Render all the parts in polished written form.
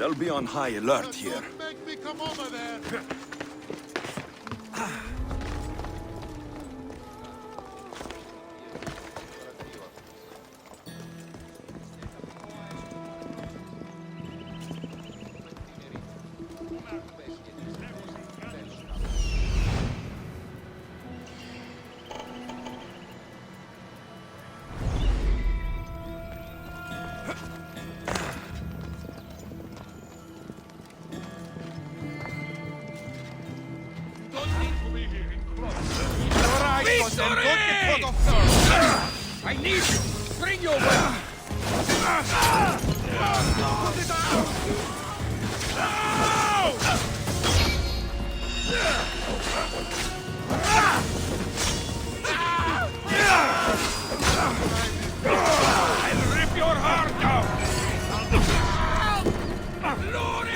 They'll be on high alert here. Make me come over there. I need you! Bring your weapon! Put it I'll rip your heart out! Glory!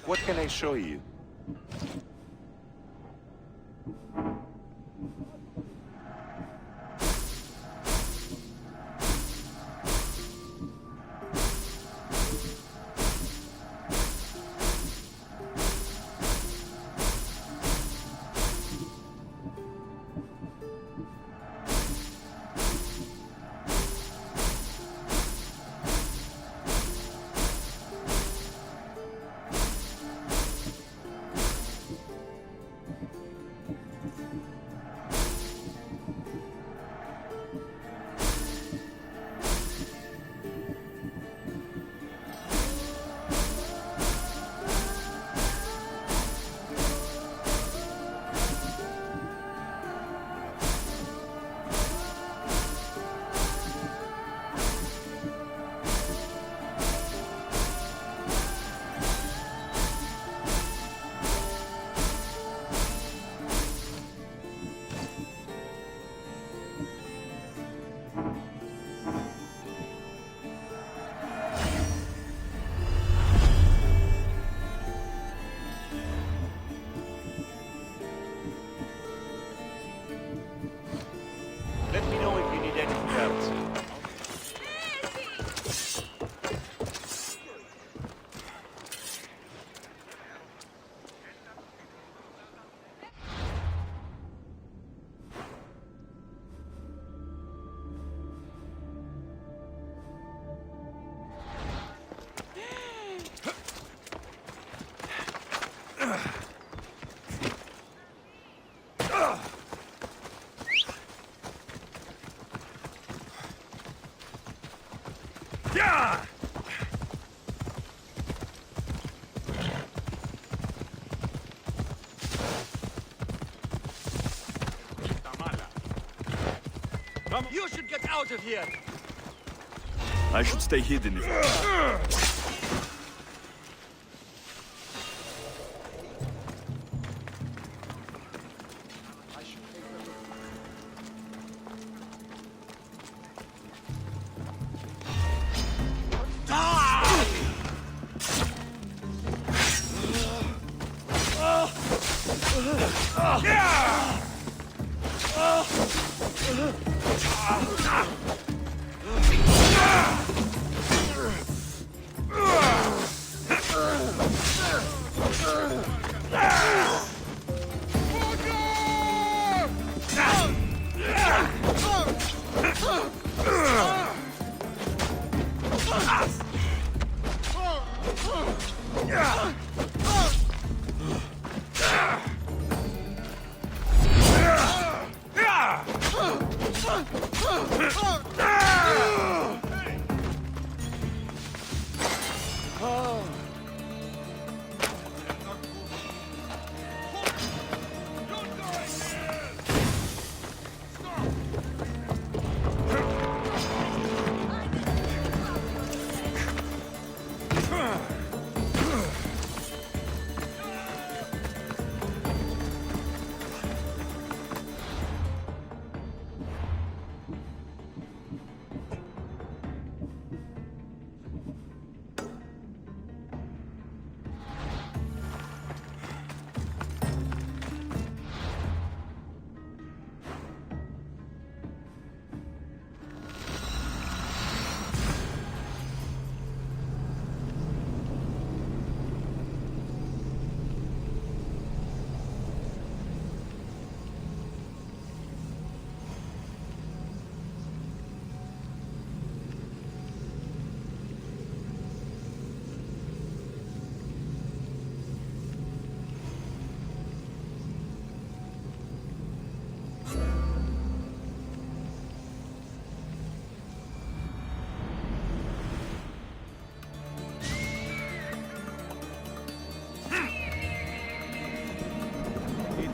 What can I show you? You should get out of here! I should stay hidden if I can.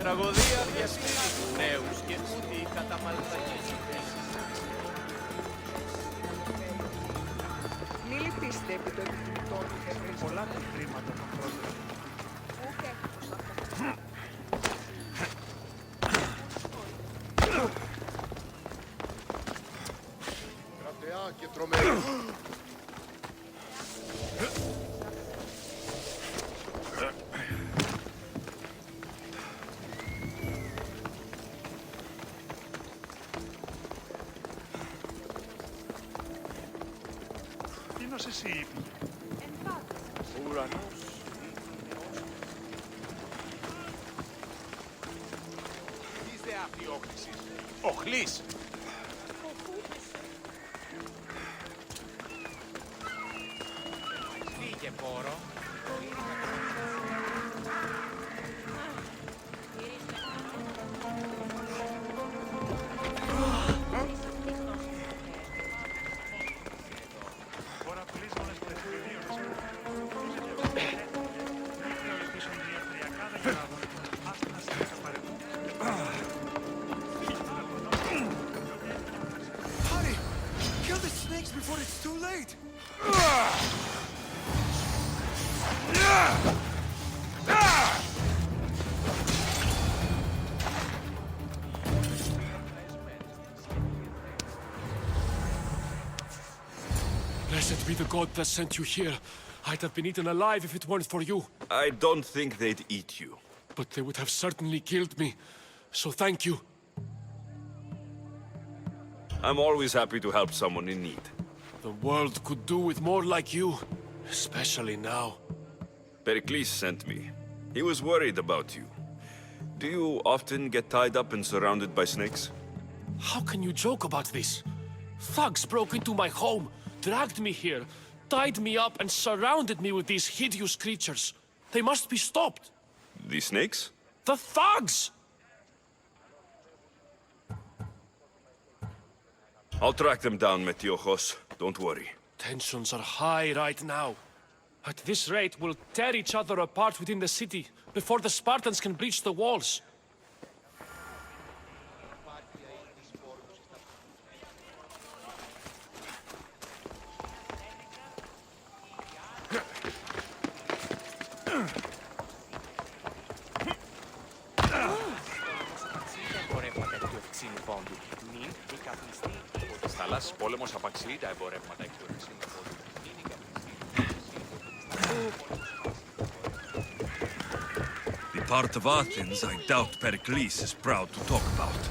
Τραγωδία διασχίζει τους νέους και τούτη καταμαλθακή συζήτηση. Μη λυπήσετε επί το επιθυμητό του και πολλά τα χρήματα των πρώτων. Ούτε Κρατεά και τρομερά. Εσύ. Ο ουρανός. Τι δε αφιόχλησης. Οχλής. Φύγε πόρο. Before it's too late! Blessed be the god that sent you here. I'd have been eaten alive if it weren't for you. I don't think they'd eat you. But they would have certainly killed me. So thank you. I'm always happy to help someone in need. The world could do with more like you. Especially now. Pericles sent me. He was worried about you. Do you often get tied up and surrounded by snakes? How can you joke about this? Thugs broke into my home, dragged me here, tied me up and surrounded me with these hideous creatures. They must be stopped. The snakes? The thugs! I'll track them down, Metiochos. Don't worry. Tensions are high right now. At this rate, we'll tear each other apart within the city before the Spartans can breach the walls. Εμπορεύματα εκ του ευξήνου πόντου. Νυν η καπνιστή από τις θαλάσσιες πόλεμος απαξιεί τα εμπορεύματα εκ του ευξήνου πόντου. Νυν η καπνιστή The part of Athens I doubt Pericles is proud to talk about.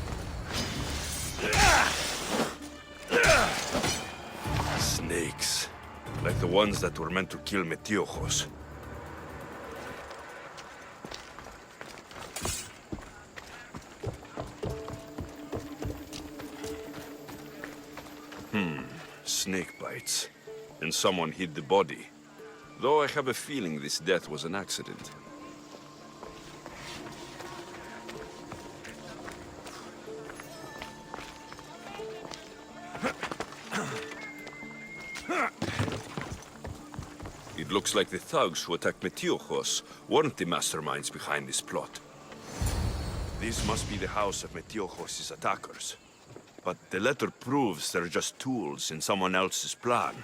Snakes. Like the ones that were meant to kill Metiochos. Snake bites. And someone hid the body. Though I have a feeling this death was an accident. It looks like the thugs who attacked Metiochos weren't the masterminds behind this plot. This must be the house of Metiochos' attackers. But the letter proves they're just tools in someone else's plan.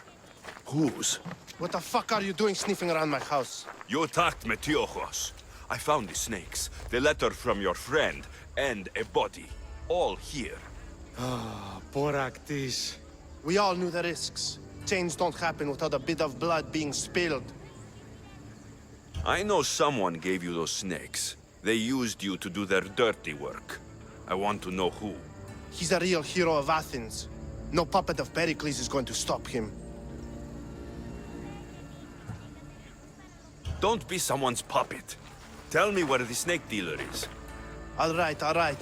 Whose? What the fuck are you doing sniffing around my house? You attacked Metiochos. I found the snakes, the letter from your friend, and a body. All here. Boraktis. We all knew the risks. Change don't happen without a bit of blood being spilled. I know someone gave you those snakes. They used you to do their dirty work. I want to know who. He's a real hero of Athens. No puppet of Pericles is going to stop him. Don't be someone's puppet. Tell me where the snake dealer is. All right.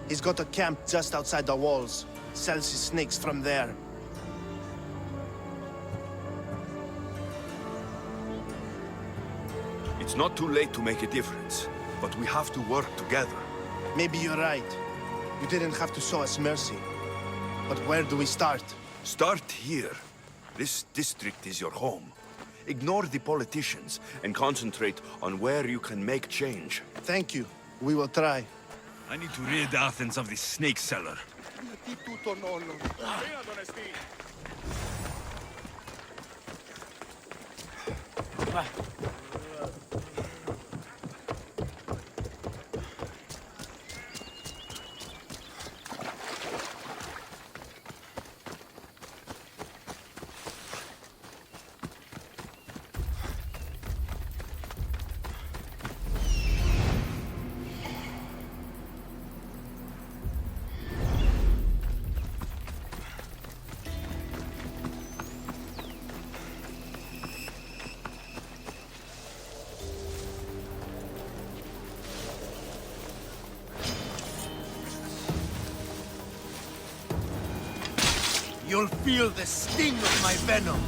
He's got a camp just outside the walls. Sells his snakes from there. It's not too late to make a difference, but we have to work together. Maybe you're right. You didn't have to show us mercy. But where do we start? Start here. This district is your home. Ignore the politicians and concentrate on where you can make change. Thank you. We will try. I need to rid Athens of this snake seller. You'll feel the sting of my venom.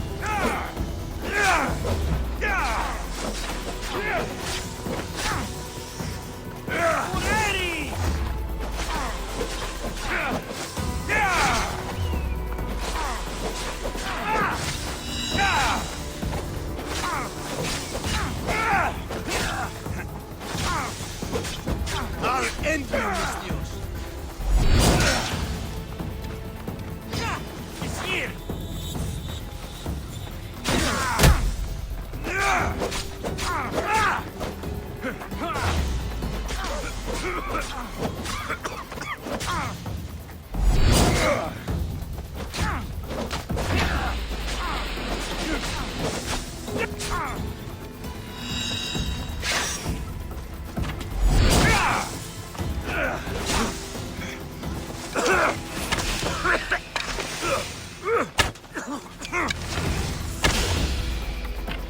I'll end you, Mistios. It's here.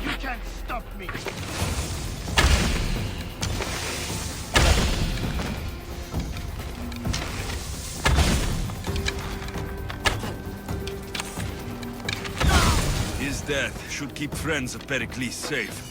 You can't stop me. His death should keep friends of Pericles safe.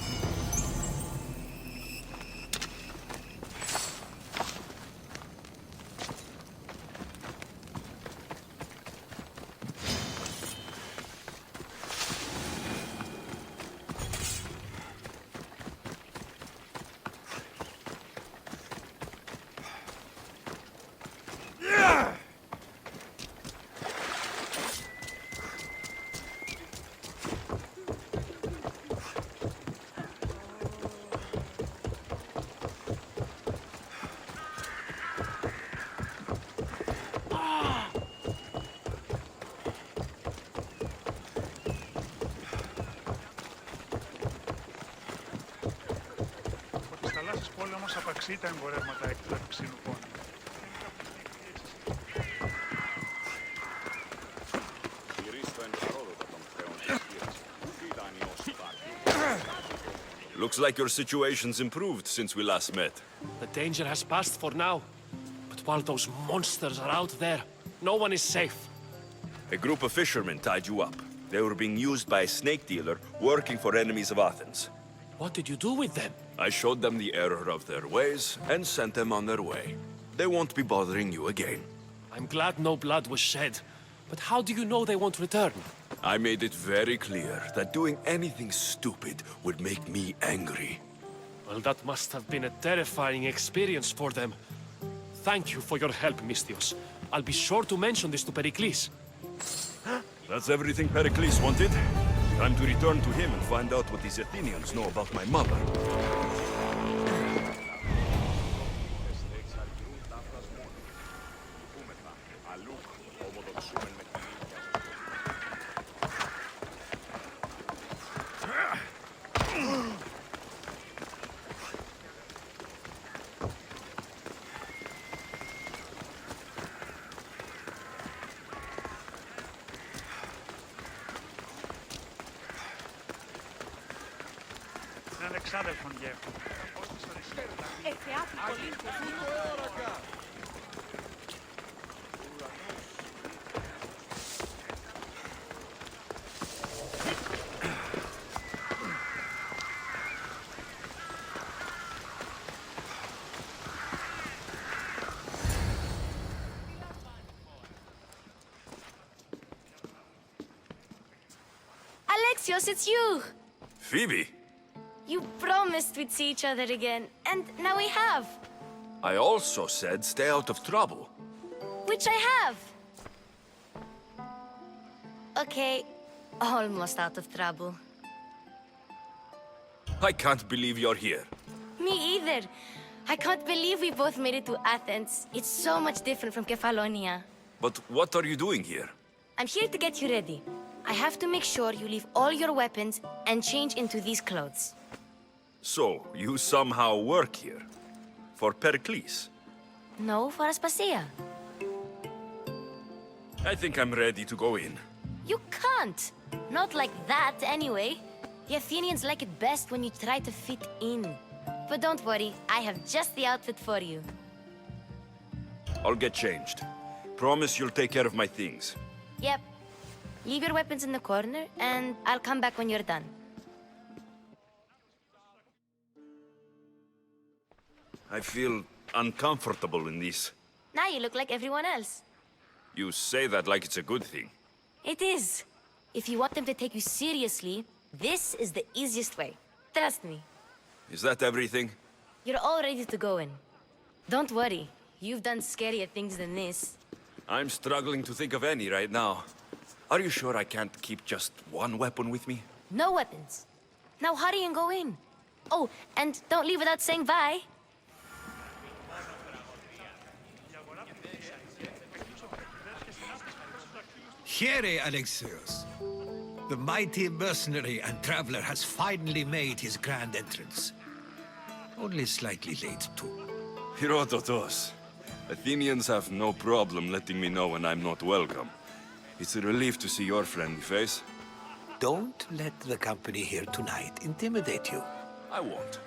της πόλεμος απαξεί τα εμπορεύματα εκ του ξύνου πόνου. Looks like your situation's improved since we last met. The danger has passed for now. But while those monsters are out there, no one is safe. A group of fishermen tied you up. They were being used by a snake dealer working for enemies of Athens. What did you do with them? I showed them the error of their ways and sent them on their way. They won't be bothering you again. I'm glad no blood was shed. But how do you know they won't return? I made it very clear that doing anything stupid would make me angry. Well, that must have been a terrifying experience for them. Thank you for your help, Mystios. I'll be sure to mention this to Pericles. That's everything Pericles wanted. Time to return to him and find out what these Athenians know about my mother. Έναν εξάδελφον γεύμα. Alexios, it's you! Phoebe! You promised we'd see each other again, and now we have. I also said stay out of trouble. Which I have. Okay, almost out of trouble. I can't believe you're here. Me either. I can't believe we both made it to Athens. It's so much different from Kefalonia. But what are you doing here? I'm here to get you ready. I have to make sure you leave all your weapons and change into these clothes. So, you somehow work here? For Pericles? No, for Aspasia. I think I'm ready to go in. You can't. Not like that, anyway. The Athenians like it best when you try to fit in. But don't worry, I have just the outfit for you. I'll get changed. Promise you'll take care of my things. Yep. Leave your weapons in the corner, and I'll come back when you're done. I feel uncomfortable in this. Now you look like everyone else. You say that like it's a good thing. It is. If you want them to take you seriously, this is the easiest way. Trust me. Is that everything? You're all ready to go in. Don't worry. You've done scarier things than this. I'm struggling to think of any right now. Are you sure I can't keep just one weapon with me? No weapons. Now hurry and go in. Oh, and don't leave without saying bye. Here, Alexios. The mighty mercenary and traveler has finally made his grand entrance. Only slightly late, too. Herodotos. Athenians have no problem letting me know when I'm not welcome. It's a relief to see your friendly face. Don't let the company here tonight intimidate you. I won't.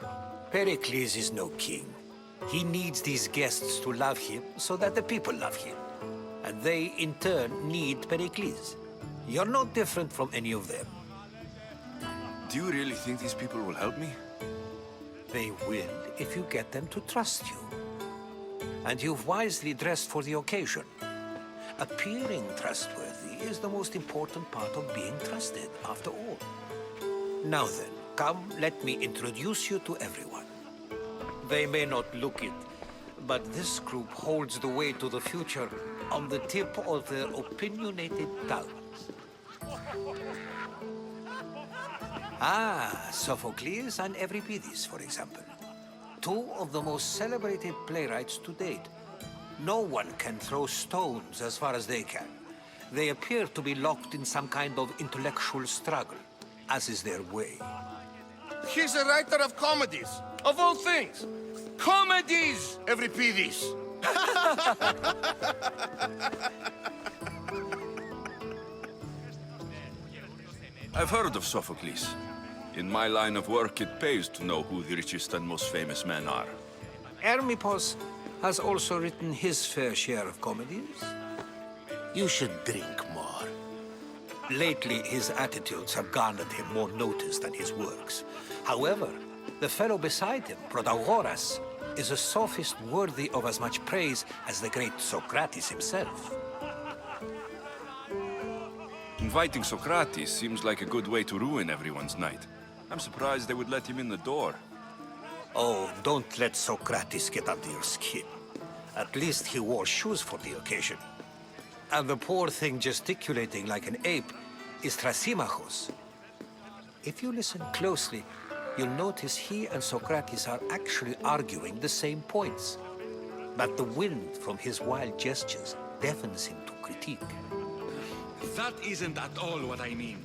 Pericles is no king. He needs these guests to love him so that the people love him. And they, in turn, need Pericles. You're no different from any of them. Do you really think these people will help me? They will if you get them to trust you. And you've wisely dressed for the occasion. Appearing trustworthy is the most important part of being trusted, after all. Now then, come, let me introduce you to everyone. They may not look it, but this group holds the way to the future on the tip of their opinionated tongues. Ah, Sophocles and Euripides, for example. Two of the most celebrated playwrights to date. No one can throw stones as far as they can. They appear to be locked in some kind of intellectual struggle, as is their way. He's a writer of comedies, of all things. Comedies, Euripides. I've heard of Sophocles. In my line of work, it pays to know who the richest and most famous men are. Hermippos has also written his fair share of comedies. You should drink more. Lately, his attitudes have garnered him more notice than his works. However, the fellow beside him, Protagoras, is a sophist worthy of as much praise as the great Socrates himself. Inviting Socrates seems like a good way to ruin everyone's night. I'm surprised they would let him in the door. Oh, don't let Socrates get under your skin. At least he wore shoes for the occasion. And the poor thing gesticulating like an ape is Thrasymachos. If you listen closely, you'll notice he and Socrates are actually arguing the same points. But the wind from his wild gestures deafens him to critique. That isn't at all what I mean.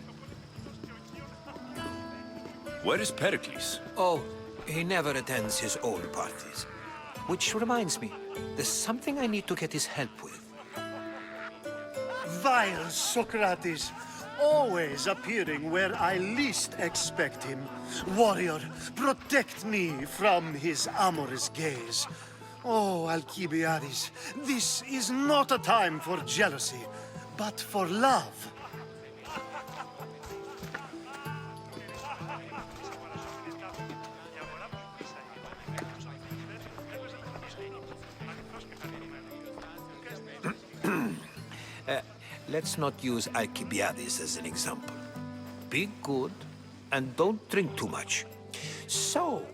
Where is Pericles? Oh, he never attends his own parties. Which reminds me, there's something I need to get his help with. Vile Socrates, always appearing where I least expect him. Warrior, protect me from his amorous gaze. Oh, Alcibiades, this is not a time for jealousy, but for love. Let's not use Alcibiades as an example. Be good and don't drink too much. So,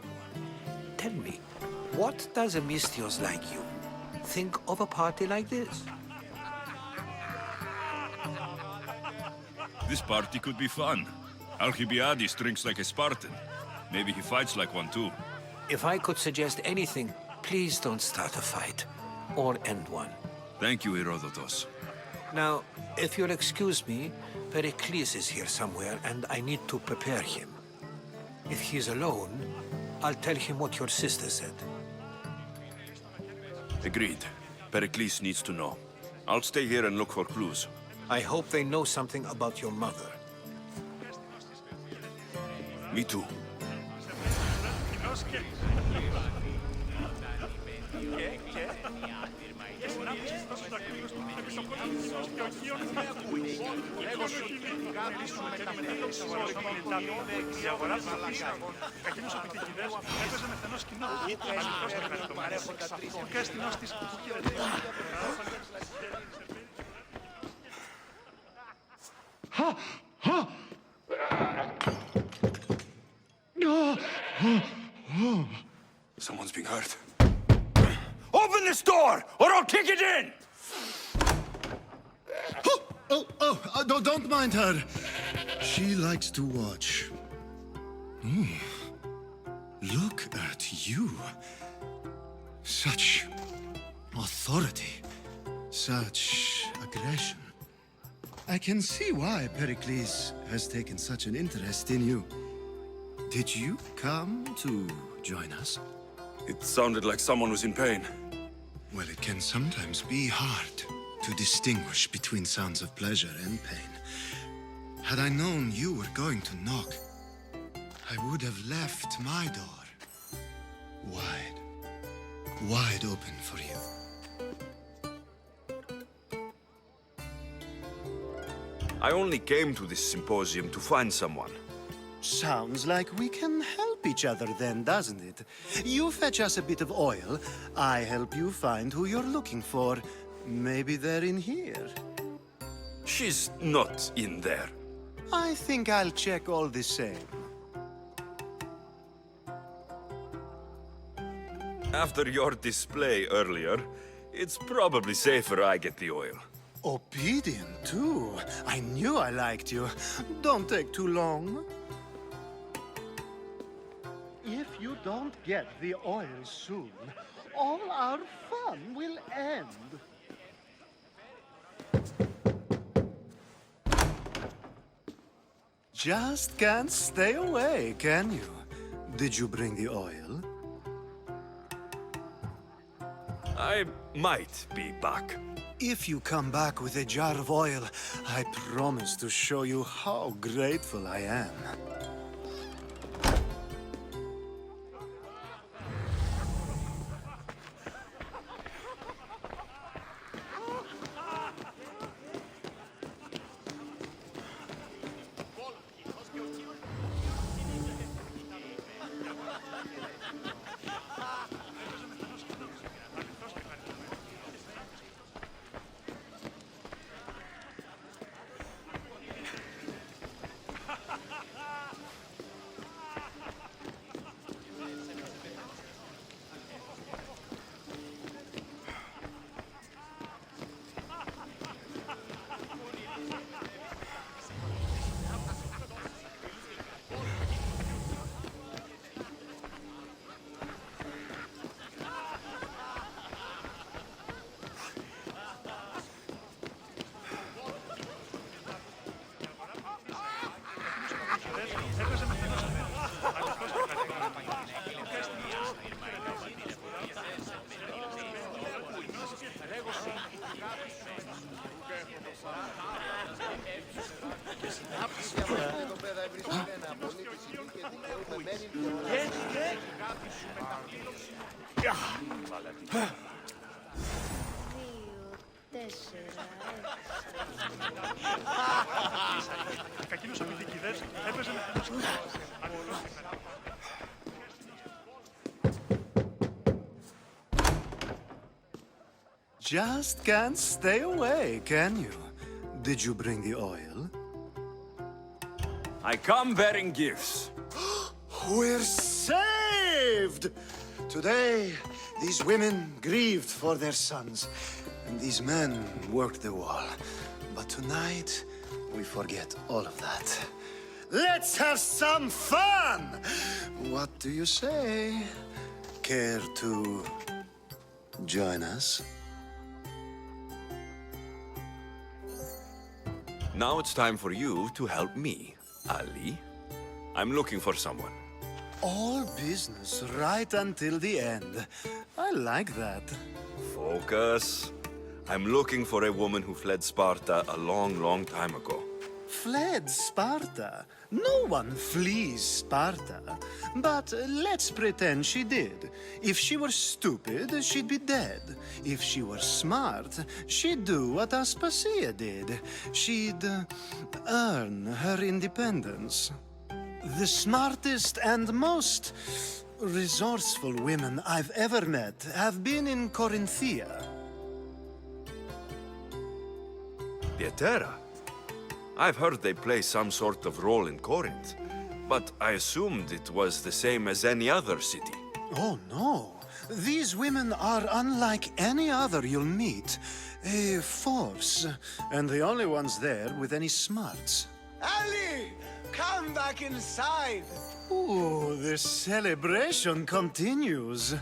tell me, what does a Mystios like you think of a party like this? This party could be fun. Alcibiades drinks like a Spartan. Maybe he fights like one too. If I could suggest anything, please don't start a fight or end one. Thank you, Herodotus. Now, if you'll excuse me, Pericles is here somewhere and I need to prepare him. If he's alone, I'll tell him what your sister said. Agreed. Pericles needs to know. I'll stay here and look for clues. I hope they know something about your mother. Me too. Someone's being hurt. Open this door, or I'll kick it in! Don't mind her. She likes to watch. Look at you. Such authority. Such aggression. I can see why Pericles has taken such an interest in you. Did you come to join us? It sounded like someone was in pain. Well, it can sometimes be hard to distinguish between sounds of pleasure and pain. Had I known you were going to knock, I would have left my door wide open for you. I only came to this symposium to find someone. Sounds like we can help each other then, doesn't it? You fetch us a bit of oil, I help you find who you're looking for. Maybe they're in here. She's not in there. I think I'll check all the same. After your display earlier, it's probably safer I get the oil. Obedient, too. I knew I liked you. Don't take too long. If you don't get the oil soon, all our fun will end. Just can't stay away, can you? Did you bring the oil? I might be back. If you come back with a jar of oil, I promise to show you how grateful I am. Κακίνους αμυντικηδές έπαιζε με την Just can't stay away, can you? Did you bring the oil? I come bearing gifts. We're saved! Today, these women grieved for their sons, and these men worked the wall. But tonight, we forget all of that. Let's have some fun! What do you say? Care to join us? Now it's time for you to help me, Ali. I'm looking for someone. All business right until the end. I like that. Focus. I'm looking for a woman who fled Sparta a long, long time ago. Fled Sparta? No one flees Sparta. But let's pretend she did. If she were stupid, she'd be dead. If she were smart, she'd do what Aspasia did. She'd earn her independence. The smartest and most resourceful women I've ever met have been in Corinthia. Pietera? I've heard they play some sort of role in Corinth, but I assumed it was the same as any other city. Oh, no. These women are unlike any other you'll meet. A force, and the only ones there with any smarts. Ali! Come back inside! Ooh, the celebration continues.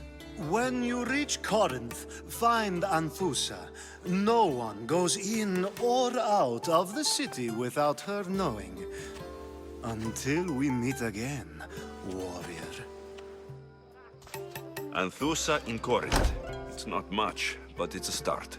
When you reach Corinth, find Anthusa. No one goes in or out of the city without her knowing. Until we meet again, warrior. Anthusa in Corinth. It's not much, but it's a start.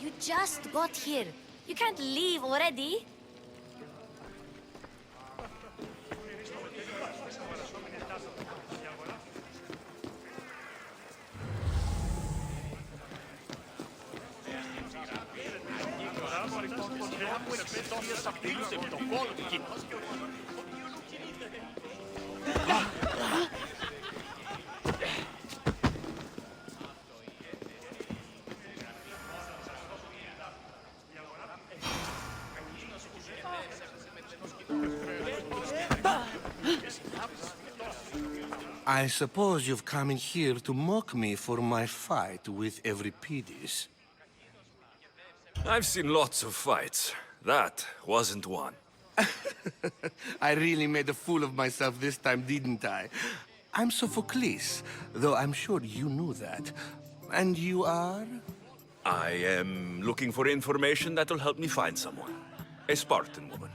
You just got here. You can't leave already. I suppose you've come in here to mock me for my fight with Euripides. I've seen lots of fights. That wasn't one. I really made a fool of myself this time, didn't I? I'm Sophocles, though I'm sure you knew that. And you are? I am looking for information that'll help me find someone. A Spartan woman.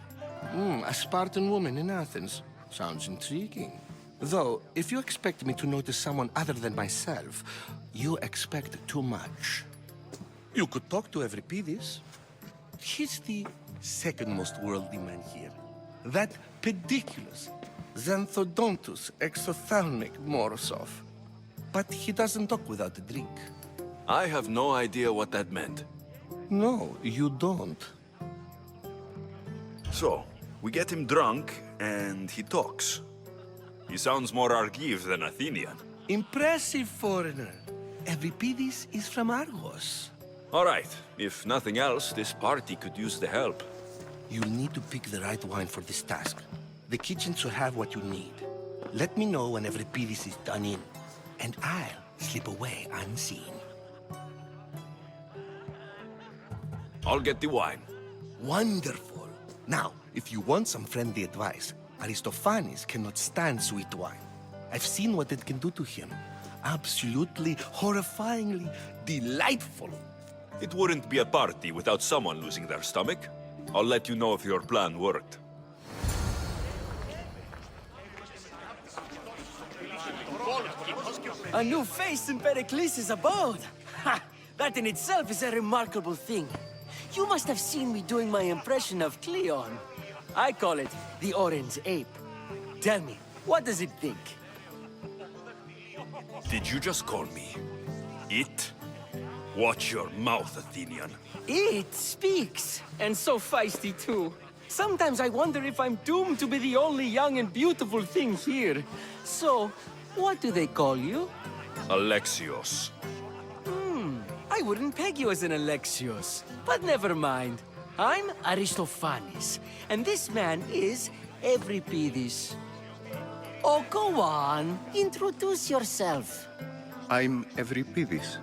A Spartan woman in Athens. Sounds intriguing. Though, if you expect me to notice someone other than myself, you expect too much. You could talk to Euripides. He's the second most worldly man here. That pediculous, xanthodontus exophthalmic Morosov. But he doesn't talk without a drink. I have no idea what that meant. No, you don't. So, we get him drunk, and he talks. He sounds more Argive than Athenian. Impressive foreigner. Euripides is from Argos. All right, if nothing else, this party could use the help. You'll need to pick the right wine for this task. The kitchen should have what you need. Let me know when Euripides is done in, and I'll slip away unseen. I'll get the wine. Wonderful. Now, if you want some friendly advice, Aristophanes cannot stand sweet wine. I've seen what it can do to him. Absolutely, horrifyingly delightful. It wouldn't be a party without someone losing their stomach. I'll let you know if your plan worked. A new face in Pericles' abode! Ha! That in itself is a remarkable thing. You must have seen me doing my impression of Cleon. I call it the Orange Ape. Tell me, what does it think? Did you just call me it? Watch your mouth, Athenian. It speaks, and so feisty too. Sometimes I wonder if I'm doomed to be the only young and beautiful thing here. So, what do they call you? Alexios. I wouldn't peg you as an Alexios, but never mind. I'm Aristophanes, and this man is Euripides. Oh, go on. Introduce yourself. I'm Euripides.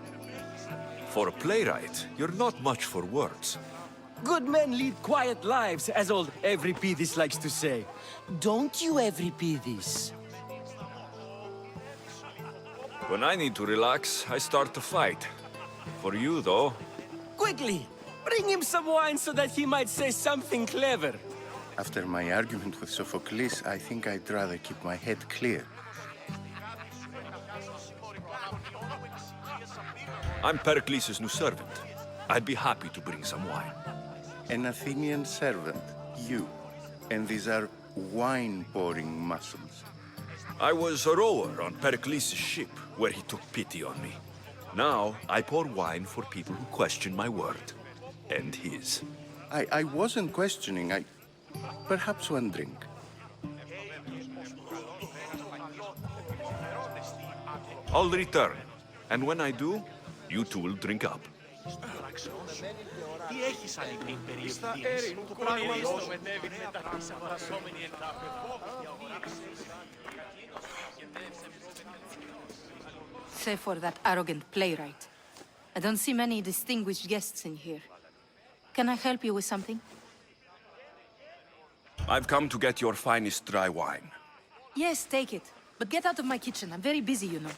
For a playwright, you're not much for words. Good men lead quiet lives, as old Euripides likes to say. Don't you, Euripides? When I need to relax, I start to fight. For you, though... Quickly! Bring him some wine so that he might say something clever. After my argument with Sophocles, I think I'd rather keep my head clear. I'm Pericles' new servant. I'd be happy to bring some wine. An Athenian servant, you. And these are wine-pouring muscles. I was a rower on Pericles' ship, where he took pity on me. Now, I pour wine for people who question my word. And his. I wasn't questioning, Perhaps one drink. I'll return. And when I do, you two will drink up. Τι έχεις άλλη περιευθύνση. Το πράγμα λογομετεύει μετά της αγορασόμενη εντάπη. Save for that arrogant playwright. I don't see many distinguished guests in here. Can I help you with something? I've come to get your finest dry wine. Yes, take it. But get out of my kitchen. I'm very busy, you know.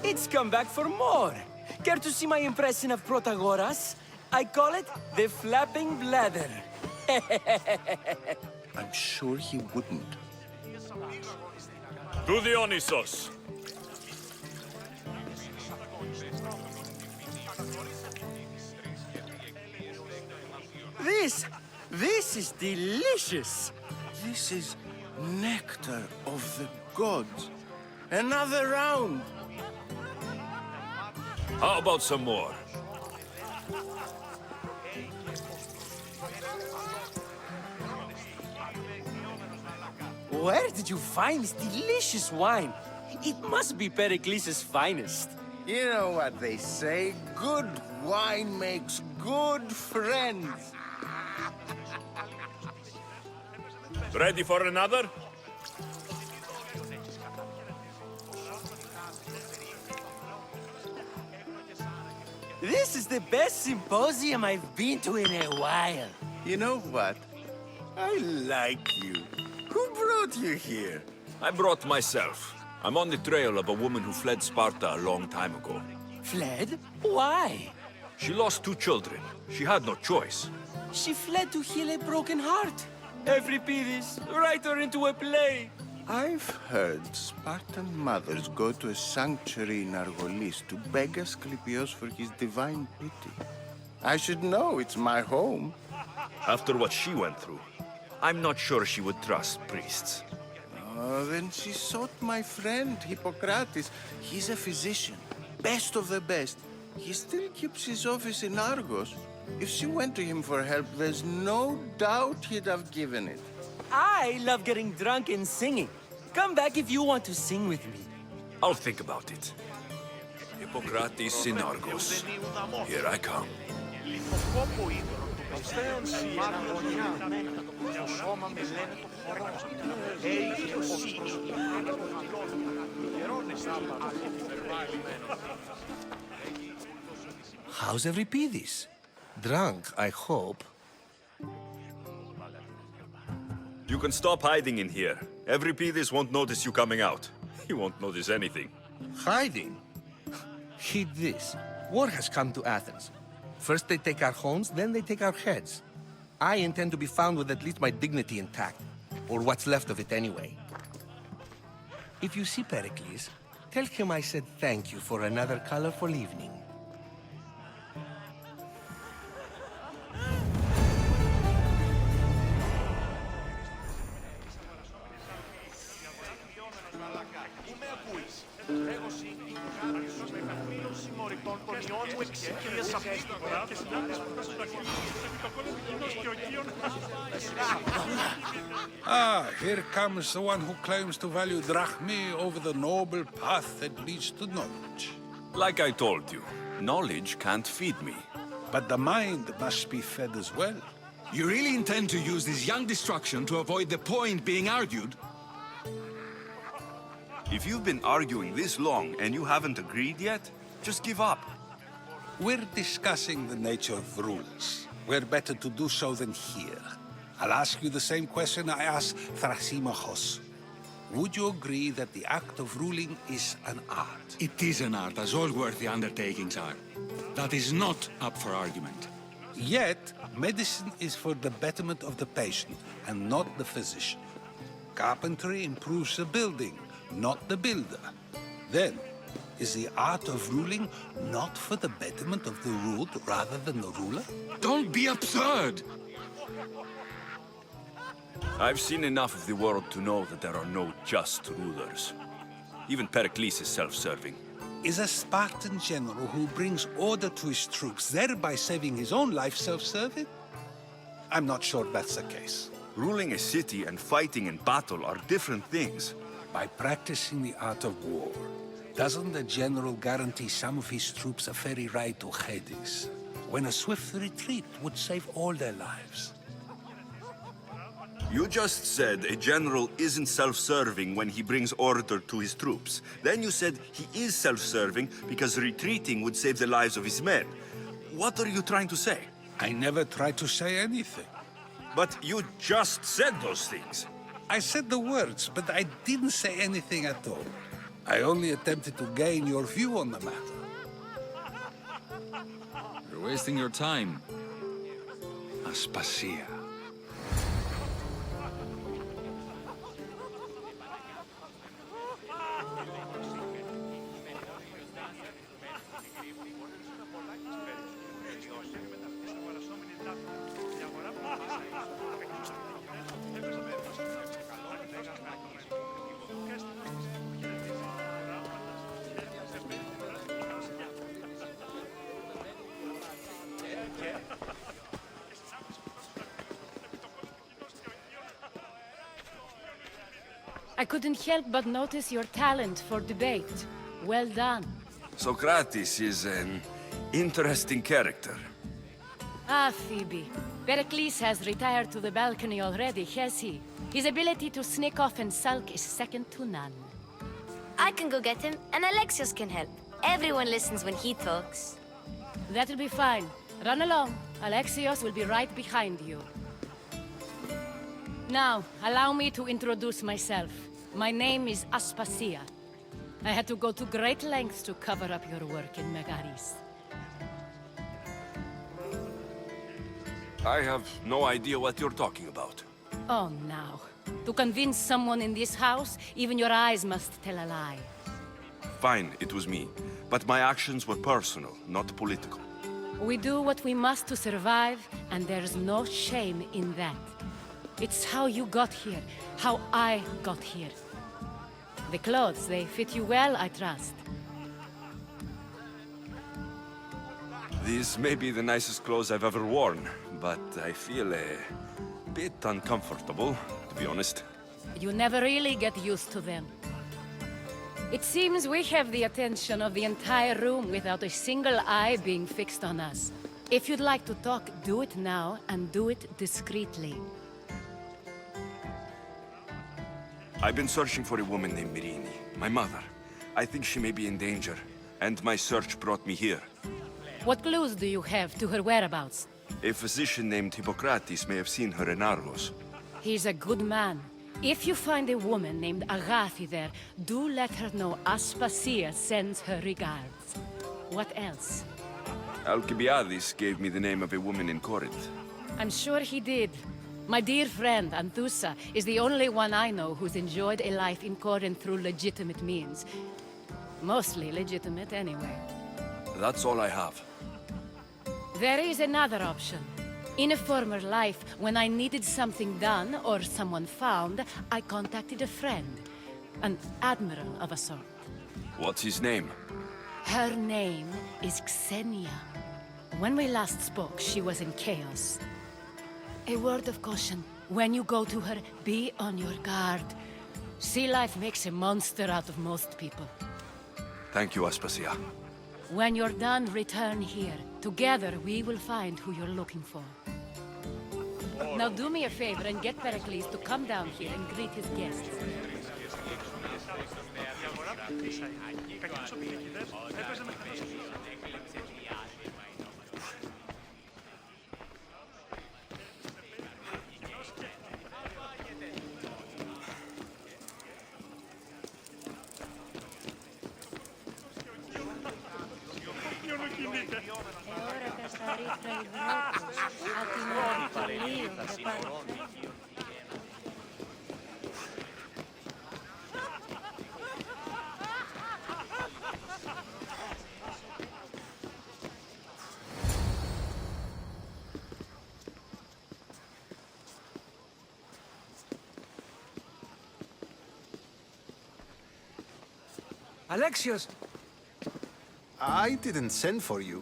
It's come back for more. Care to see my impression of Protagoras? I call it the flapping bladder. I'm sure he wouldn't. To Dionysos. This is delicious. This is nectar of the gods. Another round. How about some more? Where did you find this delicious wine? It must be Pericles' finest. You know what they say, good wine makes good friends. Ready for another? This is the best symposium I've been to in a while. You know what? I like you. Who brought you here? I brought myself. I'm on the trail of a woman who fled Sparta a long time ago. Fled? Why? She lost 2 children. She had no choice. She fled to heal a broken heart. Euripides, write her into a play. I've heard Spartan mothers go to a sanctuary in Argolis to beg Asclepios for his divine pity. I should know, it's my home. After what she went through, I'm not sure she would trust priests. Oh, then she sought my friend, Hippocrates. He's a physician, best of the best. He still keeps his office in Argos. If she went to him for help, there's no doubt he'd have given it. I love getting drunk and singing. Come back if you want to sing with me. I'll think about it. Hippocrates in Argos. Here I come. How's Euripides? Drunk, I hope. You can stop hiding in here. Euripides won't notice you coming out. He won't notice anything. Hiding? Heed this. War has come to Athens. First they take our homes, then they take our heads. I intend to be found with at least my dignity intact. Or what's left of it anyway. If you see Pericles, tell him I said thank you for another colorful evening. Ah, here comes the one who claims to value drachmae over the noble path that leads to knowledge. Like I told you, knowledge can't feed me. But the mind must be fed as well. You really intend to use this young destruction to avoid the point being argued? If you've been arguing this long and you haven't agreed yet, just give up. We're discussing the nature of rulers. We're better to do so than here. I'll ask you the same question I asked Thrasymachos. Would you agree that the act of ruling is an art? It is an art, as all worthy undertakings are. That is not up for argument. Yet, medicine is for the betterment of the patient, and not the physician. Carpentry improves the building, not the builder. Then, is the art of ruling not for the betterment of the ruled rather than the ruler? Don't be absurd! I've seen enough of the world to know that there are no just rulers. Even Pericles is self-serving. Is a Spartan general who brings order to his troops, thereby saving his own life, self-serving? I'm not sure that's the case. Ruling a city and fighting in battle are different things. By practicing the art of war, doesn't the general guarantee some of his troops a ferry ride to Hades, when a swift retreat would save all their lives? You just said a general isn't self-serving when he brings order to his troops. Then you said he is self-serving because retreating would save the lives of his men. What are you trying to say? I never tried to say anything. But you just said those things. I said the words, but I didn't say anything at all. I only attempted to gain your view on the matter. You're wasting your time. Aspasia. I couldn't help but notice your talent for debate. Well done. Socrates is an interesting character. Ah, Phoebe. Pericles has retired to the balcony already, has he? His ability to sneak off and sulk is second to none. I can go get him, and Alexios can help. Everyone listens when he talks. That'll be fine. Run along. Alexios will be right behind you. Now, allow me to introduce myself. My name is Aspasia. I had to go to great lengths to cover up your work in Megaris. I have no idea what you're talking about. Oh, now. To convince someone in this house, even your eyes must tell a lie. Fine, it was me. But my actions were personal, not political. We do what we must to survive, and there's no shame in that. It's how you got here, how I got here. The clothes, they fit you well, I trust. These may be the nicest clothes I've ever worn, but I feel a bit uncomfortable, to be honest. You never really get used to them. It seems we have the attention of the entire room without a single eye being fixed on us. If you'd like to talk, do it now, and do it discreetly. I've been searching for a woman named Mirini, my mother. I think she may be in danger, and my search brought me here. What clues do you have to her whereabouts? A physician named Hippocrates may have seen her in Argos. He's a good man. If you find a woman named Agathi there, do let her know Aspasia sends her regards. What else? Alcibiades gave me the name of a woman in Corinth. I'm sure he did. My dear friend, Anthusa, is the only one I know who's enjoyed a life in Corinth through legitimate means. Mostly legitimate, anyway. That's all I have. There is another option. In a former life, when I needed something done or someone found, I contacted a friend. An admiral of a sort. What's his name? Her name is Xenia. When we last spoke, she was in chaos. A word of caution. When you go to her, be on your guard. Sea life makes a monster out of most people. Thank you, Aspasia. When you're done, return here. Together, we will find who you're looking for. Now do me a favor and get Pericles to come down here and greet his guests. Alexios! I didn't send for you.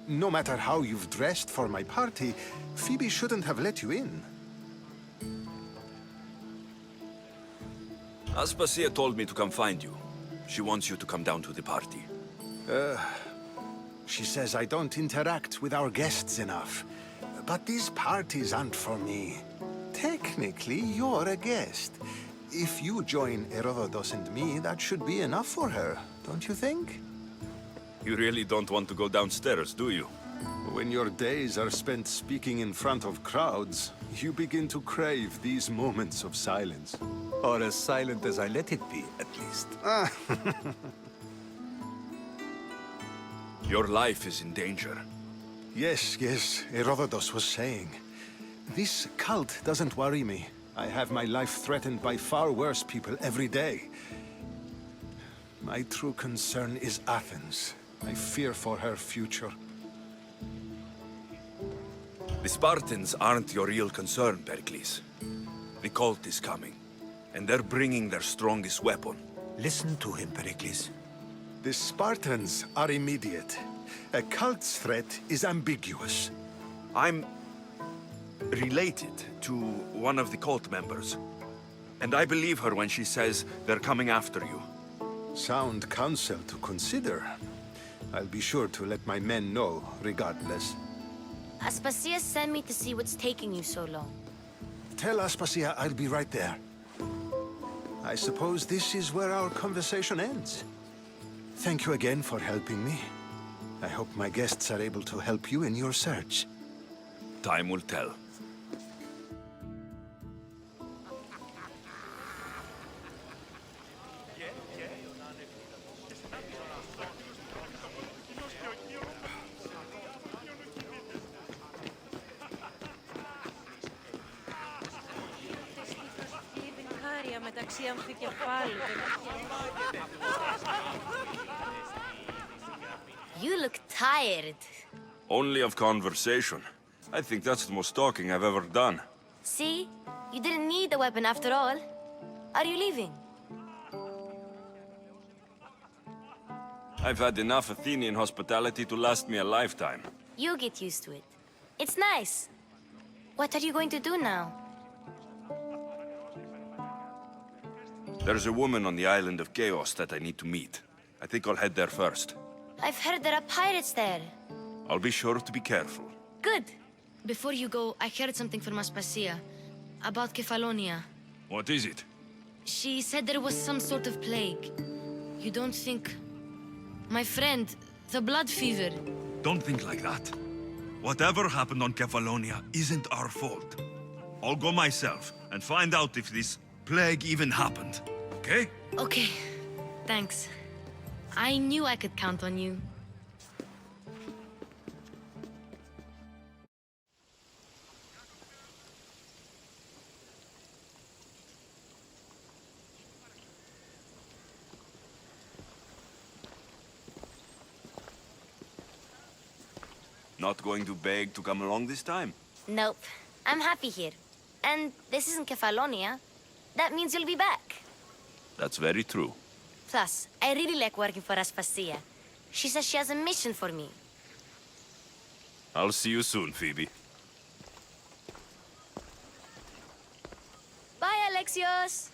No matter how you've dressed for my party, Phoebe shouldn't have let you in. Aspasia told me to come find you. She wants you to come down to the party. She says I don't interact with our guests enough. But these parties aren't for me. Technically, you're a guest. If you join Herodotus and me, that should be enough for her, don't you think? You really don't want to go downstairs, do you? When your days are spent speaking in front of crowds, you begin to crave these moments of silence. Or as silent as I let it be, at least. Your life is in danger. Yes, Herodotus was saying. This cult doesn't worry me. I have my life threatened by far worse people every day. My true concern is Athens. I fear for her future. The Spartans aren't your real concern, Pericles. The cult is coming, and they're bringing their strongest weapon. Listen to him, Pericles. The Spartans are immediate. A cult's threat is ambiguous. I'm related to one of the cult members, and I believe her when she says they're coming after you. Sound counsel to consider. I'll be sure to let my men know, regardless. Aspasia sent me to see what's taking you so long. Tell Aspasia I'll be right there. I suppose this is where our conversation ends. Thank you again for helping me. I hope my guests are able to help you in your search. Time will tell. You look tired. Only of conversation. I think that's the most talking I've ever done. See? You didn't need the weapon after all. Are you leaving? I've had enough Athenian hospitality to last me a lifetime. You get used to it. It's nice. What are you going to do now? There's a woman on the island of Chaos that I need to meet. I think I'll head there first. I've heard there are pirates there. I'll be sure to be careful. Good. Before you go, I heard something from Aspasia about Kefalonia. What is it? She said there was some sort of plague. You don't think... My friend, the blood fever. Don't think like that. Whatever happened on Kefalonia isn't our fault. I'll go myself and find out if this plague even happened, okay? Okay, thanks. I knew I could count on you. Not going to beg to come along this time? Nope. I'm happy here. And this isn't Kefalonia. That means you'll be back. That's very true. Plus, I really like working for Aspasia. She says she has a mission for me. I'll see you soon, Phoebe. Bye, Alexios!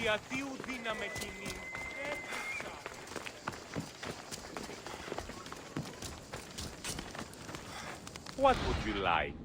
διατίου δύναμε κοινή. What would you like?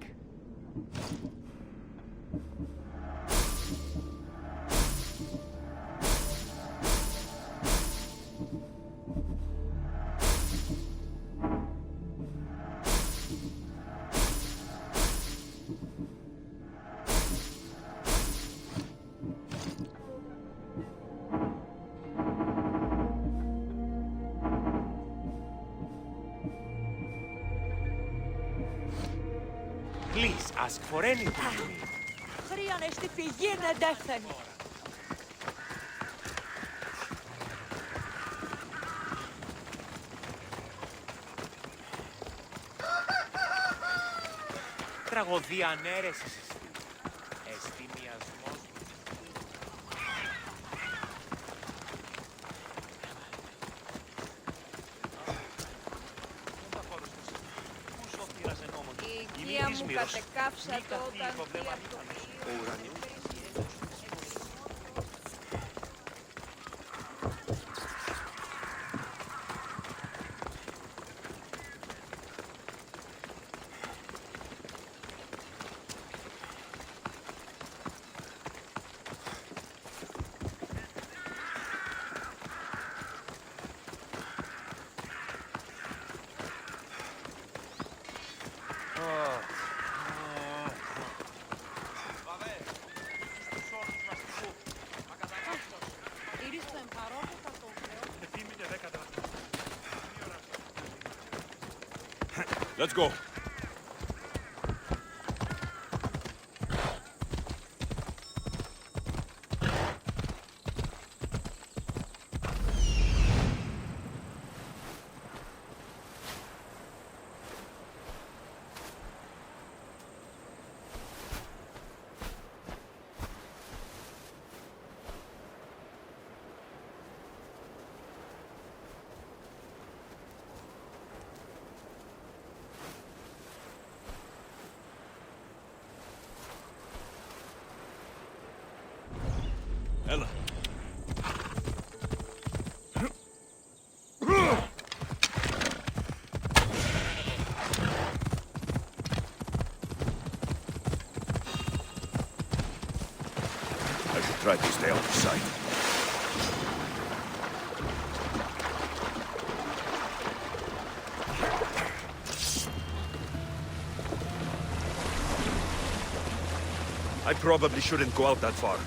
Please ask for anything. Χρειάνε στη πηγή εντεύθεν. Τραγωδία ανέρεσης εστί. Εστί μοιασμός. Η οικία μου κατεκάψατε όταν φύγει από το πλοίο. Let's go. Ella. I should try to stay out of sight. I probably shouldn't go out that far.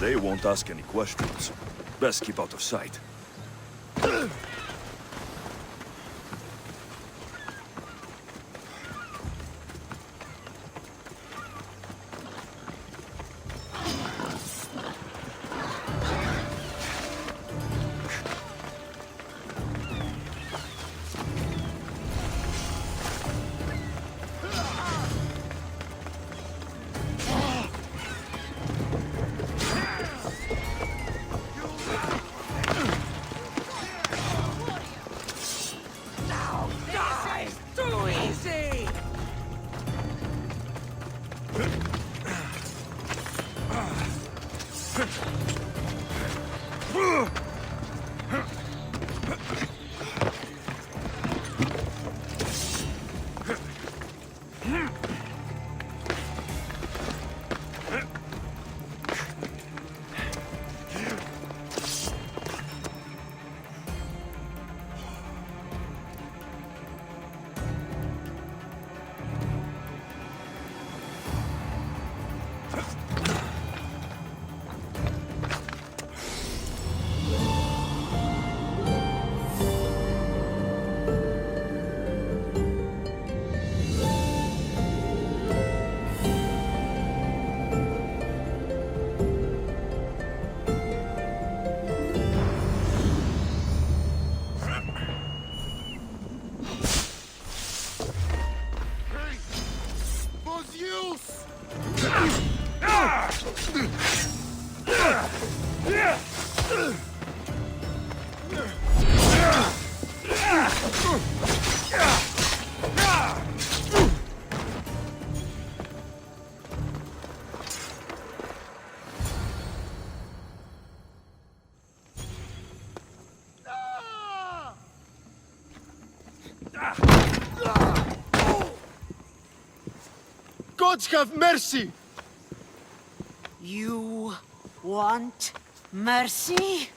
They won't ask any questions. Best keep out of sight. Too easy! Gods have mercy! You want mercy?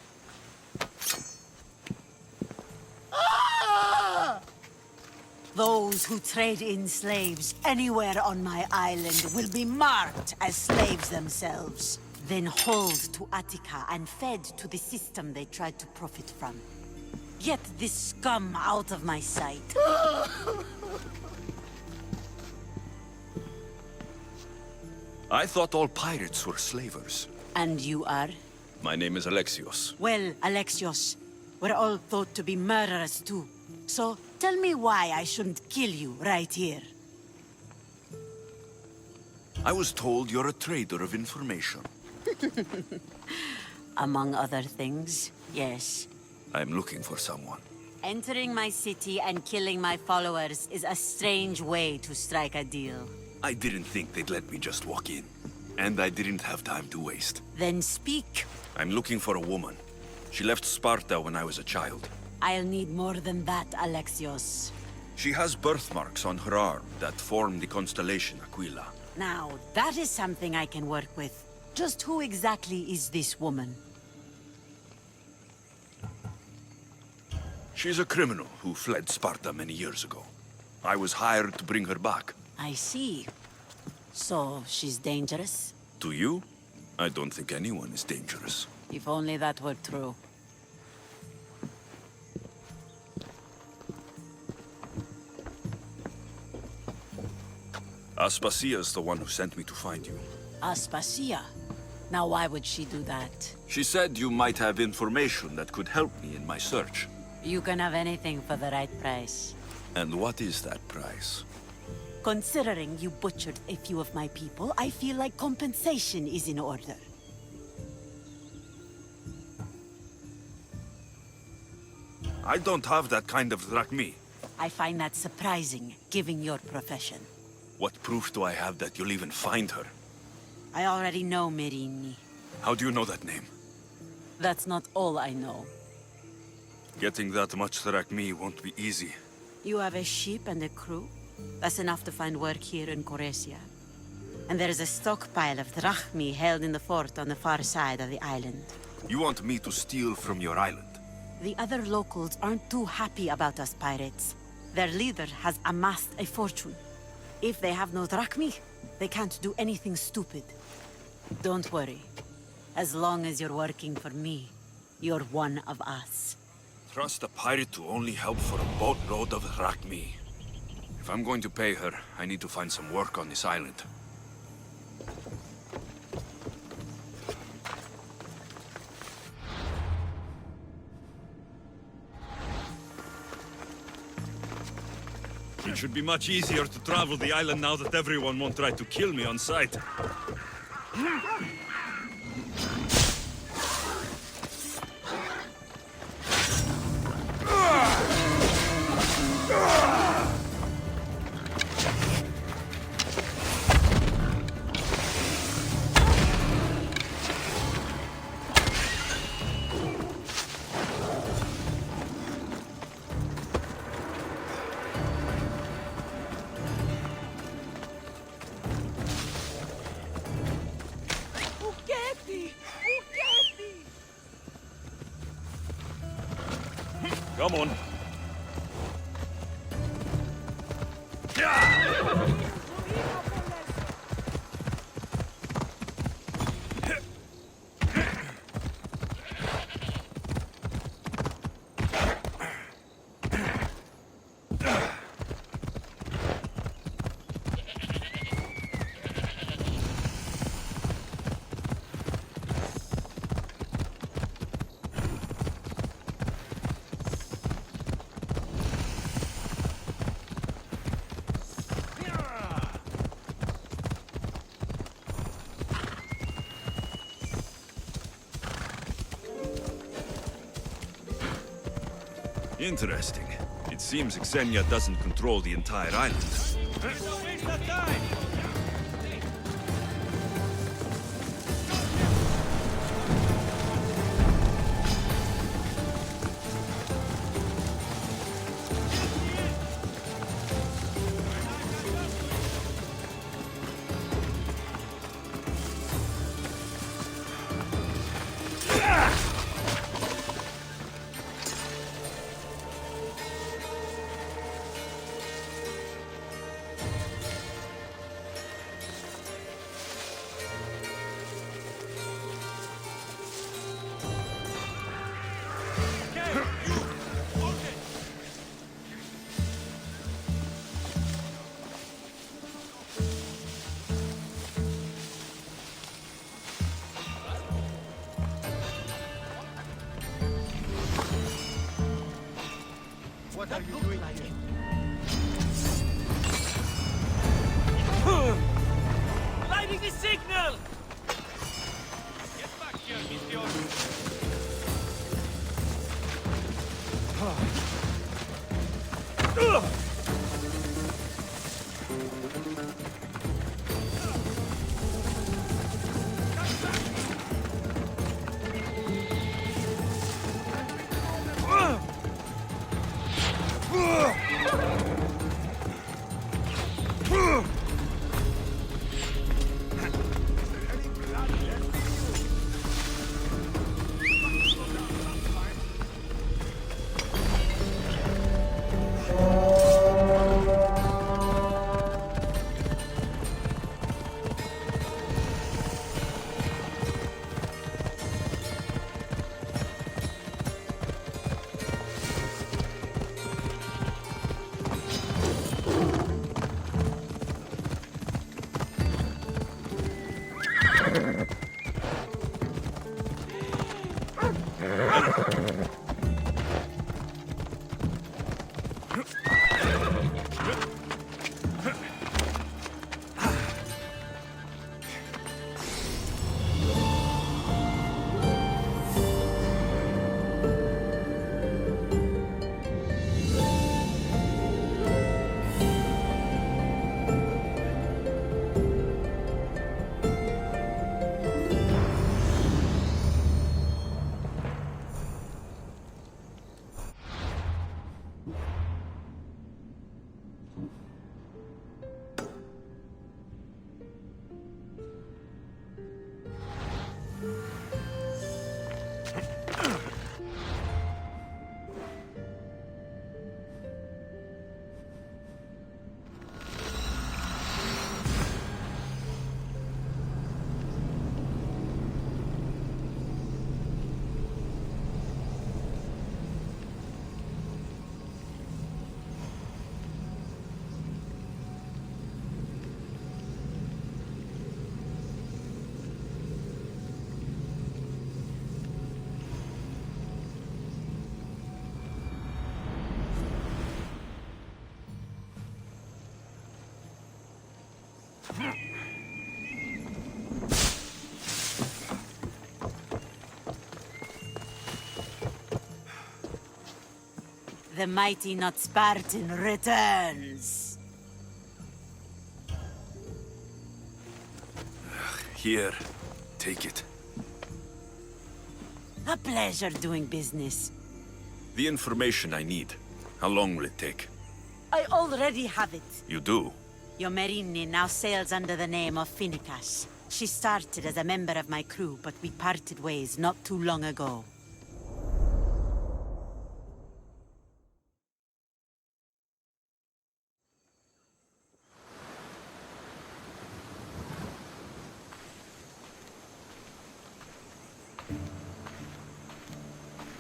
Those who trade in slaves anywhere on my island will be marked as slaves themselves, then hauled to Attica and fed to the system they tried to profit from. Get this scum out of my sight. I thought all pirates were slavers. And you are? My name is Alexios. Well, Alexios, we're all thought to be murderers too. So, tell me why I shouldn't kill you right here. I was told you're a trader of information. Among other things, yes. I'm looking for someone. Entering my city and killing my followers is a strange way to strike a deal. I didn't think they'd let me just walk in. And I didn't have time to waste. Then speak. I'm looking for a woman. She left Sparta when I was a child. I'll need more than that, Alexios. She has birthmarks on her arm that form the constellation Aquila. Now, that is something I can work with. Just who exactly is this woman? She's a criminal who fled Sparta many years ago. I was hired to bring her back. I see. So, she's dangerous? To you? I don't think anyone is dangerous. If only that were true. Aspasia's the one who sent me to find you. Aspasia? Now why would she do that? She said you might have information that could help me in my search. You can have anything for the right price. And what is that price? Considering you butchered a few of my people, I feel like compensation is in order. I don't have that kind of drachmi. I find that surprising, given your profession. What proof do I have that you'll even find her? I already know Merini. How do you know that name? That's not all I know. Getting that much drachmi won't be easy. You have a ship and a crew? That's enough to find work here in Coresia. And there is a stockpile of drachmi held in the fort on the far side of the island. You want me to steal from your island? The other locals aren't too happy about us pirates. Their leader has amassed a fortune. If they have no drachmi, they can't do anything stupid. Don't worry. As long as you're working for me, you're one of us. Trust a pirate to only help for a boatload of Rakmi. If I'm going to pay her, I need to find some work on this island. It should be much easier to travel the island now that everyone won't try to kill me on sight. Come on. Interesting. It seems Xenia doesn't control the entire island. What are you doing here? Lighting the signal! Get back here, The mighty not Spartan returns. Here, take it. A pleasure doing business. The information I need. How long will it take? I already have it. You do? Your Merini now sails under the name of Finnekas. She started as a member of my crew, but we parted ways not too long ago.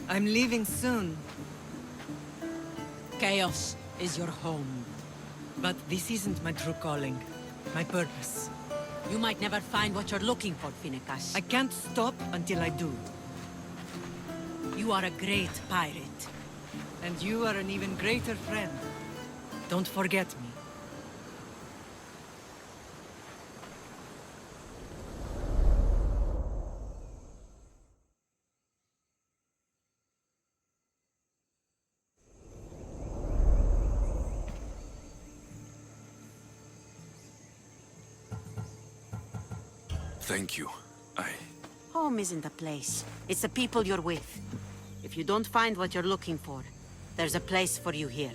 I'm leaving soon. Chaos is your home. But this isn't my true calling. My purpose. You might never find what you're looking for, Finnekas. I can't stop until I do. You are a great pirate. And you are an even greater friend. Don't forget me. Thank you. Home isn't a place. It's the people you're with. If you don't find what you're looking for, there's a place for you here.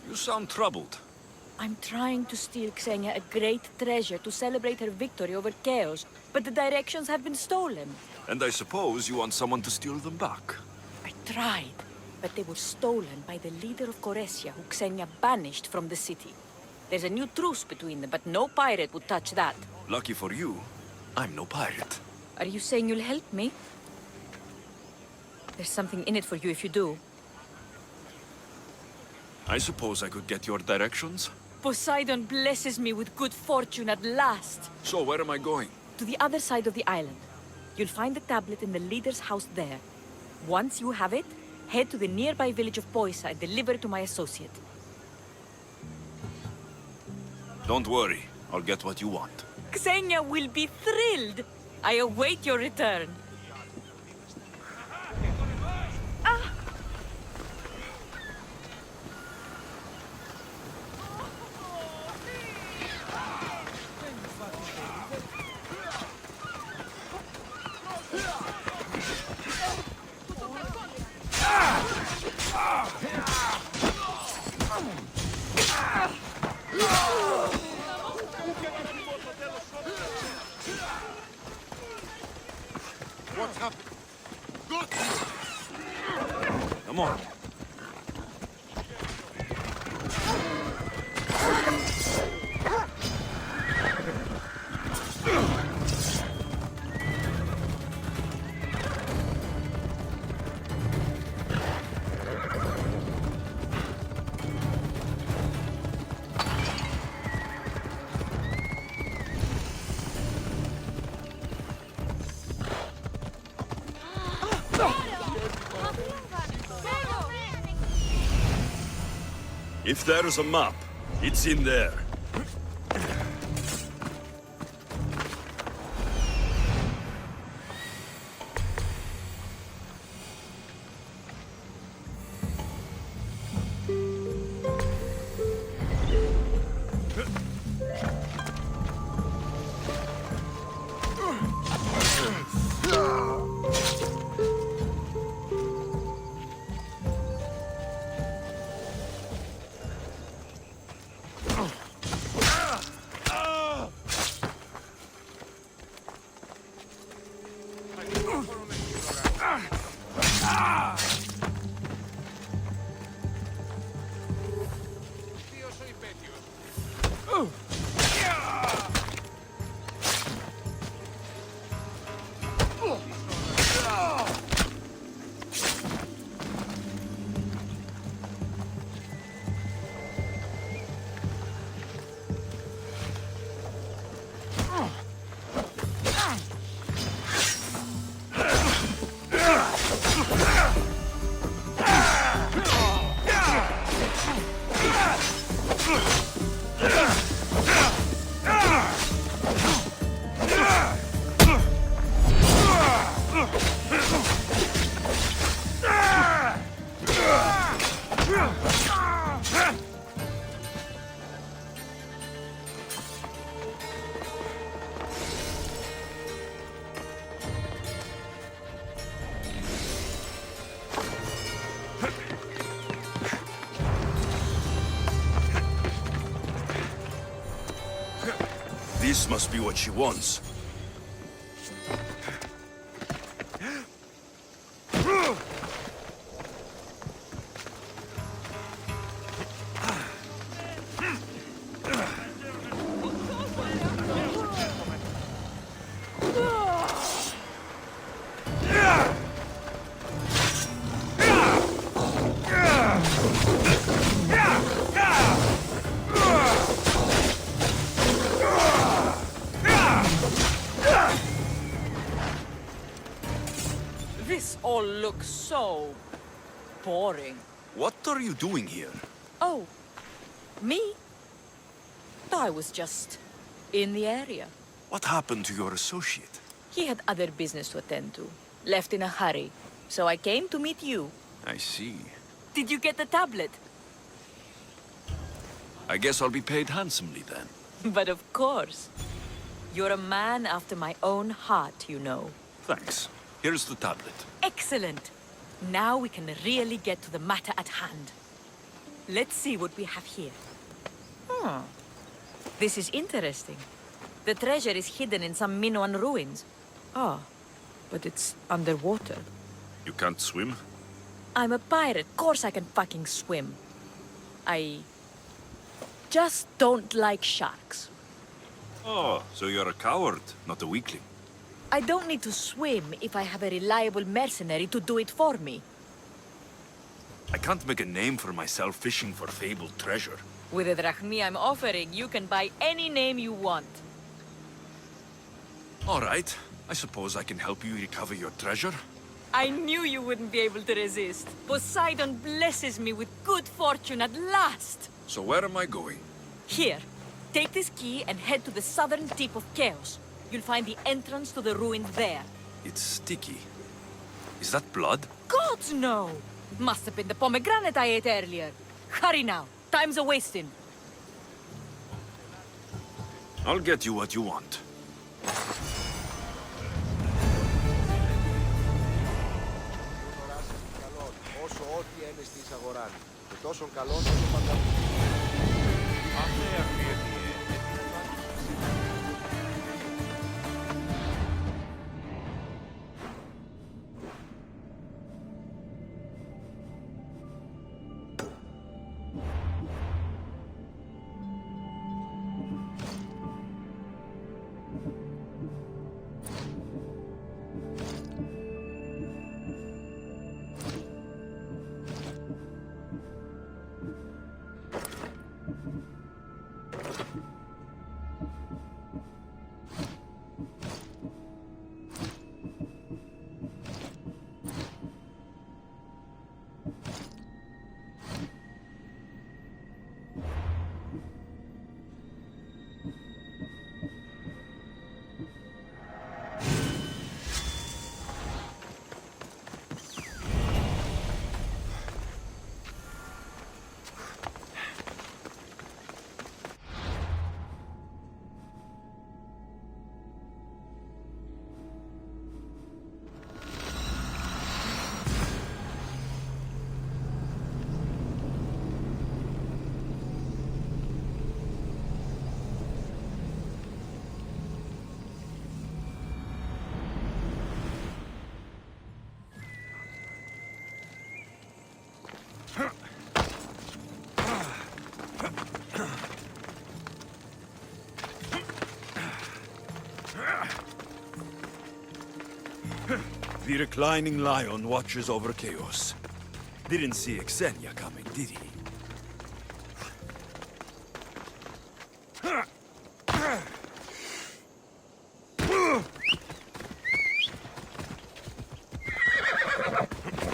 You sound troubled. I'm trying to steal Xenia a great treasure to celebrate her victory over Chaos, but the directions have been stolen. And I suppose you want someone to steal them back. I tried, but they were stolen by the leader of Koresia, who Xenia banished from the city. There's a new truce between them, but no pirate would touch that. Lucky for you, I'm no pirate. Are you saying you'll help me? There's something in it for you if you do. I suppose I could get your directions? Poseidon blesses me with good fortune at last. So where am I going? To the other side of the island. You'll find the tablet in the leader's house there. Once you have it, head to the nearby village of Poisa and deliver it to my associate. Don't worry, I'll get what you want. Xenia will be thrilled. I await your return. What's happened? Good! Come on. If there's a map, it's in there. This must be what she wants. This all looks so boring. What are you doing here? Oh, me? I was just in the area. What happened to your associate? He had other business to attend to. Left in a hurry. So I came to meet you. I see. Did you get the tablet? I guess I'll be paid handsomely then. But of course. You're a man after my own heart, you know. Thanks. Here's the tablet. Excellent. Now we can really get to the matter at hand. Let's see what we have here. This is interesting. The treasure is hidden in some Minoan ruins. Ah, but it's underwater. You can't swim? I'm a pirate. Course I can fucking swim. I just don't like sharks. Oh, so you're a coward, not a weakling. I don't need to swim if I have a reliable mercenary to do it for me. I can't make a name for myself fishing for fabled treasure. With the drachmi I'm offering, you can buy any name you want. All right. I suppose I can help you recover your treasure. I knew you wouldn't be able to resist. Poseidon blesses me with good fortune at last. So where am I going? Here, take this key and head to the southern tip of Chaos. You'll find the entrance to the ruins there. It's sticky. Is that blood? Gods, no! Must have been the pomegranate I ate earlier. Hurry now. Time's a-wasting. I'll get you what you want. Όσο ό,τι ένεστη εισαγοράν. Και τόσο καλό όσο παντού. The reclining lion watches over Chaos. Didn't see Xenia coming, did he?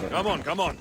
Come on, come on.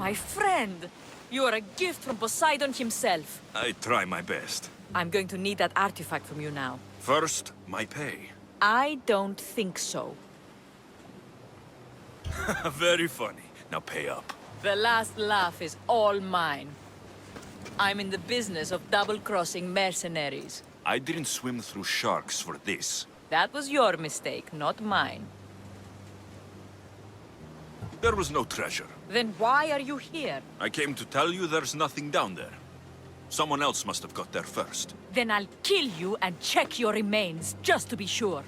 My friend, you are a gift from Poseidon himself. I try my best. I'm going to need that artifact from you now. First, my pay. I don't think so. Very funny. Now pay up. The last laugh is all mine. I'm in the business of double-crossing mercenaries. I didn't swim through sharks for this. That was your mistake, not mine. There was no treasure. Then why are you here? I came to tell you there's nothing down there. Someone else must have got there first. Then I'll kill you and check your remains, just to be sure.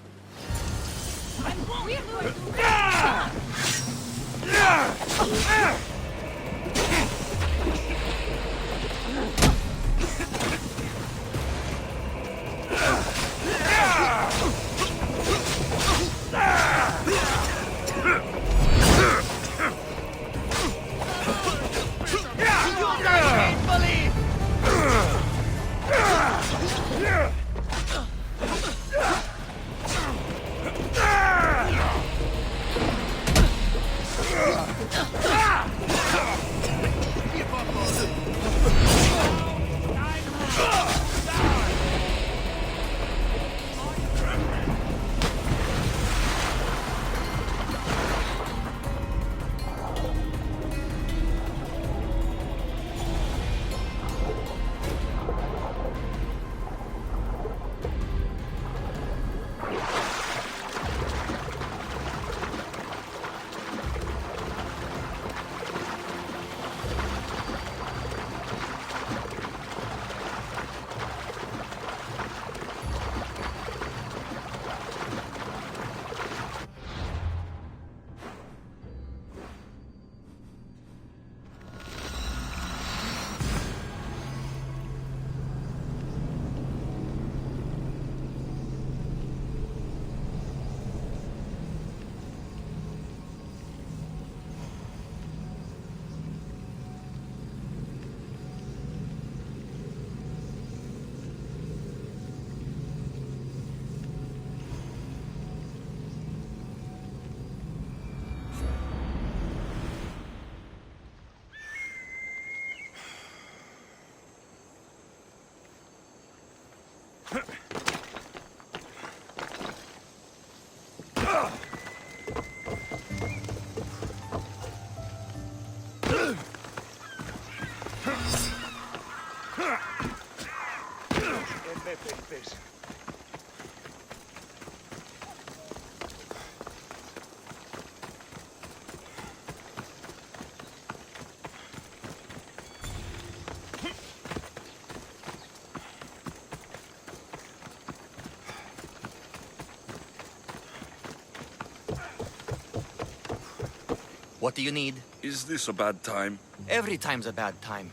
What do you need? Is this a bad time? Every time's a bad time.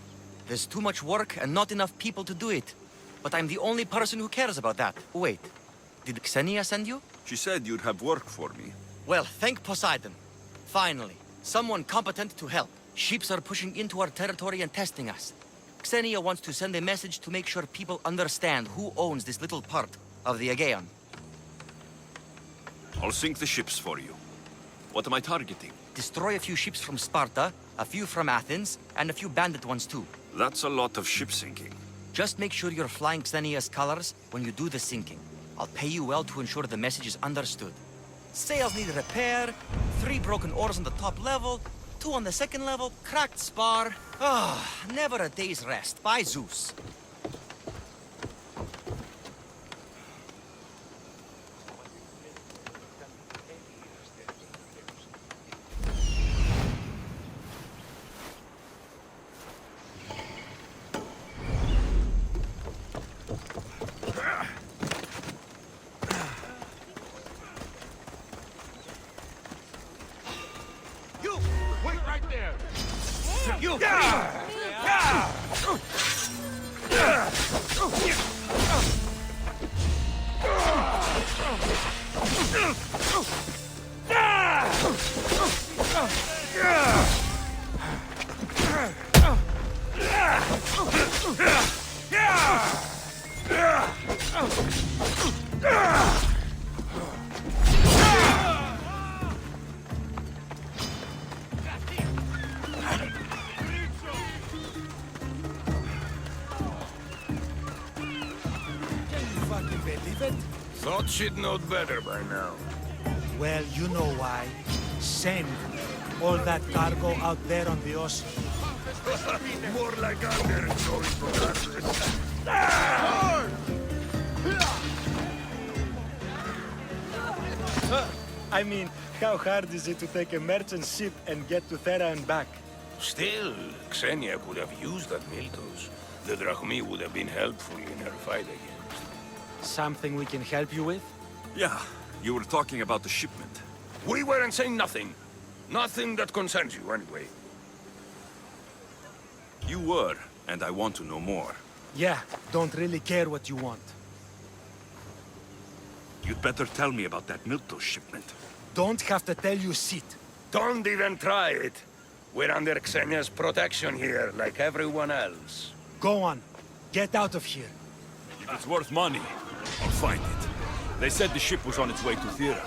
There's too much work and not enough people to do it. But I'm the only person who cares about that. Wait, did Xenia send you? She said you'd have work for me. Well, thank Poseidon. Finally, someone competent to help. Ships are pushing into our territory and testing us. Xenia wants to send a message to make sure people understand who owns this little part of the Aegean. I'll sink the ships for you. What am I targeting? Destroy a few ships from Sparta, a few from Athens, and a few bandit ones too. That's a lot of ship sinking. Just make sure you're flying Xenia's colors when you do the sinking. I'll pay you well to ensure the message is understood. Sails need repair, 3 broken oars on the top level, 2 on the second level, cracked spar. Never a day's rest. By Zeus. prophet? Thought she'd know better by now. Well, you know why. Send all that cargo out there on the ocean. More like undergoing regardless. I mean, how hard is it to take a merchant ship and get to Thera and back? Still, Xenia could have used that Miltos. The Drachmi would have been helpful in her fight against. Something we can help you with? Yeah, you were talking about the shipment. We weren't saying nothing. Nothing that concerns you, anyway. You were, and I want to know more. Yeah, don't really care what you want. You'd better tell me about that Miltos shipment. Don't have to tell you shit. Don't even try it. We're under Xenia's protection here, like everyone else. Go on. Get out of here. If it's worth money, I'll find it. They said the ship was on its way to Thera.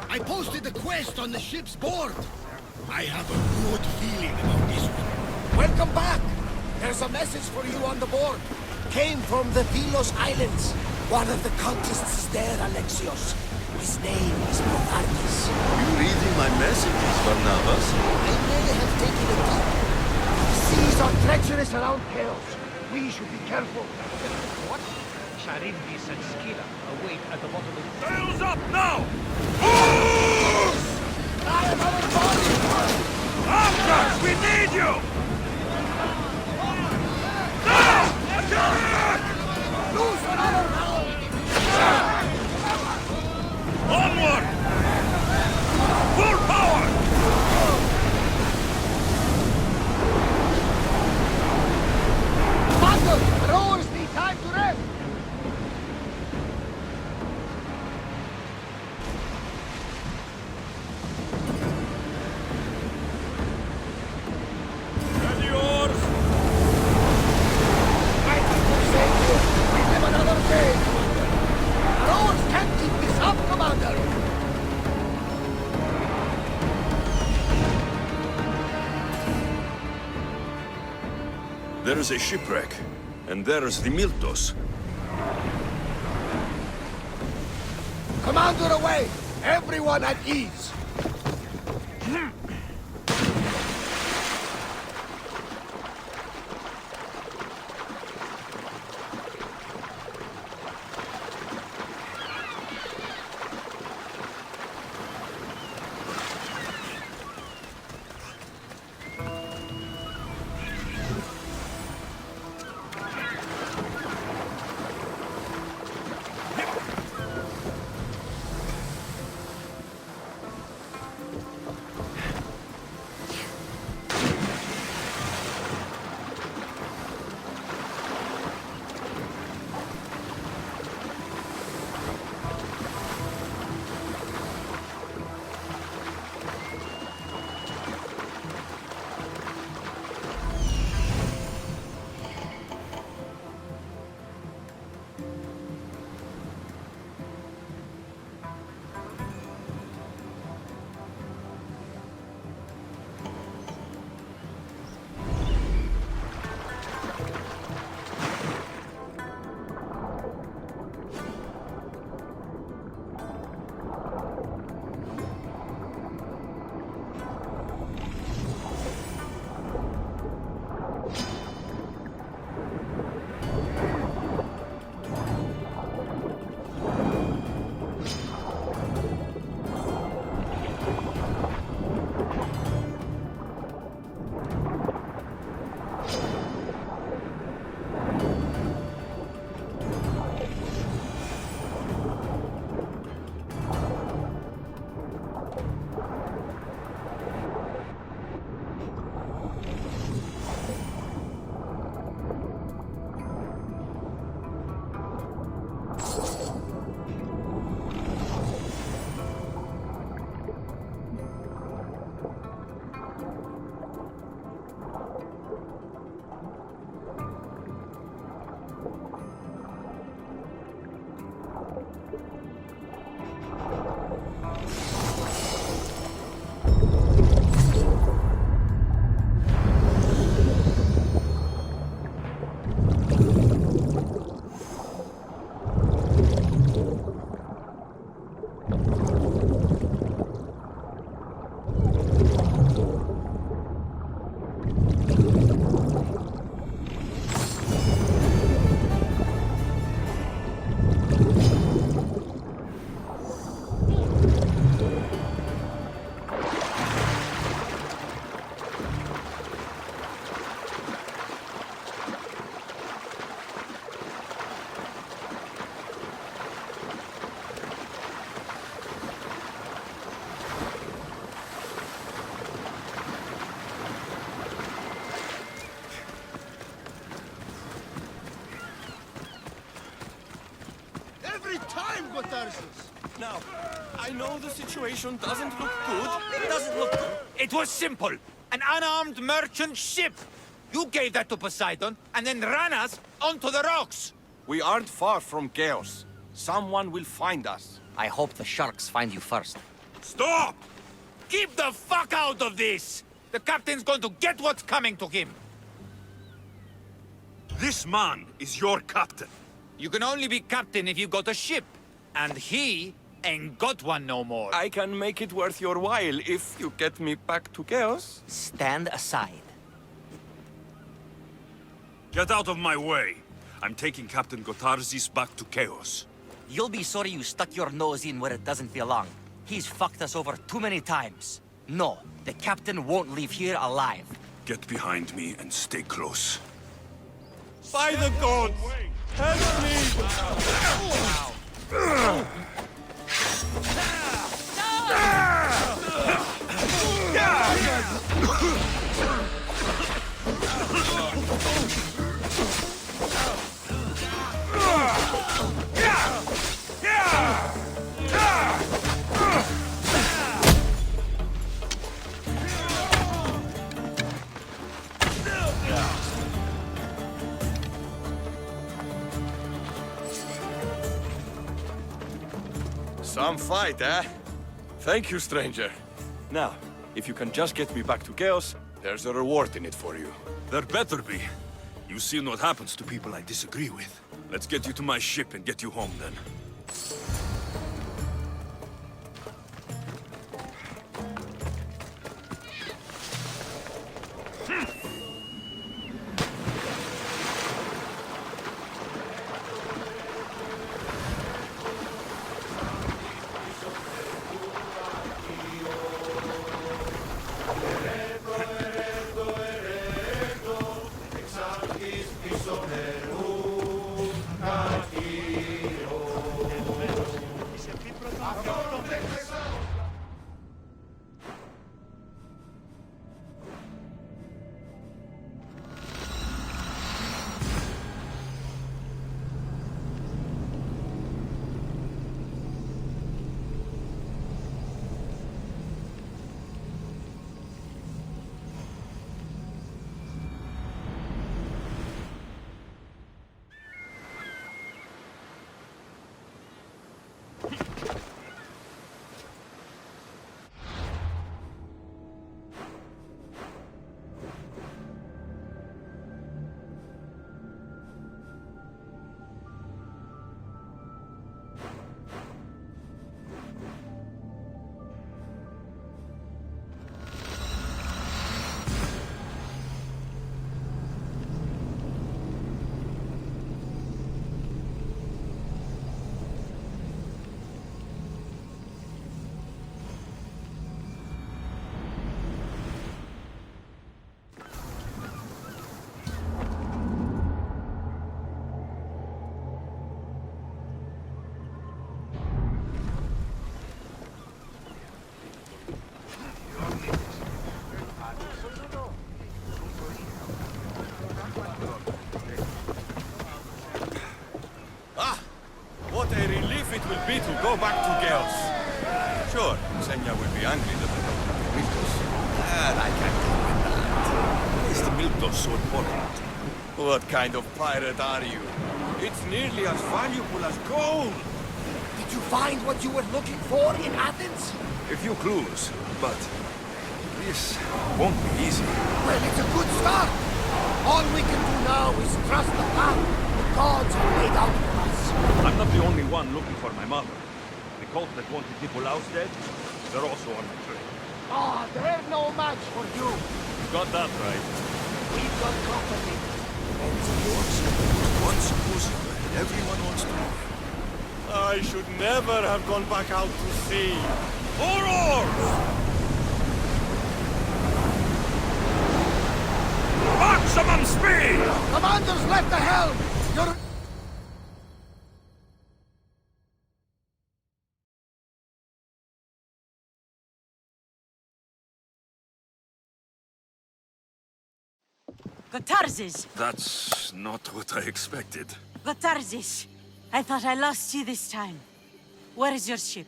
I posted the quest on the ship's board. I have a good feeling about this one. Welcome back! There's a message for you on the board. Came from the Pylos Islands. One of the cultists there, Alexios. His name is Protarchus. You reading my messages, Barnabas? I may have taken a dip. The seas are treacherous around Chaos. We should be careful. What? Charybdis and Scylla await at the bottom of the... Sails up now! I am our body! After! We need you! Now! Attack! Loose another round! Onward! Full power! Battle! Rowers need time to rest! Ready yours! My people say we live another day! Rowers can't keep this up, Commander! There is a shipwreck, and there is the Miltos. Commander away! Everyone at ease! Now, I know the situation doesn't look good. It doesn't look good. It was simple. An unarmed merchant ship. You gave that to Poseidon and then ran us onto the rocks. We aren't far from chaos. Someone will find us. I hope the sharks find you first. Stop! Keep the fuck out of this! The captain's going to get what's coming to him. This man is your captain. You can only be captain if you got a ship. And he ain't got one no more. I can make it worth your while if you get me back to chaos. Stand aside. Get out of my way. I'm taking Captain Gotarzis back to Chaos. You'll be sorry you stuck your nose in where it doesn't belong. He's fucked us over too many times. No, the captain won't leave here alive. Get behind me and stay close. By the gods! Help me! Some fight, eh? Thank you, stranger. Now, if you can just get me back to Chaos, there's a reward in it for you. There better be. You've seen what happens to people I disagree with. Let's get you to my ship and get you home then. What a relief it will be to go back to Chaos. Sure, Xenia will be angry that I don't have the Miltos. And I can't deal with that. Why is the Miltos so important? What kind of pirate are you? It's nearly as valuable as gold. Did you find what you were looking for in Athens? A few clues, but this won't be easy. Well, it's a good start. All we can do now is trust the path the gods have laid out for us. I'm not the only one looking for my mother. The cult that wanted Nicolaus dead, they're also on my trail. Ah, they're no match for you. You got that right. We've got company. Once Lucifer, everyone wants to know. I should never have gone back out to sea. Horrors! Maximum speed! Commanders left the helm! You're... Gotarzis! That's not what I expected. Gotarzis! I thought I lost you this time. Where is your ship?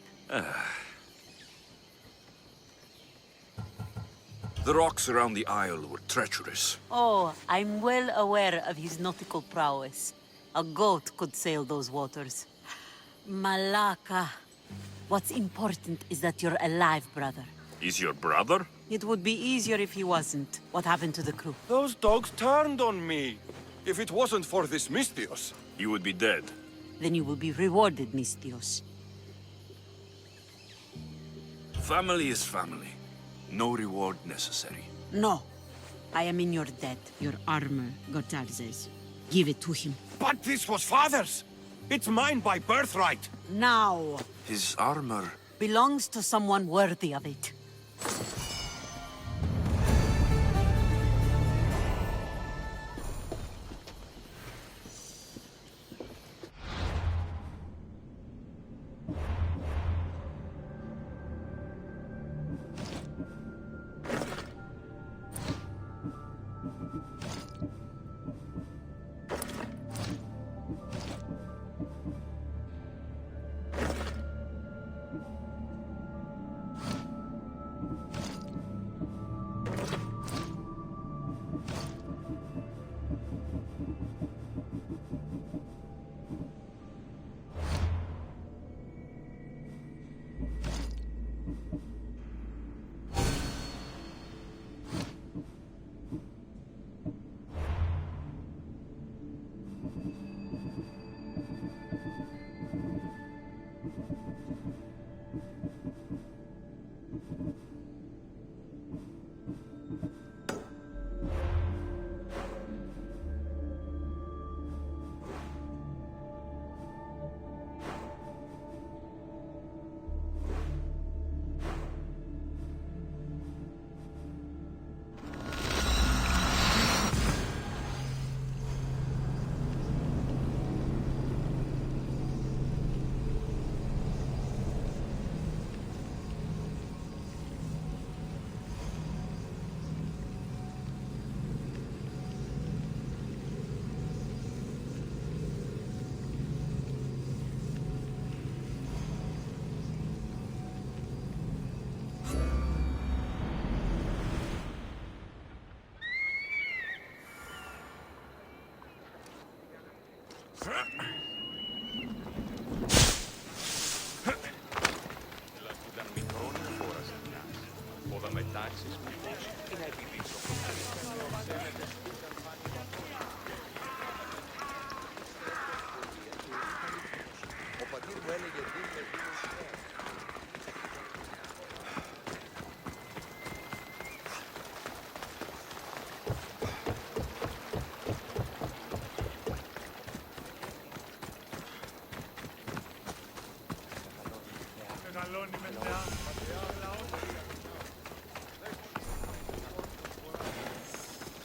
The rocks around the isle were treacherous. Oh, I'm well aware of his nautical prowess. A goat could sail those waters. Malaka. What's important is that you're alive, brother. Is your brother? It would be easier if he wasn't. What happened to the crew? Those dogs turned on me. If it wasn't for this Mystios. You would be dead. Then you will be rewarded, Mystios. Family is family. No reward necessary. No. I am in your debt. Your armor, Gotarzes. Give it to him. But this was father's. It's mine by birthright. Now. His armor Belongs to someone worthy of it.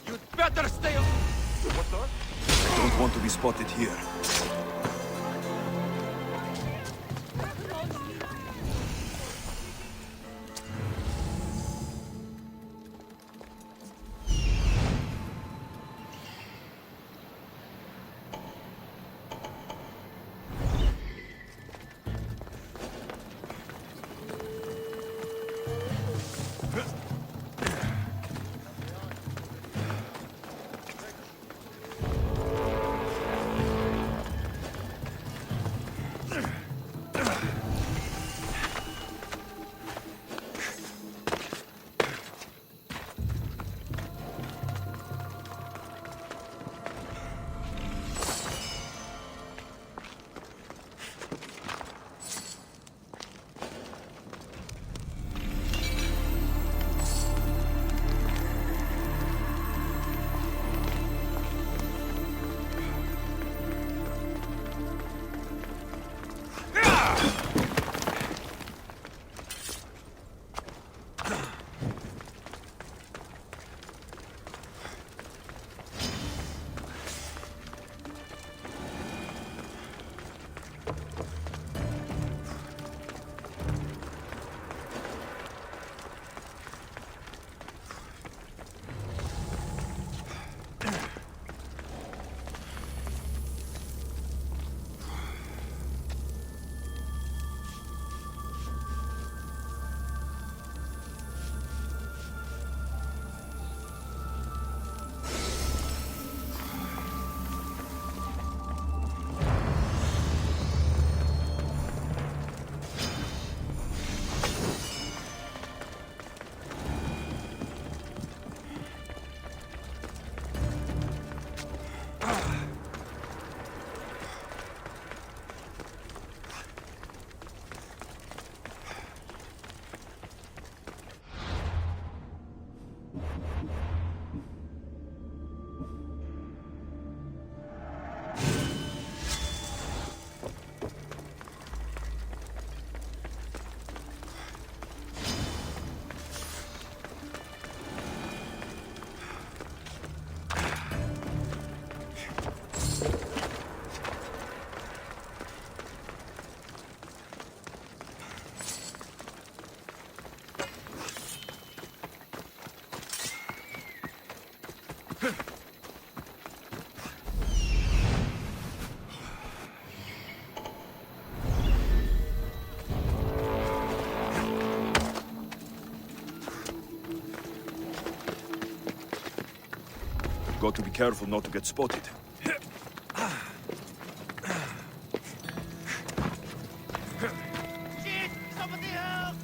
You'd better stay on. I don't want to be spotted here. Got to be careful not to get spotted. Shit! Somebody help!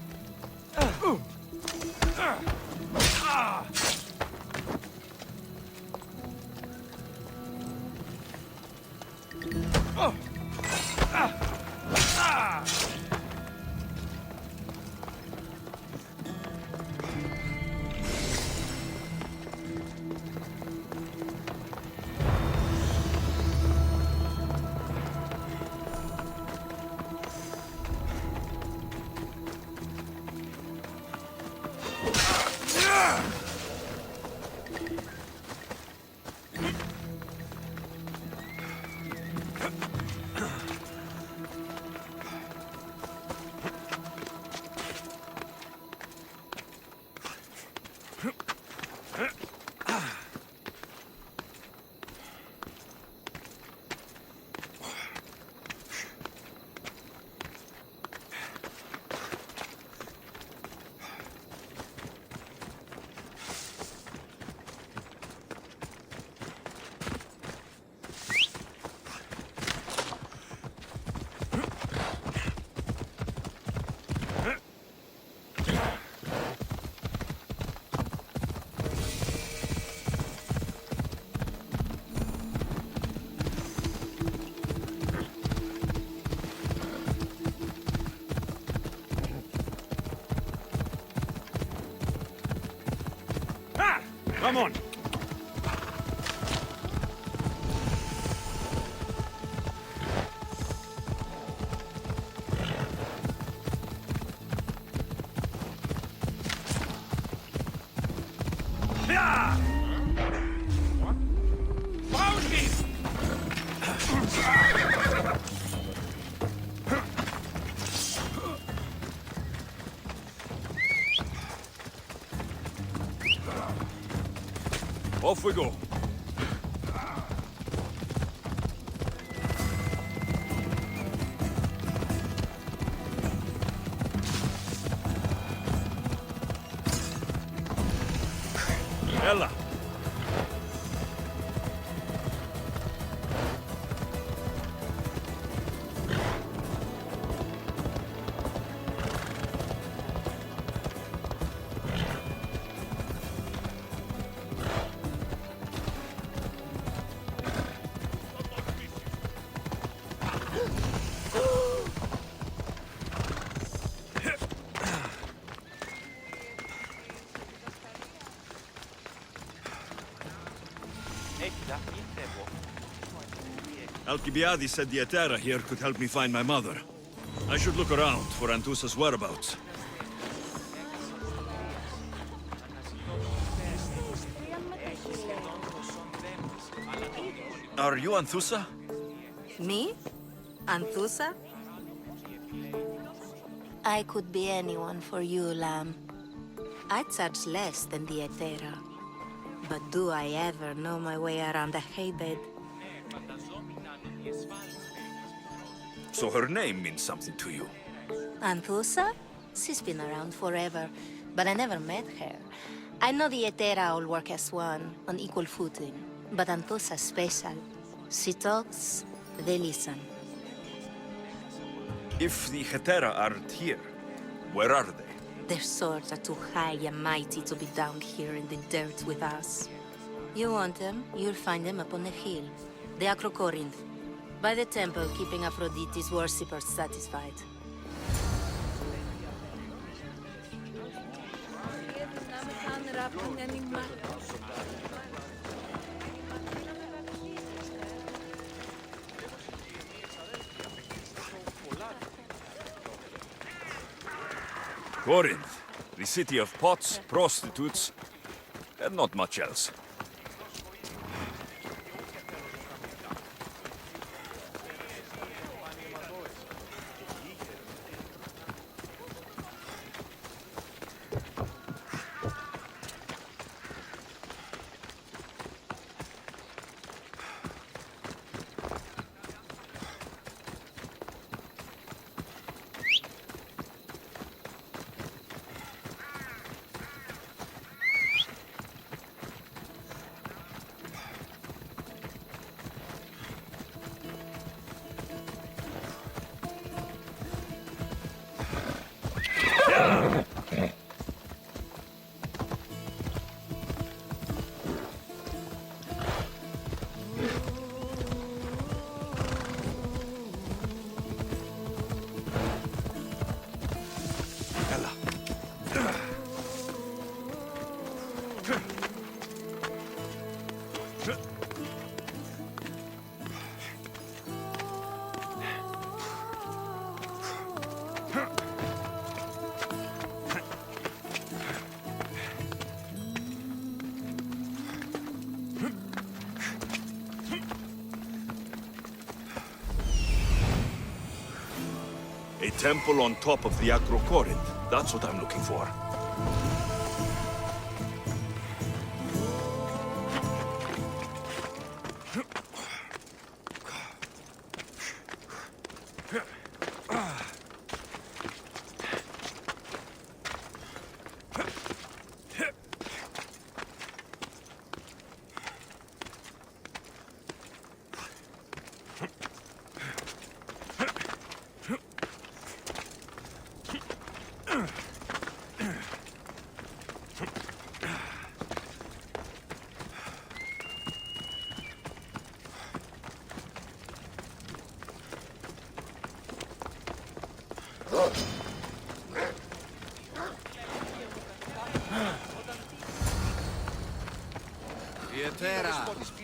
Come on! Off we go. Ella. Alcibiades said the Etera here could help me find my mother. I should look around for Anthusa's whereabouts. Are you Anthusa? Me? Anthusa? I could be anyone for you, Lamb. I charge less than the Etera. But do I ever know my way around a haybed? So her name means something to you? Anthusa? She's been around forever, but I never met her. I know the Etera all work as one, on equal footing. But Anthusa's special. She talks, they listen. If the Hetera aren't here, where are they? Their swords are too high and mighty to be down here in the dirt with us. You want them, you'll find them up on the hill. The Acrocorinth. By the temple, keeping Aphrodite's worshippers satisfied. Corinth, the city of pots, prostitutes, and not much else. temple on top of the Acrocorinth. That's what I'm looking for.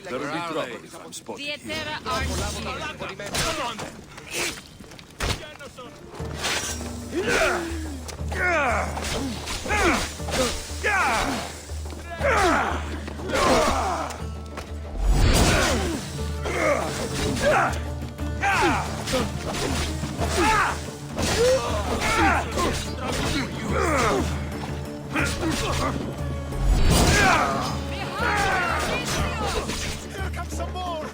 There will be trouble if I'm spotted here. Come on! Here comes some more!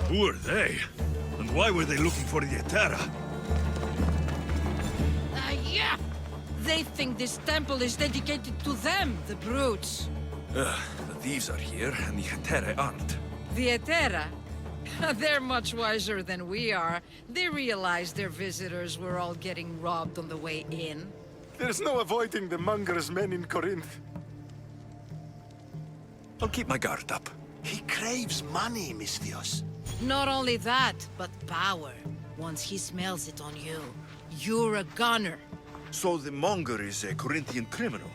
Who are they? And why were they looking for the Etera? Yeah! They think this temple is dedicated to them, the brutes. The thieves are here, and the Etera aren't. The Etera? They're much wiser than we are. They realized their visitors were all getting robbed on the way in. There's no avoiding the monger's men in Corinth. I'll keep my guard up. He craves money, Misthios. Not only that, but power. Once he smells it on you, you're a gunner. So the monger is a Corinthian criminal?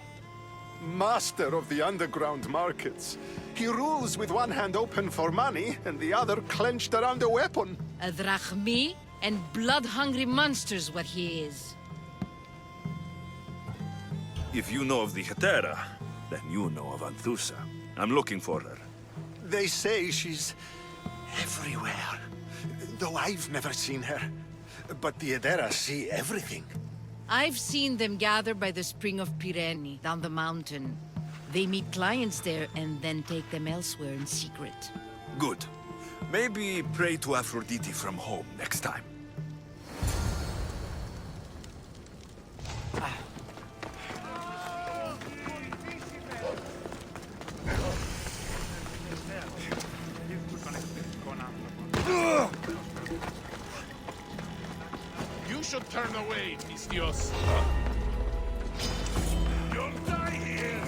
Master of the underground markets. He rules with one hand open for money and the other clenched around a weapon. A drachmi and blood-hungry monster's what he is. If you know of the Etera, then you know of Anthusa. I'm looking for her. They say she's everywhere, though I've never seen her. But the Edera see everything. I've seen them gather by the spring of Pirene, down the mountain. They meet clients there and then take them elsewhere in secret. Good. Maybe pray to Aphrodite from home next time. You should turn away, Misthios. You'll die here!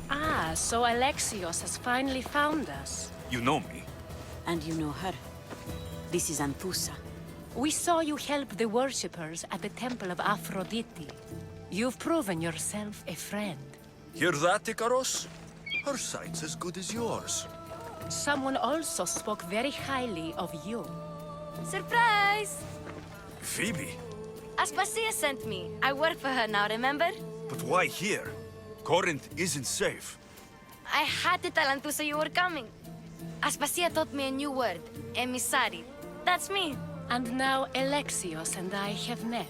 Ah, so Alexios has finally found us. You know me? And you know her. This is Anthusa. We saw you help the worshippers at the Temple of Aphrodite. You've proven yourself a friend. Hear that, Ikaros? Her sight's as good as yours. Someone also spoke very highly of you. Surprise! Phoebe? Aspasia sent me. I work for her now, remember? But why here? Corinth isn't safe. I had to tell Anthusa you were coming. Aspasia taught me a new word, emissary. That's me. And now Alexios and I have met.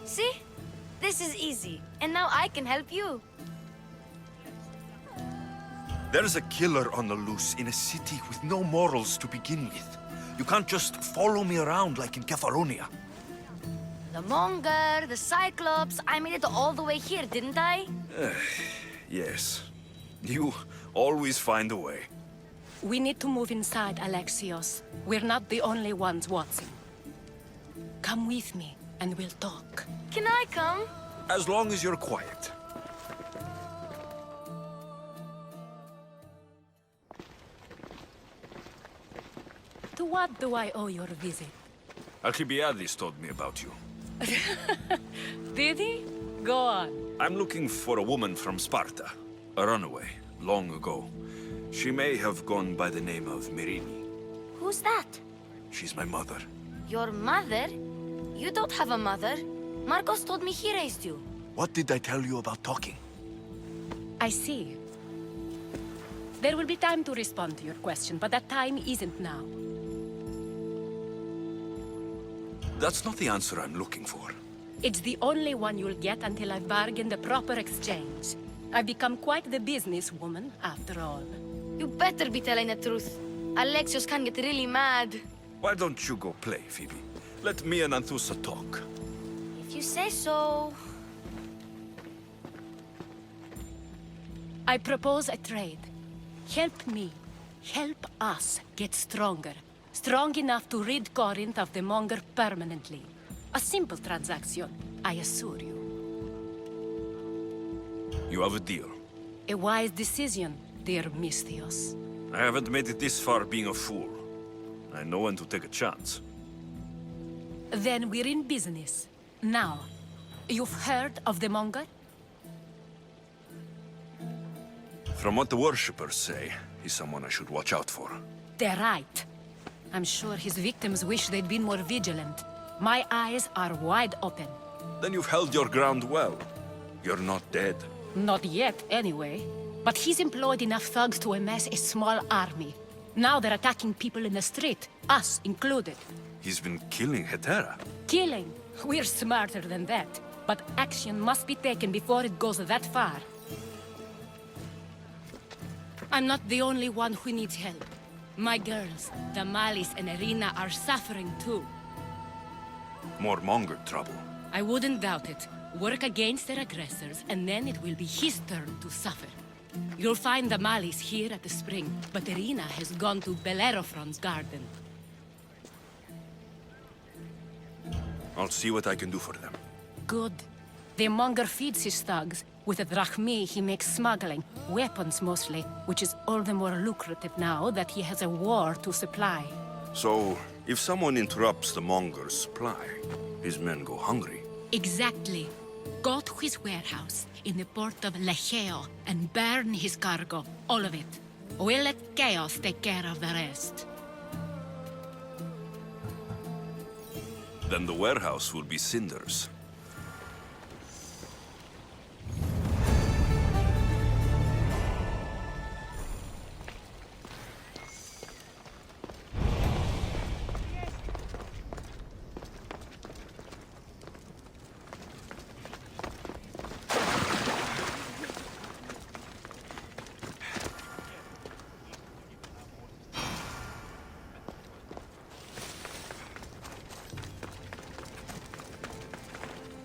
See? This is easy. And now I can help you. There's a killer on the loose in a city with no morals to begin with. You can't just follow me around like in Kepharonia. The Monger, the Cyclops, I made it all the way here, didn't I? Yes. You always find a way. We need to move inside, Alexios. We're not the only ones watching. Come with me, and we'll talk. Can I come? As long as you're quiet. To what do I owe your visit? Alcibiades told me about you. Did he? Go on. I'm looking for a woman from Sparta. A runaway, long ago. She may have gone by the name of Myrrine. Who's that? She's my mother. Your mother? You don't have a mother. Marcos told me he raised you. What did I tell you about talking? I see. There will be time to respond to your question, but that time isn't now. That's not the answer I'm looking for. It's the only one you'll get until I've bargained a proper exchange. I've become quite the businesswoman, after all. You better be telling the truth. Alexios can get really mad. Why don't you go play, Phoebe? Let me and Anthusa talk. If you say so... I propose a trade. Help me. Help us get stronger. Strong enough to rid Corinth of the Monger permanently. A simple transaction, I assure you. You have a deal. A wise decision, dear Misthios. I haven't made it this far being a fool. I know when to take a chance. Then we're in business. Now, you've heard of the Monger? From what the worshippers say, he's someone I should watch out for. They're right. I'm sure his victims wish they'd been more vigilant. My eyes are wide open. Then you've held your ground well. You're not dead. Not yet, anyway. But he's employed enough thugs to amass a small army. Now they're attacking people in the street, us included. He's been killing Hetera. Killing? We're smarter than that. But action must be taken before it goes that far. I'm not the only one who needs help. My girls, Damalis and Irina, are suffering too. More Monger trouble. I wouldn't doubt it. Work against their aggressors, and then it will be his turn to suffer. You'll find Damalis here at the spring, but Irina has gone to Bellerophon's garden. I'll see what I can do for them. Good. The Monger feeds his thugs. With the drachmi, he makes smuggling. Weapons, mostly, which is all the more lucrative now that he has a war to supply. So, if someone interrupts the Monger's supply, his men go hungry. Exactly. Go to his warehouse in the port of Lecheo and burn his cargo, all of it. We'll let Chaos take care of the rest. Then the warehouse will be cinders.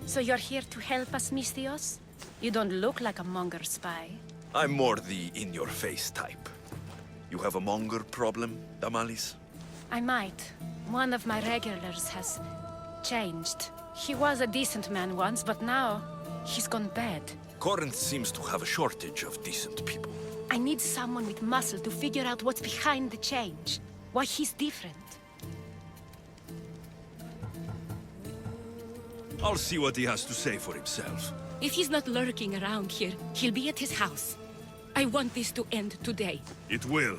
So you're here to help us, Misthios? You don't look like a Monger spy. I'm more the in-your-face type. You have a Monger problem, Damalis? I might. One of my regulars has changed. He was a decent man once, but now he's gone bad. Corinth seems to have a shortage of decent people. I need someone with muscle to figure out what's behind the change. Why he's different. I'll see what he has to say for himself. If he's not lurking around here, he'll be at his house. I want this to end today. It will.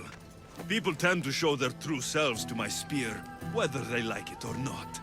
People tend to show their true selves to my spear, whether they like it or not.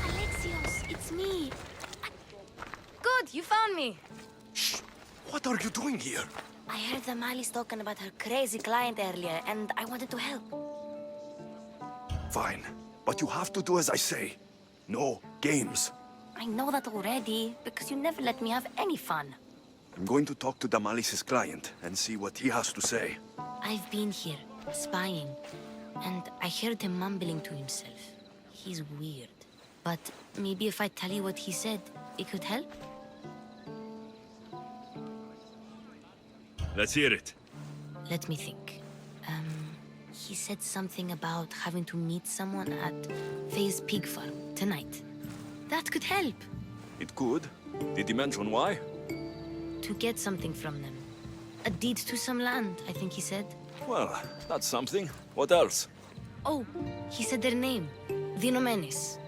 Alexios, it's me. Good, you found me. What are you doing here? I heard the Mali's talking about her crazy client earlier, and I wanted to help. Fine, but you have to do as I say. No games. I know that already, because you never let me have any fun. I'm going to talk to Damalis's client and see what he has to say. I've been here, spying, and I heard him mumbling to himself. He's weird. But maybe if I tell you what he said, it could help? Let's hear it. Let me think. He said something about having to meet someone at Faye's pig farm tonight. That could help. It could. Did he mention why? To get something from them. A deed to some land, I think he said. Well, that's something. What else? Oh, he said their name. Vinomenes.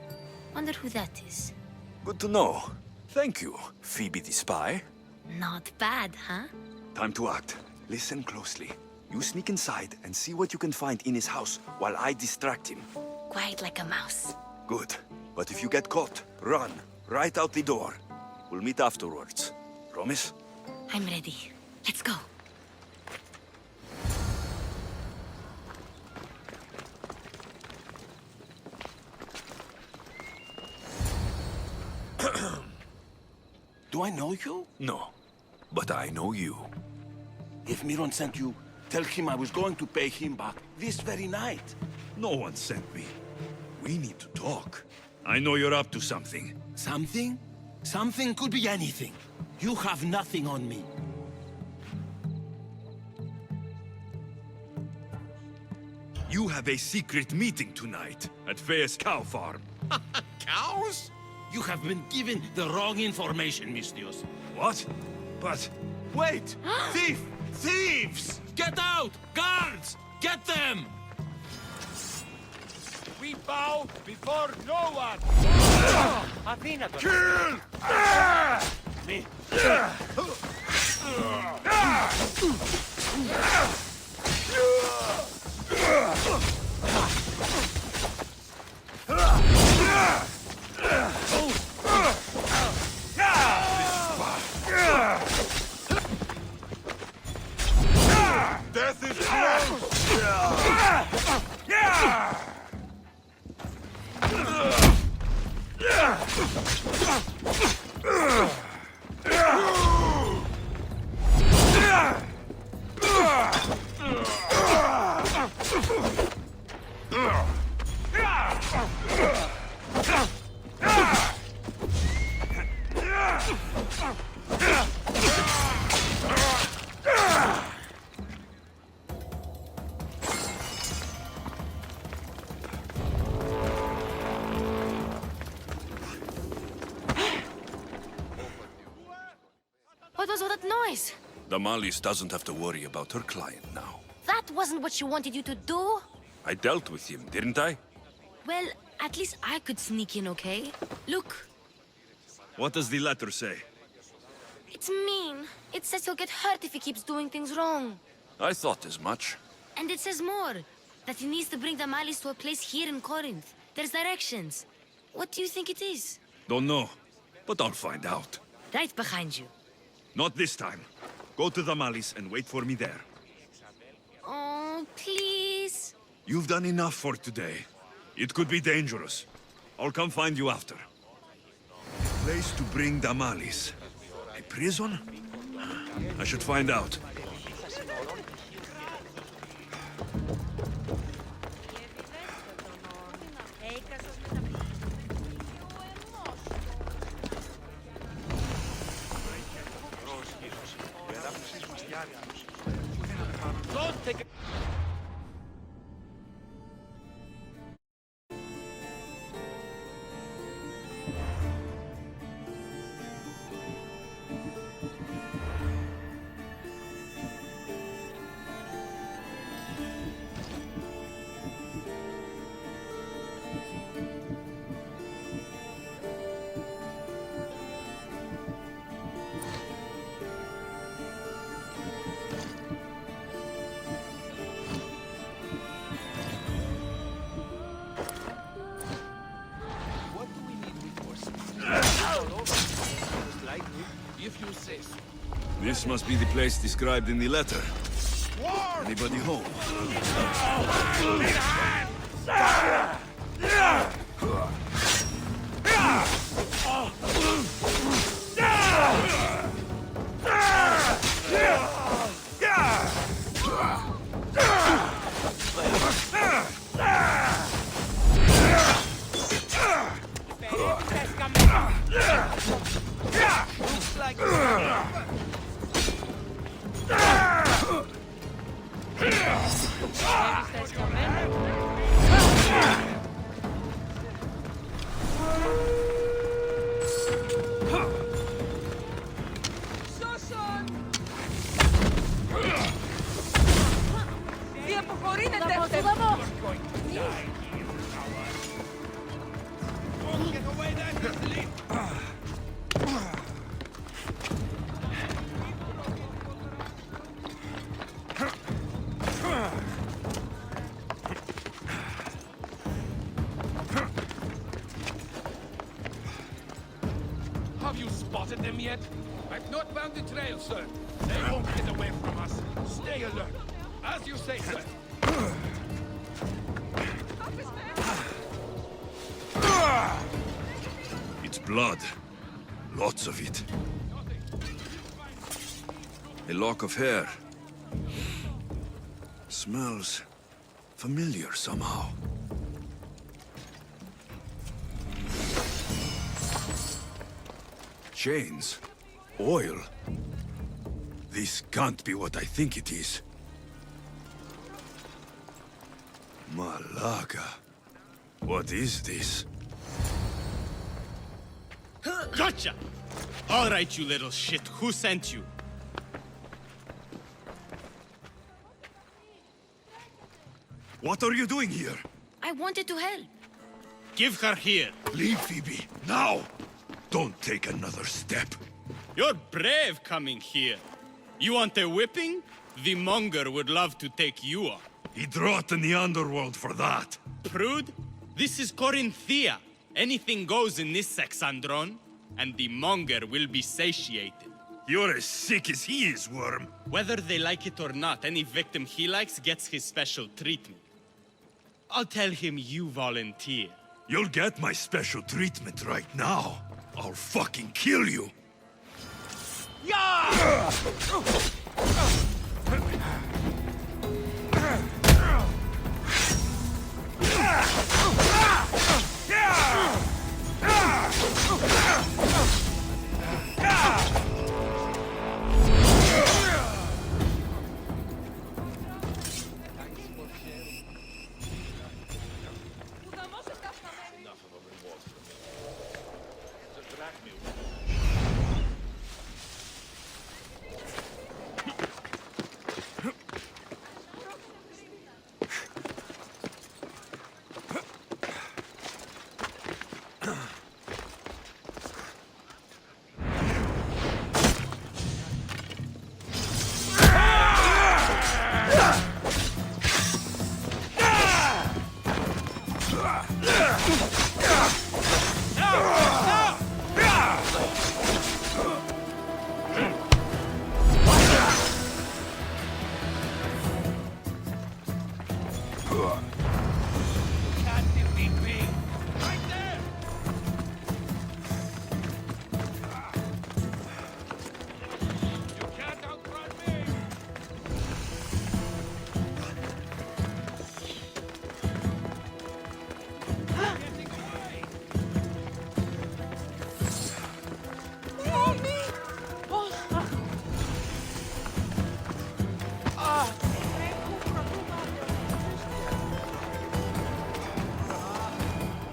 Wonder who that is. Good to know. Thank you, Phoebe the spy. Not bad, huh? Time to act. Listen closely. You sneak inside and see what you can find in his house while I distract him. Quiet like a mouse. Good. But if you get caught, run. Right out the door. We'll meet afterwards. Promise? I'm ready. Let's go. Do I know you? No. But I know you. If Miron sent you, tell him I was going to pay him back this very night. No one sent me. We need to talk. I know you're up to something. Something? Something could be anything. You have nothing on me. You have a secret meeting tonight at Faye's cow farm. Cows? You have been given the wrong information, Mistios. What? But... Wait! Thief! Thieves! Get out! Guards! Get them! We bow before no one! Αδύνατο! Kill! Me! Death is close! What was all that noise? Damalis doesn't have to worry about her client now. That wasn't what she wanted you to do. I dealt with him, didn't I? Well, at least I could sneak in, okay? Look, What does the letter say? it's mean. It says he'll get hurt if he keeps doing things wrong. I thought as much. And it says more. That he needs to bring the malice to a place here in Corinth. There's directions. What do you think it is? Don't know, but I'll find out. Right behind you. Not this time. Go to the Malice and wait for me there. Oh, please. You've done enough for today. It could be dangerous. I'll come find you after. Place to bring the Malice. A prison? I should find out. Don't take it. This must be the place described in the letter. Anybody home? Have you spotted them yet? I've not found the trail, sir. They won't get away from us. Stay alert. As you say, sir. It's blood. Lots of it. A lock of hair. Smells familiar somehow. Chains. Oil. This can't be what I think it is. Malaga. What is this? Gotcha! All right, you little shit. Who sent you? What are you doing here? I wanted to help. Give her here. Leave, Phoebe. Now! Don't take another step. You're brave coming here. You want a whipping? The monger would love to take you on. He'd rot in the underworld for that. Prude, this is Corinthia. Anything goes in this Sexandron, and the monger will be satiated. You're as sick as he is, Worm. Whether they like it or not, any victim he likes gets his special treatment. I'll tell him you volunteer. You'll get my special treatment right now. I'll fucking kill you. Yeah! Can't defeat me! Right there! You can't outrun me! Getting away! Mommy!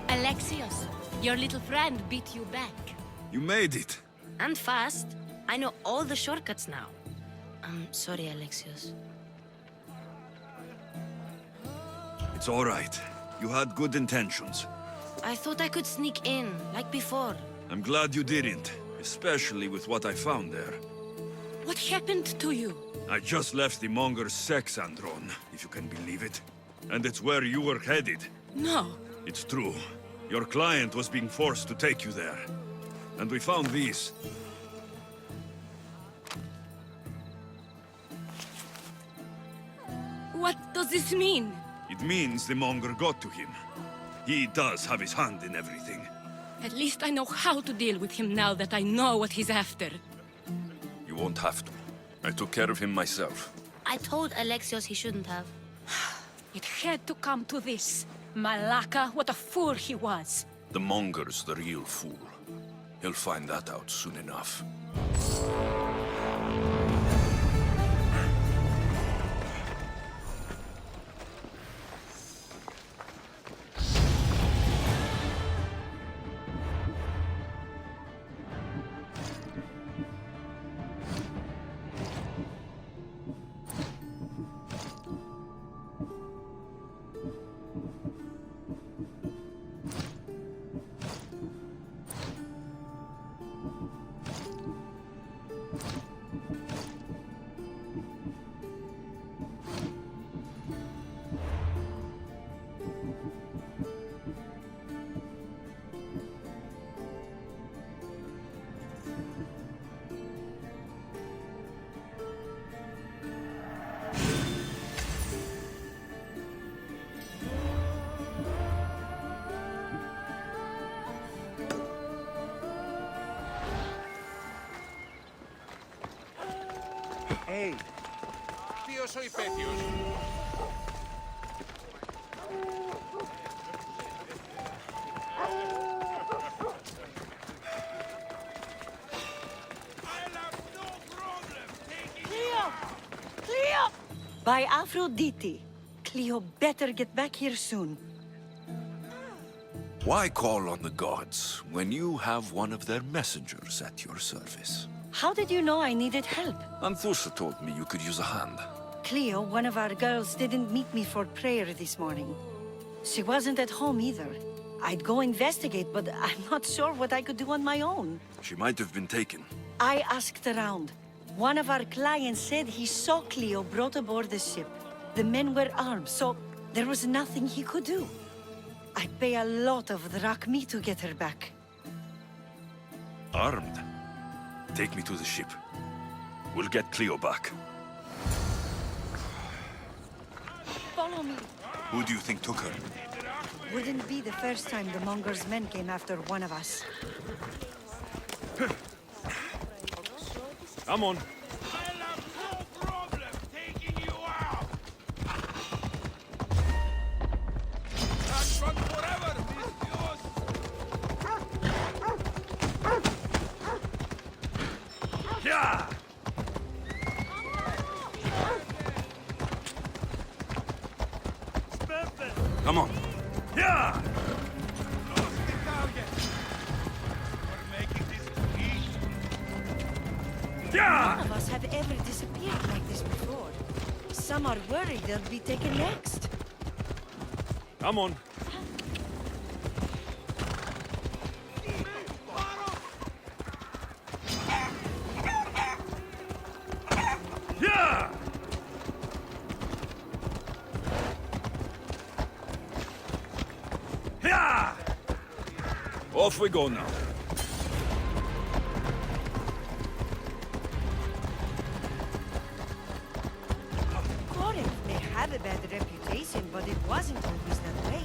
Alexios, your little friend beat you back. You made it. And fast. I know all the shortcuts now. I'm sorry, Alexios. It's all right. You had good intentions. I thought I could sneak in, like before. I'm glad you didn't, especially with what I found there. What happened to you? I just left the Monger's sex andron, if you can believe it. And it's where you were headed. No. It's true. Your client was being forced to take you there. And we found these. What does this mean? It means the Monger got to him. He does have his hand in everything. At least I know how to deal with him now that I know what he's after. You won't have to. I took care of him myself. I told Alexios he shouldn't have. It had to come to this. Malaka, what a fool he was. The Monger's the real fool. He'll find that out soon enough. Hey! Ποιος ο υπέτειος? Cleo! Cleo! By Aphrodite. Cleo better get back here soon. Why call on the gods when you have one of their messengers at your service? How did you know I needed help? Anthusa told me you could use a hand. Cleo, one of our girls, didn't meet me for prayer this morning. She wasn't at home either. I'd go investigate, but I'm not sure what I could do on my own. She might have been taken. I asked around. One of our clients said he saw Cleo brought aboard the ship. The men were armed, so there was nothing he could do. I'd pay a lot of drachmi to get her back. Armed? Take me to the ship. We'll get Cleo back. Follow me. Who do you think took her? Wouldn't be the first time the Monger's men came after one of us. Come on. Yeah! Come on. Yeah! None of us have ever disappeared like this before. Some are worried they'll be taken next. Come on. Yeah! Yeah! Off we go now. Corinth may have a bad bad reputation, but it wasn't always that way.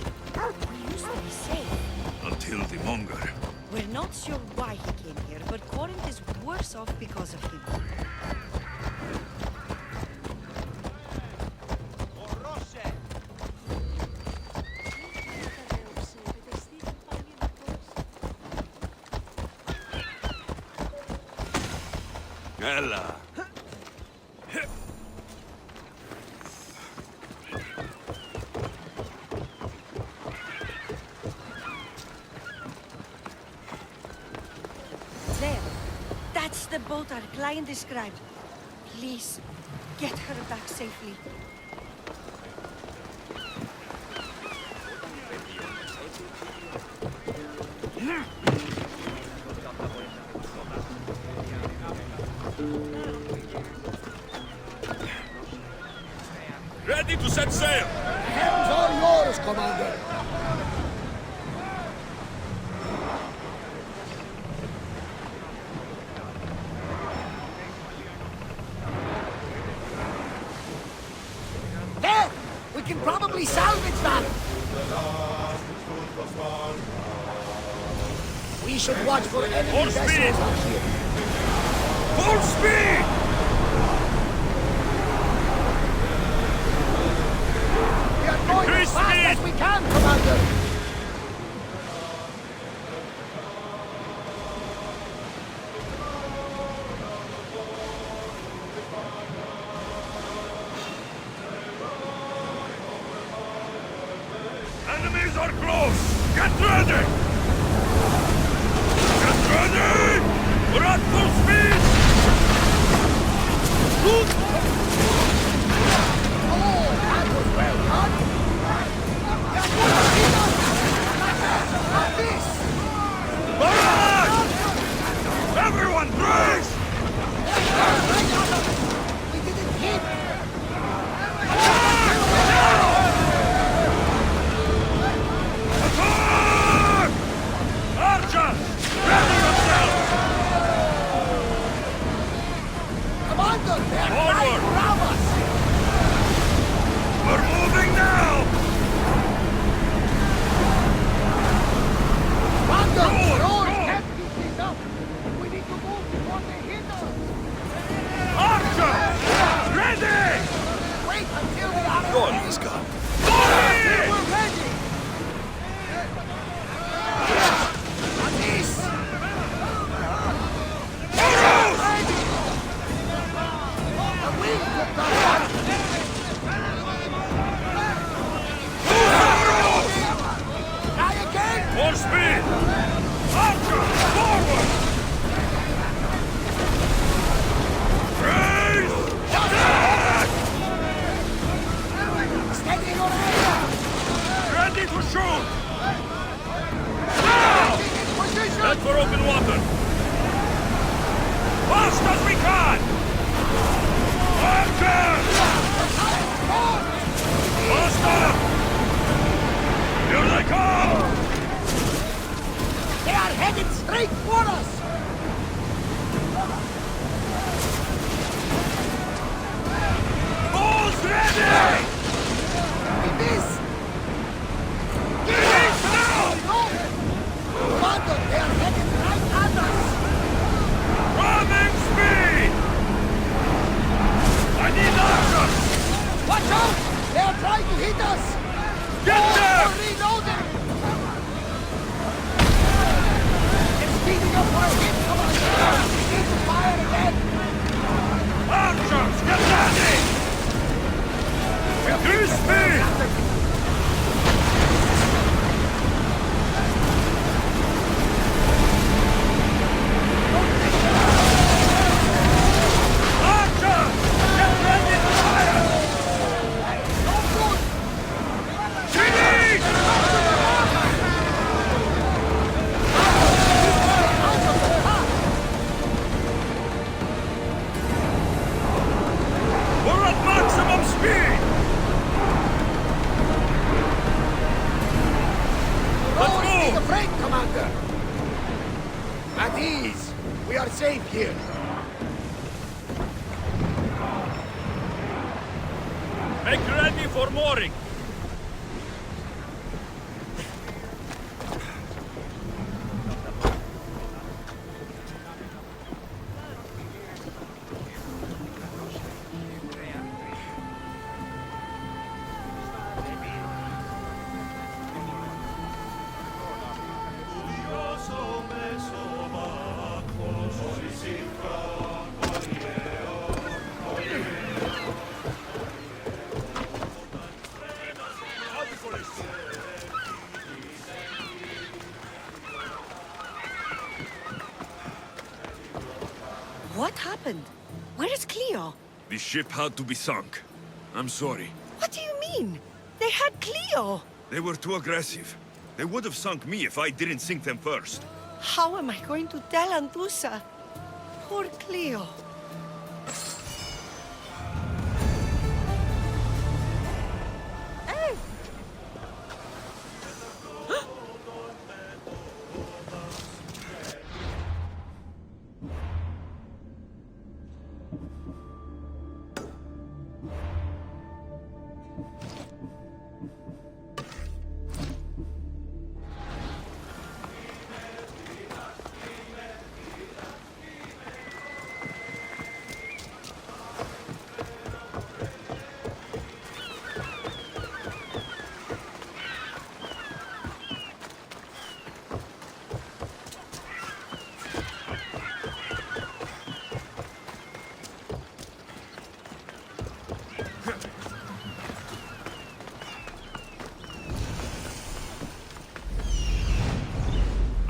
We used to be safe. Until the Monger. We're not sure why he came here, but Corinth is worse off because of him. Ella. There. That's the boat our client described. Please, get her back safely. Ready to set sail! Hands are yours, Commander! There! We can probably salvage that! We should watch for enemy Full vessels speed! out here. Full speed! We are going as fast speed! as we can, Commander! Enemies are close! Get ready! Get ready! We're at full speed! Look! Oh, that was well done! Like this! Barrage! Everyone brace! We didn't hit! Attack! Archers! Ready yourselves! Commander, they're Forward! trying to rob us! We're moving now! Commander, Go, yours go! can't keep this up! We need to move before they hit us! Archers! Ready! Wait until we are Go on, ready! let's go. We're ready! On this! Ready! The wind took the run! Try again! Full speed! Archers! Forward! Raise! Attack! Steady your aim! Ready to shoot! Now! Position! Head for open water! Fast as we can! Archers! Faster! Here they come! They are headed straight for us! Balls ready! We missed! Release now! Commander, they are headed right at us! Ramming speed! I need archers! Watch out! They are trying to hit us! Get them! We're reloading! They're speeding up for a hit, Commander! We need to fire again! Archers, get ready! Increase speed! Archers, get ready to fire! Finish! We're at maximum speed! Let's need a break, Commander! At ease! We are safe here! Make ready for more boring! What happened? Where is Cleo? The ship had to be sunk. I'm sorry. What do you mean? They had Cleo! They were too aggressive. They would have sunk me if I didn't sink them first. How am I going to tell Antusa? Poor Cleo. Hey!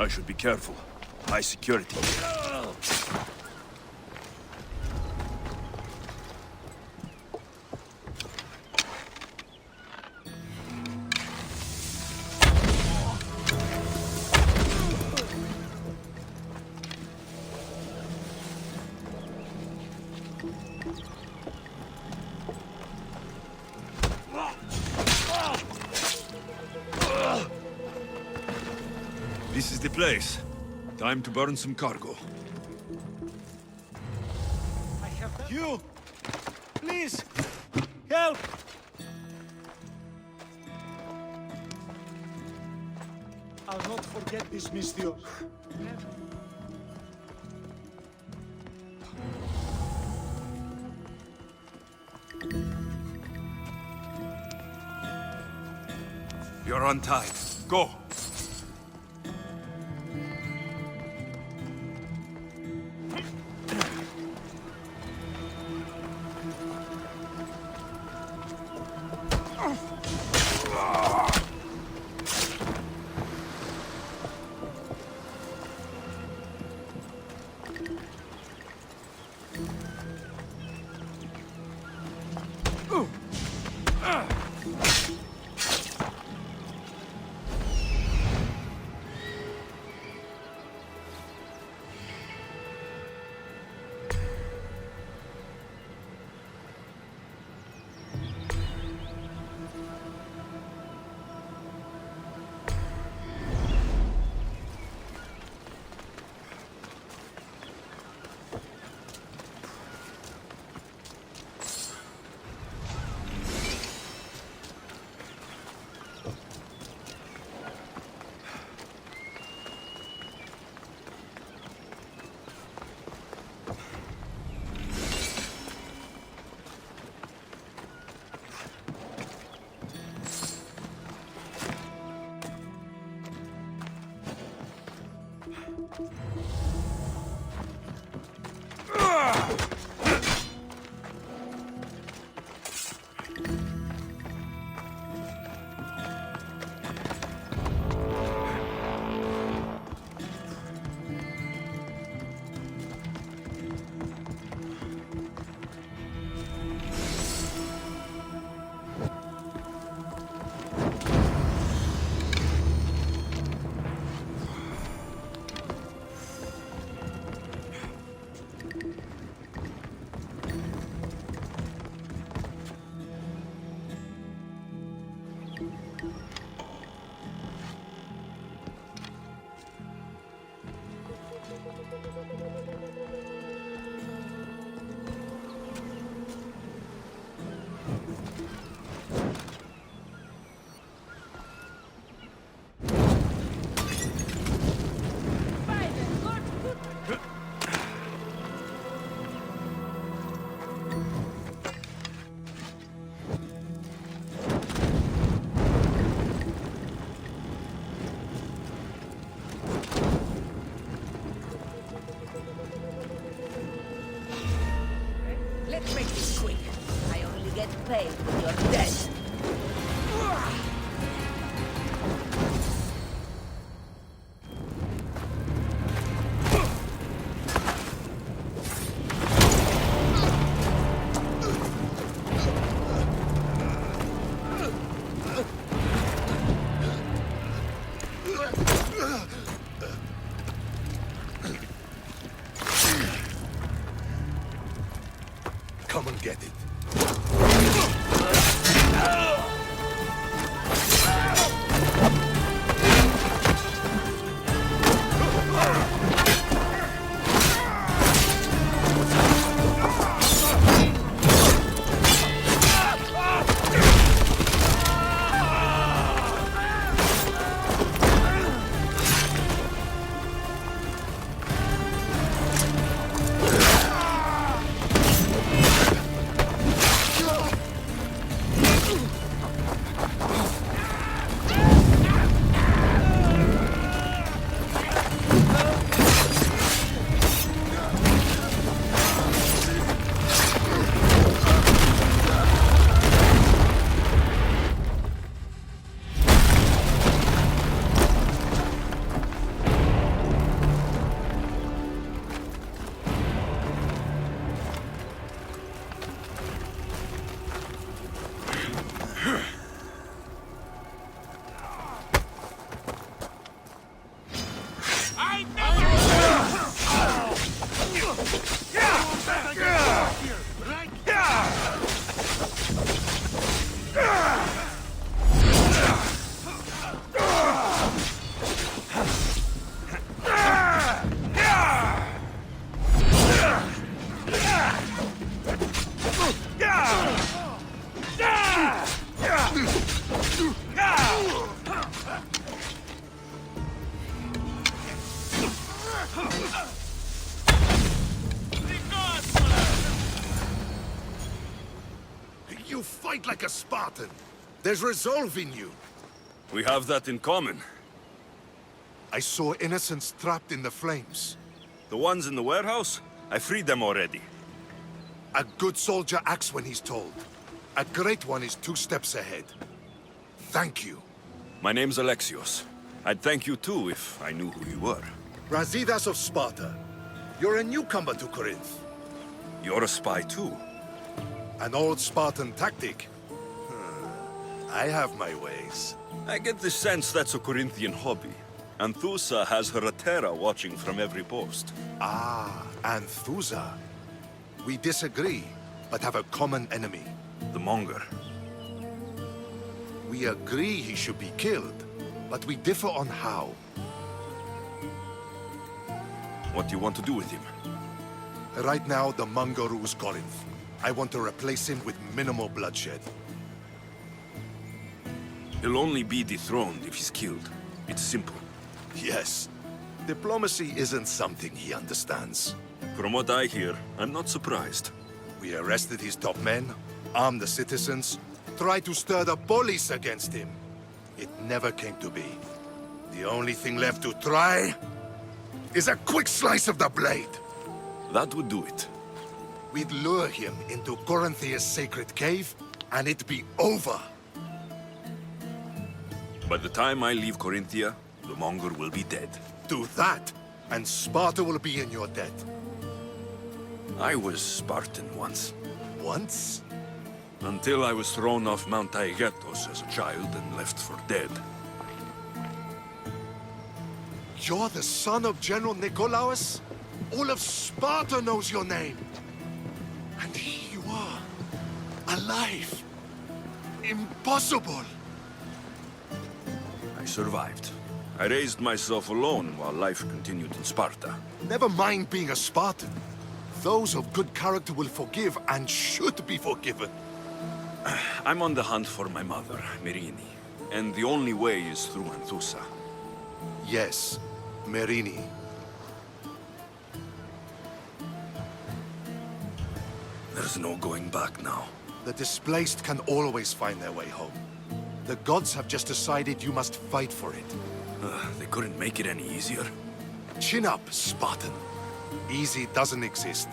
I should be careful. High security. This is the place. Time to burn some cargo. You! Please! Help! I'll not forget this, Misthios. You're untied. Go! pay when you're dead. Come and get it. You fight like a Spartan. There's resolve in you. We have that in common. I saw innocents trapped in the flames. The ones in the warehouse? I freed them already. A good soldier acts when he's told. A great one is 2 steps ahead. Thank you. My name's Alexios. I'd thank you too if I knew who you were. Brasidas of Sparta. You're a newcomer to Corinth. You're a spy too. An old Spartan tactic. I have my ways. I get the sense that's a Corinthian hobby. Anthusa has her Atera watching from every post. Ah, Anthusa. We disagree, but have a common enemy. The Monger. We agree he should be killed, but we differ on how. What do you want to do with him? Right now, the Monger rules Corinth. I want to replace him with minimal bloodshed. He'll only be dethroned if he's killed. It's simple. Yes. Diplomacy isn't something he understands. From what I hear, I'm not surprised. We arrested his top men, armed the citizens, tried to stir the police against him. It never came to be. The only thing left to try is a quick slice of the blade. That would do it. We'd lure him into Corinthia's sacred cave, and it'd be over. By the time I leave Corinthia, the Monger will be dead. Do that, and Sparta will be in your debt. I was Spartan once. Once? Until I was thrown off Mount Taygetos as a child and left for dead. You're the son of General Nikolaos? All of Sparta knows your name. And here you are, alive. Impossible. I survived. I raised myself alone while life continued in Sparta. Never mind being a Spartan. Those of good character will forgive and should be forgiven. I'm on the hunt for my mother, Merini. And the only way is through Anthusa. Yes, Merini. There's no going back now. The displaced can always find their way home. The gods have just decided you must fight for it. They couldn't make it any easier. Chin up, Spartan. Easy doesn't exist.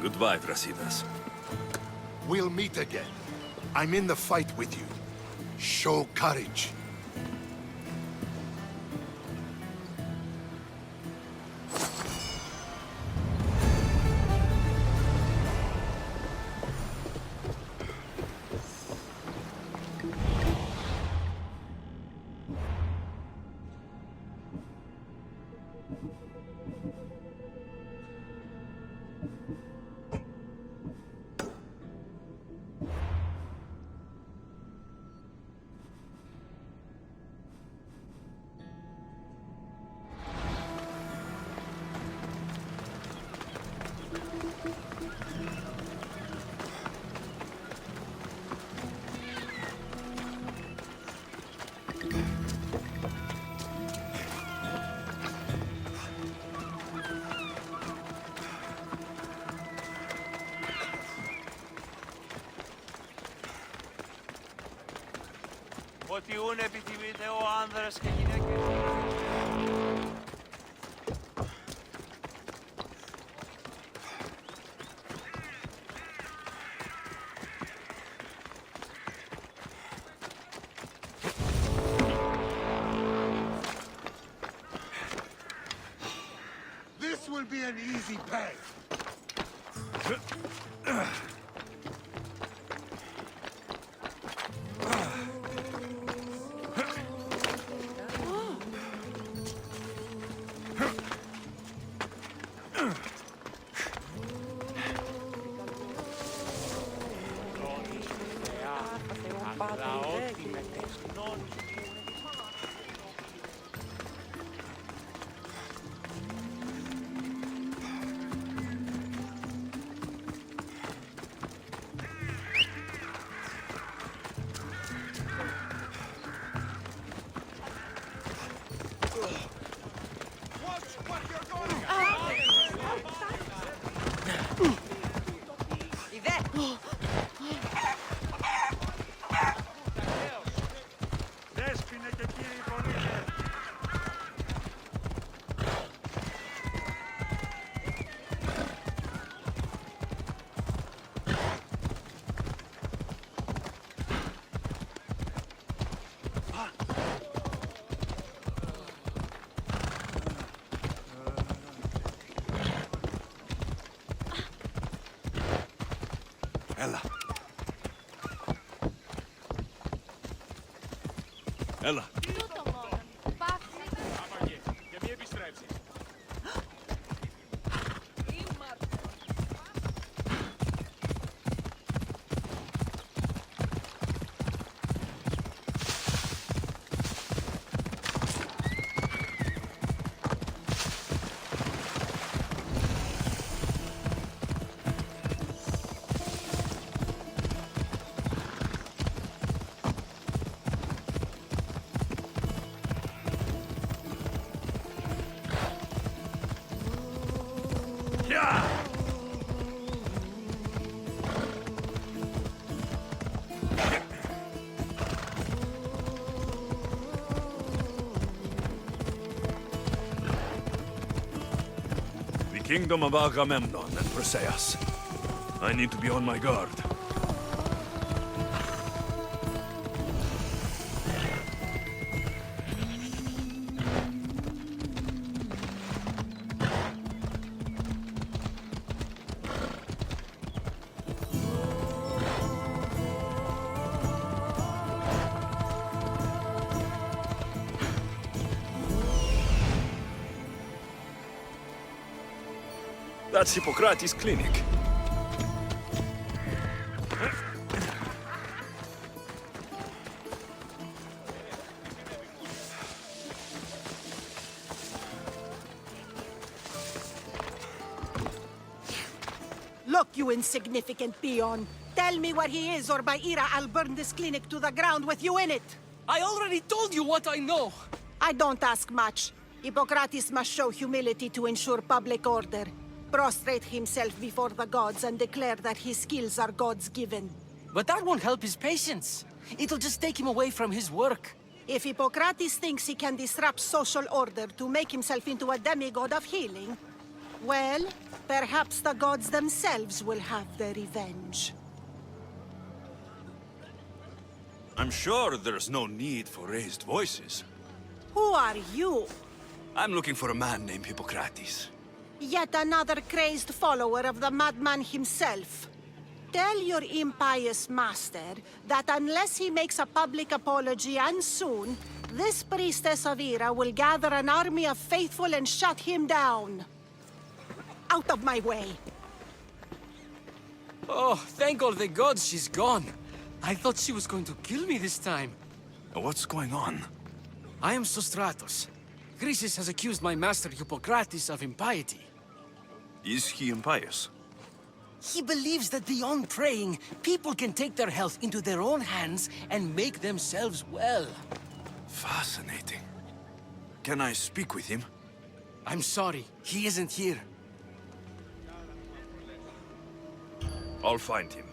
Goodbye, Brasidas. We'll meet again. I'm in the fight with you. Show courage. Ό,τι ούν επιθυμείτε ο άνδρας και γυναίκες. This will be an easy pay. Έλα. Έλα. Για μην επιστρέψεις. Kingdom of Agamemnon and Perseus. I need to be on my guard. That's Hippocrates' clinic. Look, you insignificant peon. Tell me where he is, or by Ira, I'll burn this clinic to the ground with you in it. I already told you what I know. I don't ask much. Hippocrates must show humility to ensure public order. Prostrate himself before the gods and declare that his skills are gods-given. But that won't help his patients. It'll just take him away from his work. If Hippocrates thinks he can disrupt social order to make himself into a demigod of healing, well, perhaps the gods themselves will have their revenge. I'm sure there's no need for raised voices. Who are you? I'm looking for a man named Hippocrates. Yet another crazed follower of the madman himself. Tell your impious master that unless he makes a public apology, and soon, this priestess of Ira will gather an army of faithful and shut him down. Out of my way! Oh, thank all the gods she's gone. I thought she was going to kill me this time. What's going on? I am Sostratos. Chrysis has accused my master Hippocrates of impiety. Is he impious? He believes that beyond praying, people can take their health into their own hands and make themselves well. Fascinating. Can I speak with him? I'm sorry, he isn't here. I'll find him.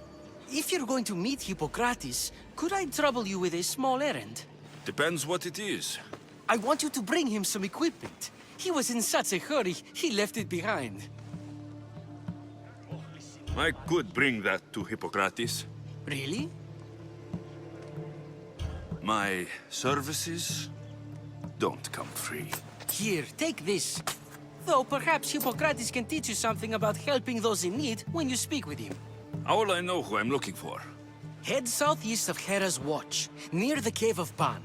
If you're going to meet Hippocrates, could I trouble you with a small errand? Depends what it is. I want you to bring him some equipment. He was in such a hurry, he left it behind. I could bring that to Hippocrates. Really? My services don't come free. Here, take this. Though perhaps Hippocrates can teach you something about helping those in need when you speak with him. How will I know who I'm looking for? Head southeast of Hera's Watch, near the Cave of Pan.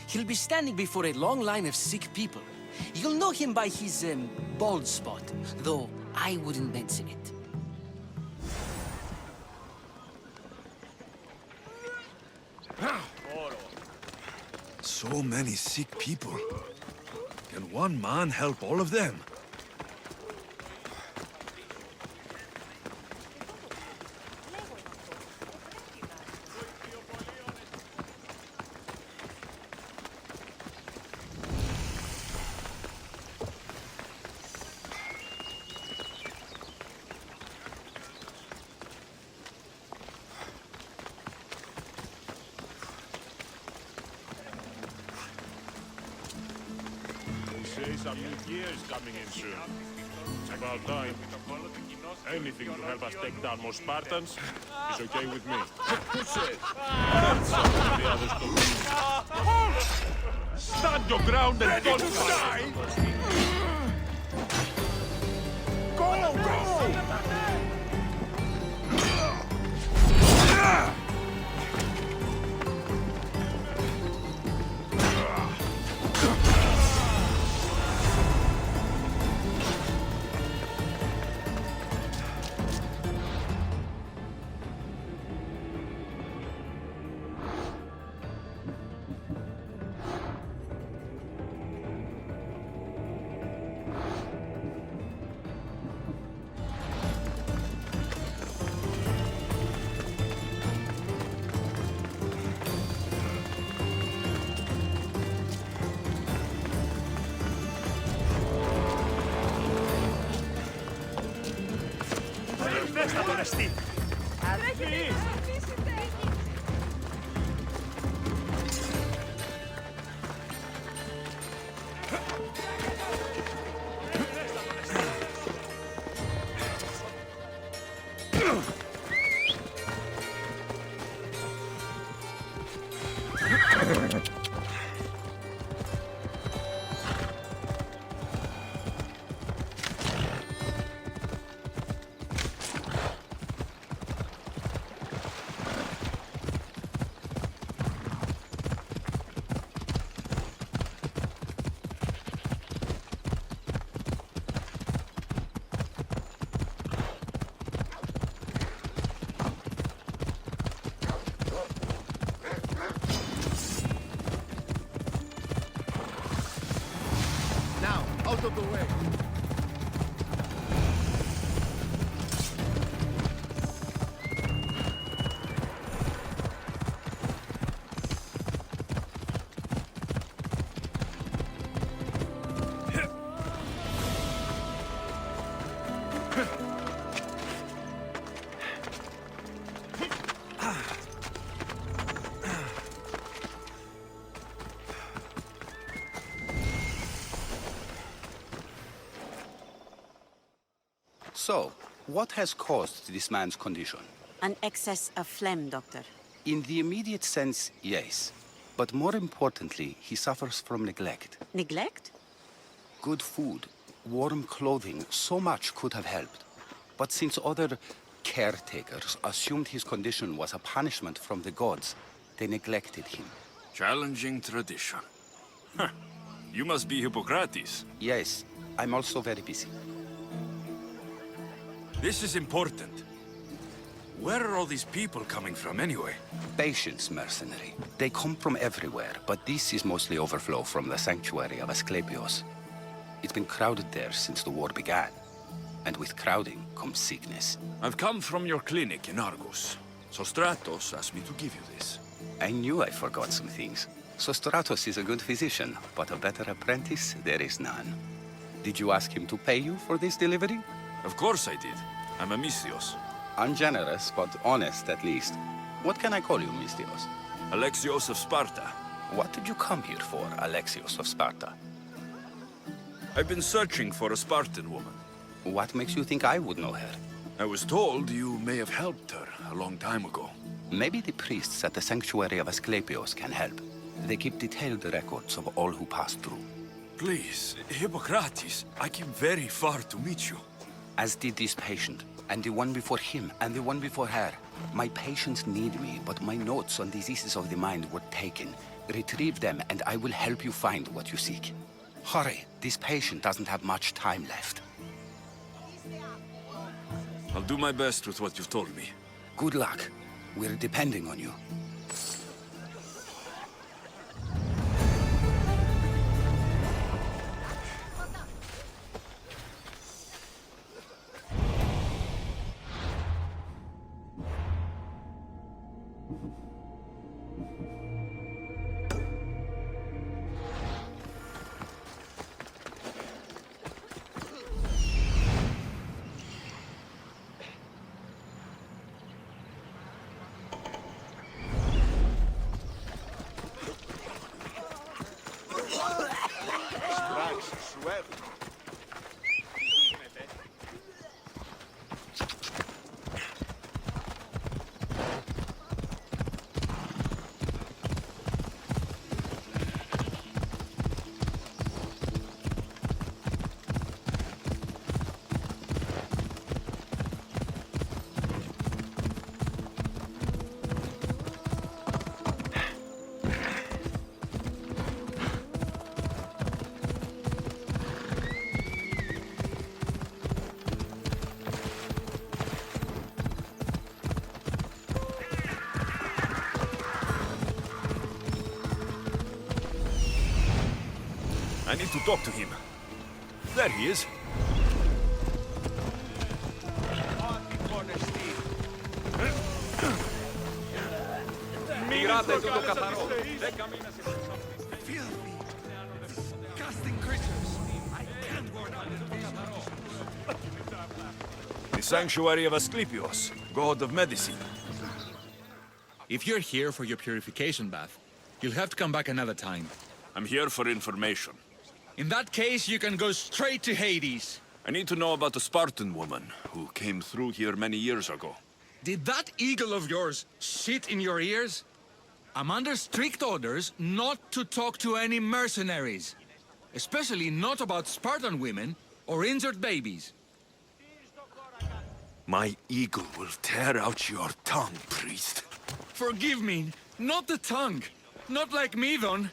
He'll be standing before a long line of sick people. You'll know him by his, bald spot, though I wouldn't mention it. So many sick people. Can one man help all of them? Some new gear is coming in soon. It's about time. Anything to help us take down more Spartans is okay with me. The others don't. Stand your ground and don't die! Go, go! Out of the way. So, what has caused this man's condition? An excess of phlegm, Doctor. In the immediate sense, yes. But more importantly, he suffers from neglect. Neglect? Good food, warm clothing, so much could have helped. But since other caretakers assumed his condition was a punishment from the gods, they neglected him. Challenging tradition. Huh. You must be Hippocrates. Yes, I'm also very busy. This is important. Where are all these people coming from anyway? Patience, mercenary. They come from everywhere, but this is mostly overflow from the sanctuary of Asclepios. It's been crowded there since the war began. And with crowding comes sickness. I've come from your clinic in Argos. So Stratos asked me to give you this. I knew I forgot some things. So Stratos is a good physician, but a better apprentice there is none. Did you ask him to pay you for this delivery? Of course I did. I'm a Mystios. Ungenerous, but honest at least. What can I call you, Mystios? Alexios of Sparta. What did you come here for, Alexios of Sparta? I've been searching for a Spartan woman. What makes you think I would know her? I was told you may have helped her a long time ago. Maybe the priests at the sanctuary of Asclepios can help. They keep detailed records of all who pass through. Please, Hippocrates, I came very far to meet you. As did this patient, and the one before him, and the one before her. My patients need me, but my notes on diseases of the mind were taken. Retrieve them, and I will help you find what you seek. Hurry, this patient doesn't have much time left. I'll do my best with what you've told me. Good luck. We're depending on you. I need to talk to him. There he is. Filthy, disgusting creatures. I can't warn The sanctuary of Asclepios, god of medicine. If you're here for your purification bath, you'll have to come back another time. I'm here for information. In that case, you can go straight to Hades. I need to know about the Spartan woman who came through here many years ago. Did that eagle of yours shit in your ears? I'm under strict orders not to talk to any mercenaries. Especially not about Spartan women or injured babies. My eagle will tear out your tongue, priest. Forgive me, not the tongue. Not like me, Don.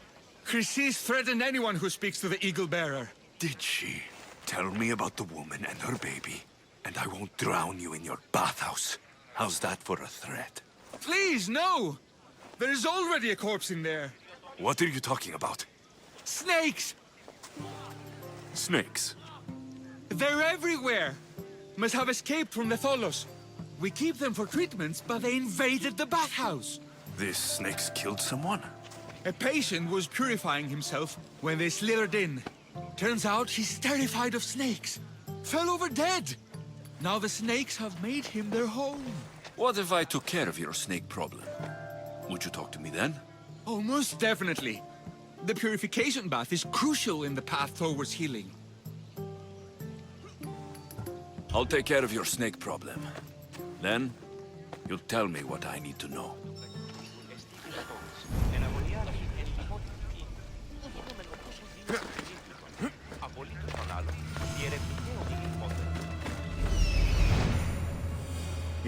Chrysis threatened anyone who speaks to the eagle bearer. Did she? Tell me about the woman and her baby, and I won't drown you in your bathhouse. How's that for a threat? Please, no! There's already a corpse in there. What are you talking about? Snakes! Snakes? They're everywhere! Must have escaped from the Tholos. We keep them for treatments, but they invaded the bathhouse. These snakes killed someone? A patient was purifying himself when they slithered in. Turns out he's terrified of snakes. Fell over dead. Now the snakes have made him their home. What if I took care of your snake problem? Would you talk to me then? Oh, most definitely. The purification bath is crucial in the path towards healing. I'll take care of your snake problem. Then, you'll tell me what I need to know.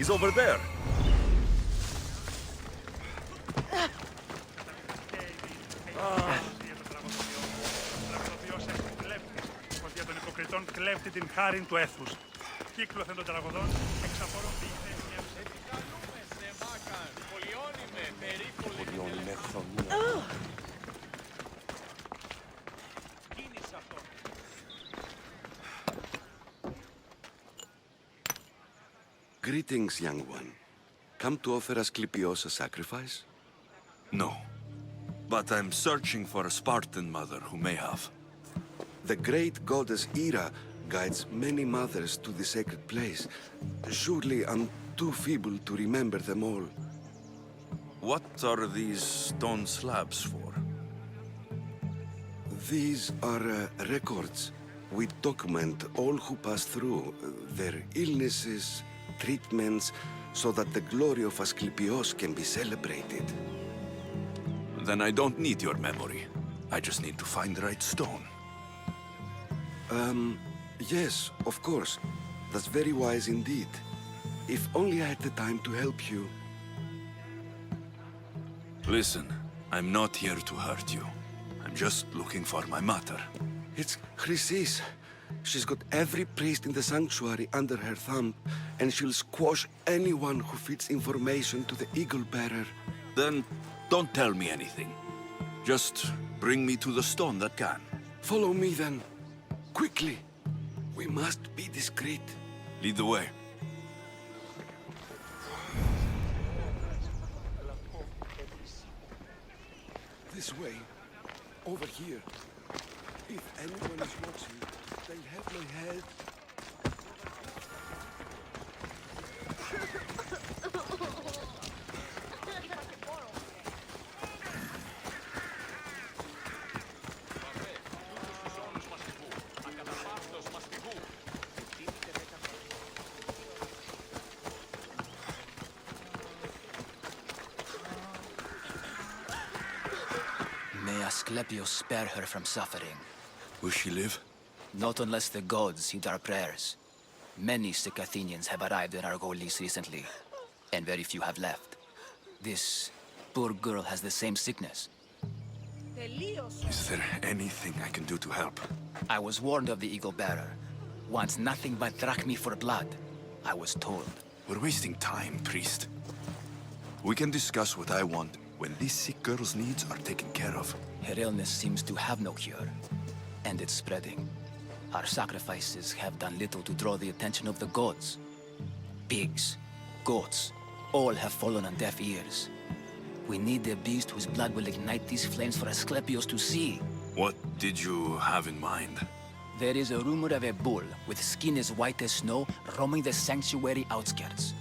He's over there. Για των υποκριτών κλέφτη την χάριν του έθους. Κύκλωθεν των τραγωδών, εξαφόρων διηγθές μια Greetings, young one. Come to offer Asclepios a sacrifice? No. But I'm searching for a Spartan mother who may have. The great goddess Ira guides many mothers to the sacred place. Surely I'm too feeble to remember them all. What are these stone slabs for? These are records. We document all who pass through, their illnesses, treatments, so that the glory of Asclepios can be celebrated. Then I don't need your memory. I just need to find the right stone. Yes, of course. That's very wise indeed. If only I had the time to help you. Listen, I'm not here to hurt you. I'm just looking for my mother. It's Chrysis. She's got every priest in the sanctuary under her thumb, and she'll squash anyone who feeds information to the Eagle Bearer. Then don't tell me anything. Just bring me to the stone that can. Follow me then. Quickly. We must be discreet. Lead the way. This way. Over here. If anyone is watching, they'll have my head. May Asclepios spare her from suffering. Will she live? Not unless the gods heed our prayers. Many sick Athenians have arrived in Argolis recently, and very few have left. This poor girl has the same sickness. Is there anything I can do to help? I was warned of the Eagle Bearer. Wants nothing but drachmi for blood. I was told. We're wasting time, priest. We can discuss what I want when this sick girl's needs are taken care of. Her illness seems to have no cure, and it's spreading. Our sacrifices have done little to draw the attention of the gods. Pigs, goats, all have fallen on deaf ears. We need a beast whose blood will ignite these flames for Asclepios to see. What did you have in mind? There is a rumor of a bull with skin as white as snow roaming the sanctuary outskirts.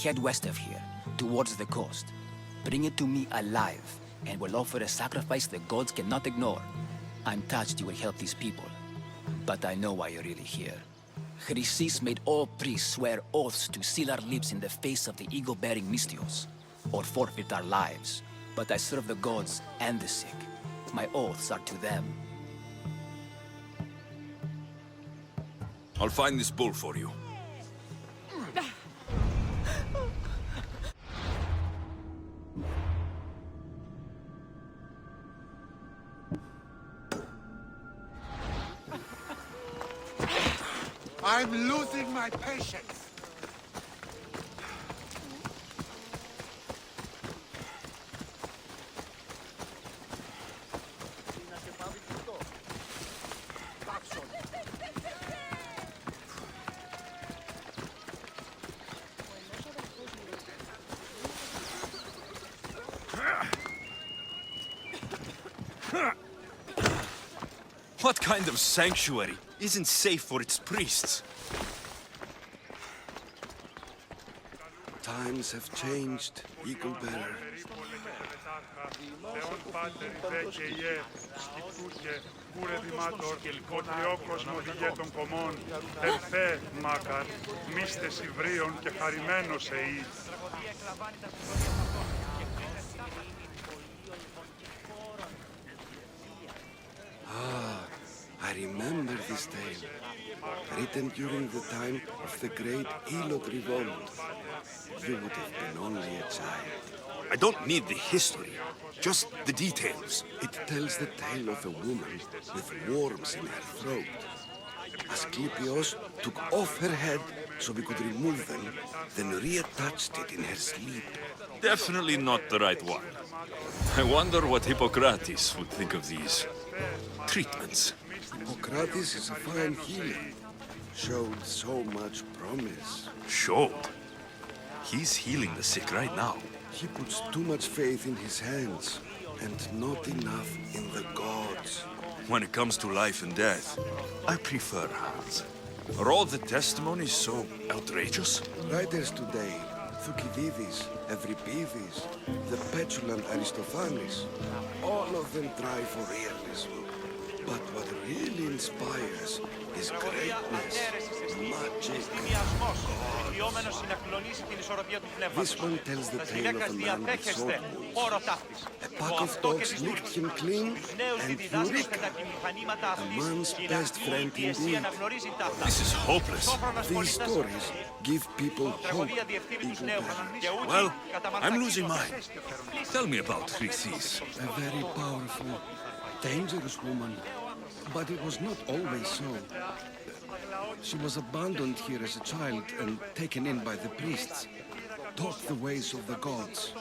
Head west of here, towards the coast. Bring it to me alive, and we'll offer a sacrifice the gods cannot ignore. I'm touched you will help these people, but I know why you're really here. Chrysis made all priests swear oaths to seal our lips in the face of the eagle-bearing Mystios, or forfeit our lives. But I serve the gods and the sick. My oaths are to them. I'll find this bull for you. I'm losing my patience. What kind of sanctuary isn't safe for its priests? Times have changed, Eagle Bearer. Ah, I remember this tale. Written during the time of the great Helot revolt. you would have been only a child. I don't need the history, just the details. It tells the tale of a woman with worms in her throat. Asclepios took off her head so we could remove them, then reattached it in her sleep. Definitely not the right one. I wonder what Hippocrates would think of these treatments. Hippocrates is a fine healer. Showed so much promise. Showed? He's healing the sick right now. He puts too much faith in his hands, and not enough in the gods. When it comes to life and death, I prefer hands. Are all the testimonies so outrageous? Writers today, Thucydides, Euripides, the petulant Aristophanes, all of them try for realism. But what really inspires is greatness, magic, This one tells the tale of a man with sword wounds. A pack of dogs licked him clean, and Eureka! A man's best friend indeed. This is hopeless. These stories give people hope. Well, I'm losing mine. Tell me about Chrysis. A very powerful, dangerous woman. But it was not always so. She was abandoned here as a child and taken in by the priests. Taught the ways of the gods.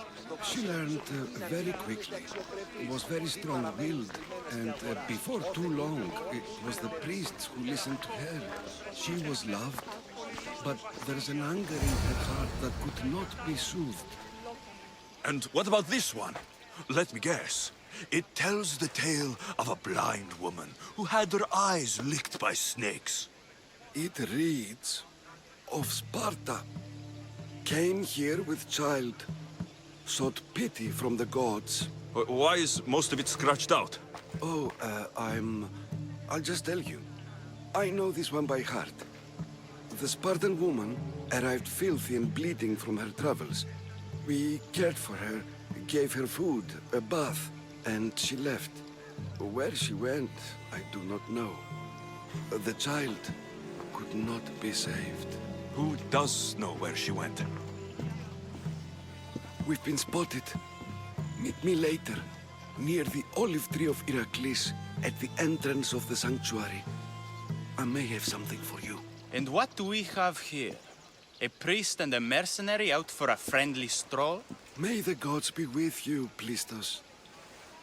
She learned very quickly. Was very strong-willed. And before too long, it was the priests who listened to her. She was loved. But there's an anger in her heart that could not be soothed. And what about this one? Let me guess. It tells the tale of a blind woman who had her eyes licked by snakes. It reads of Sparta. Came here with child. Sought pity from the gods. Why is most of it scratched out? Oh, I'll just tell you. I know this one by heart. The Spartan woman arrived filthy and bleeding from her travels. We cared for her, gave her food, a bath, and she left. Where she went, I do not know. The child could not be saved. Who does know where she went? We've been spotted. Meet me later, near the olive tree of Heracles, at the entrance of the sanctuary. I may have something for you. And what do we have here? A priest and a mercenary out for a friendly stroll? May the gods be with you, Plistos.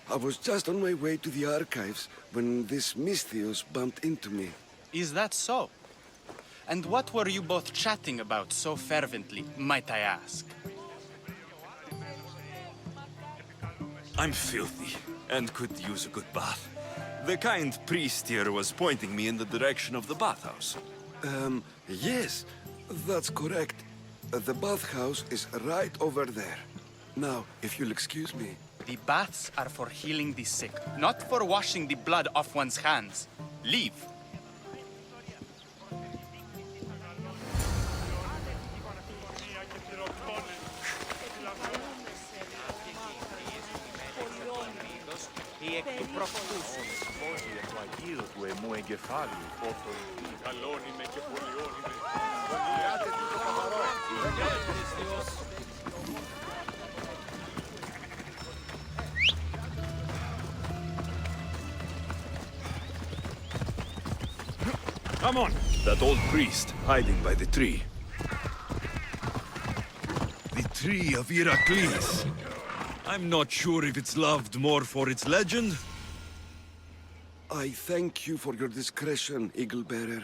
I was just on my way to the archives when this Misthios bumped into me. Is that so? And what were you both chatting about so fervently, might I ask? I'm filthy and could use a good bath. The kind priest here was pointing me in the direction of the bathhouse. Yes, that's correct. The bathhouse is right over there. Now, if you'll excuse me. The baths are for healing the sick, not for washing the blood off one's hands. Leave. Η εκ του προχτού συμπόσια του Αγίου του εμού εγκεφάλιου φόφωρου. Καλώνει με και πολιώνει με. Δονιάτε του το καθαρό. Come on! That old priest hiding by the tree. The tree of Heracles. I'm not sure if it's loved more for its legend. I thank you for your discretion, Eagle-Bearer.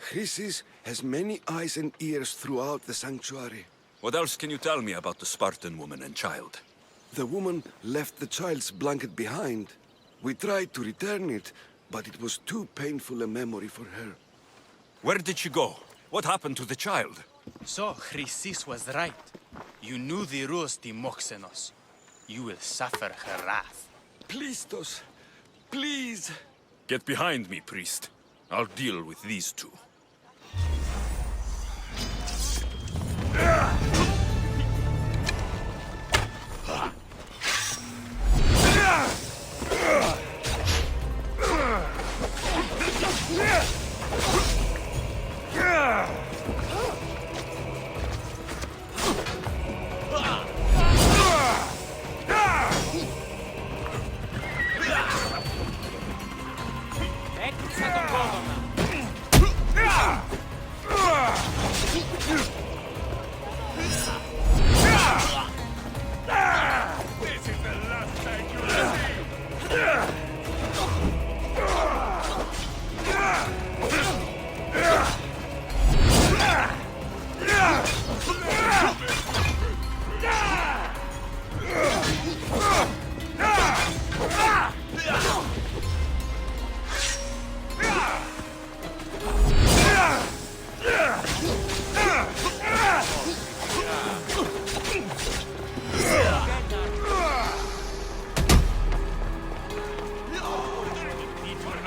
Chrysis has many eyes and ears throughout the sanctuary. What else can you tell me about the Spartan woman and child? The woman left the child's blanket behind. We tried to return it, but it was too painful a memory for her. Where did she go? What happened to the child? So, Chrysis was right. You knew the rules, Timoxenos. You will suffer her wrath. Plistos, please. Get behind me, priest. I'll deal with these two.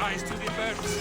sacrifice to the birds.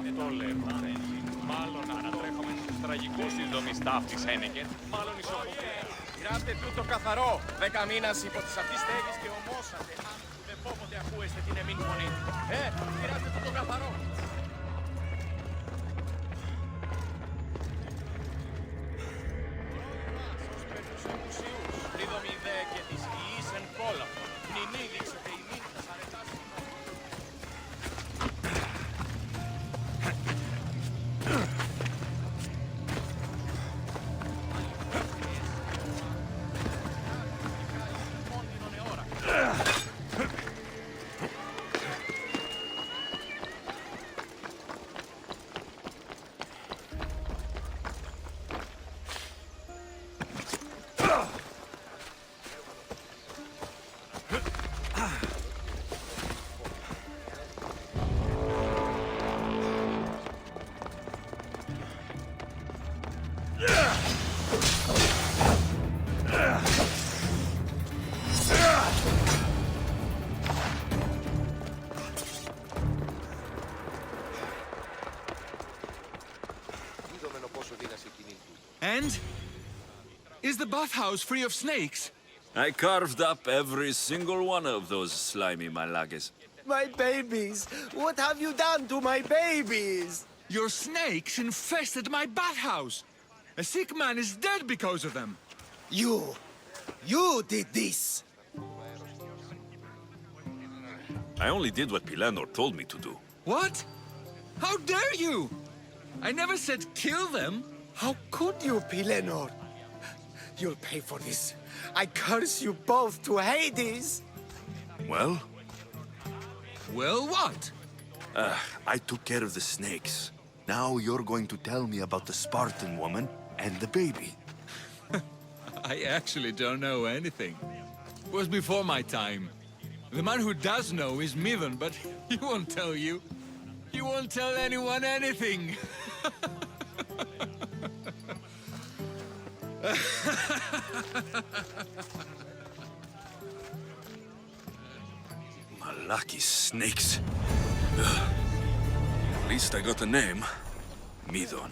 Αυτό λέγω. Μάλλον ανατρέχομαι στους τραγικούς συνδομής ταύτης Χένεκεν. Μάλλον ισοποδέα. Πειράτε τούτο καθαρό. 10 μήνας υπό της αυτής στέγης και ομόσατε. Αν δεν πόποτε ακούεστε την εμήν φωνή. Πειράτε τούτο καθαρό. Πρίδομη δε και της ιής εν κόλαφο. Νηνή δείξετε ημίν τα σαρετάς. And? Is the bathhouse free of snakes? I carved up every single one of those slimy malagas. My babies! What have you done to my babies? Your snakes infested my bathhouse. A sick man is dead because of them. You did this! I only did what Pilanor told me to do. What? How dare you? I never said kill them. How could you, Pilanor? You'll pay for this. I curse you both to Hades! Well? Well, what? I took care of the snakes. Now you're going to tell me about the Spartan woman and the baby. I actually don't know anything. It was before my time. The man who does know is Midon, but he won't tell you. He won't tell anyone anything. Malaki snakes. Ugh. At least I got a name. Midon.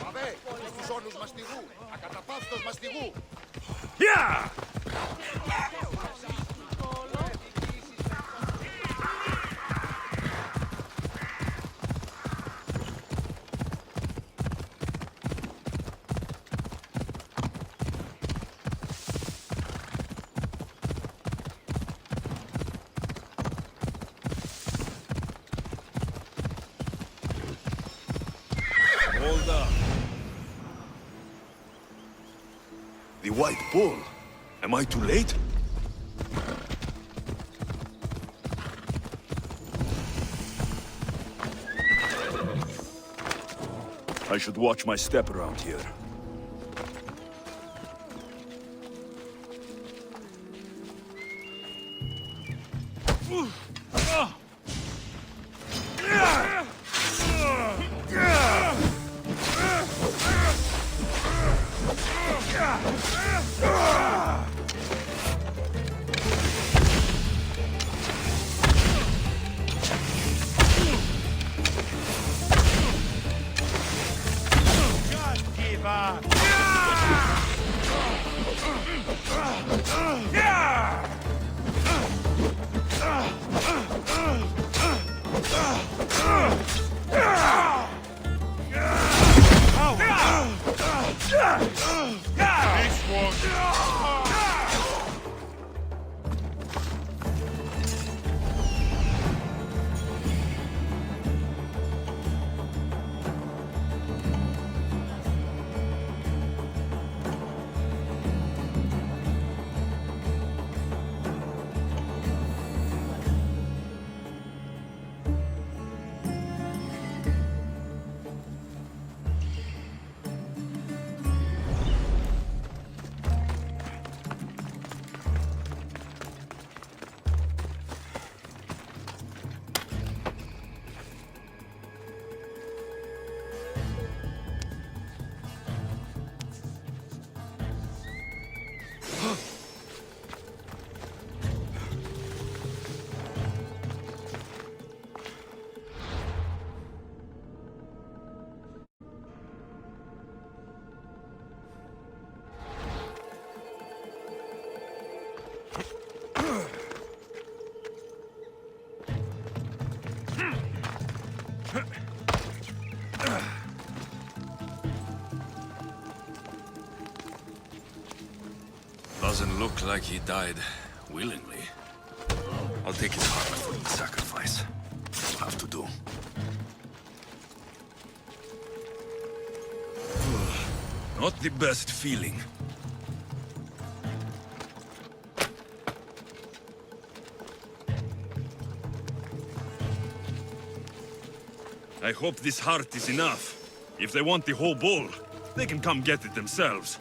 Βαβέ, στους όνους μαστιγού. Ακαταπαύστος μαστιγού. Yeah! Hold up. The White Bull. Am I too late? I should watch my step around here. Give up! This one! Doesn't look like he died willingly. I'll take his heart for the sacrifice. Will have to do. Not the best feeling. I hope this heart is enough. If they want the whole bowl, they can come get it themselves.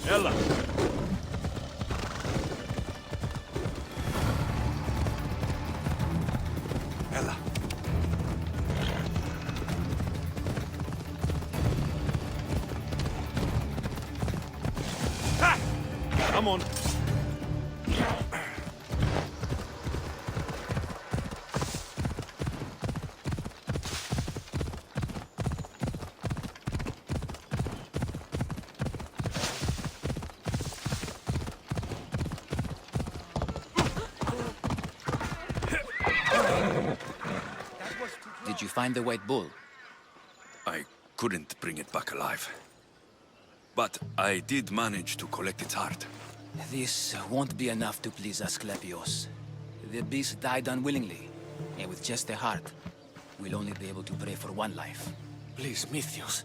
Ella! Ella. Ha! Come on. Did you find the white bull? I couldn't bring it back alive. But I did manage to collect its heart. This won't be enough to please Asclepios. The beast died unwillingly, and with just the heart, we'll only be able to pray for one life. Please, Mythios.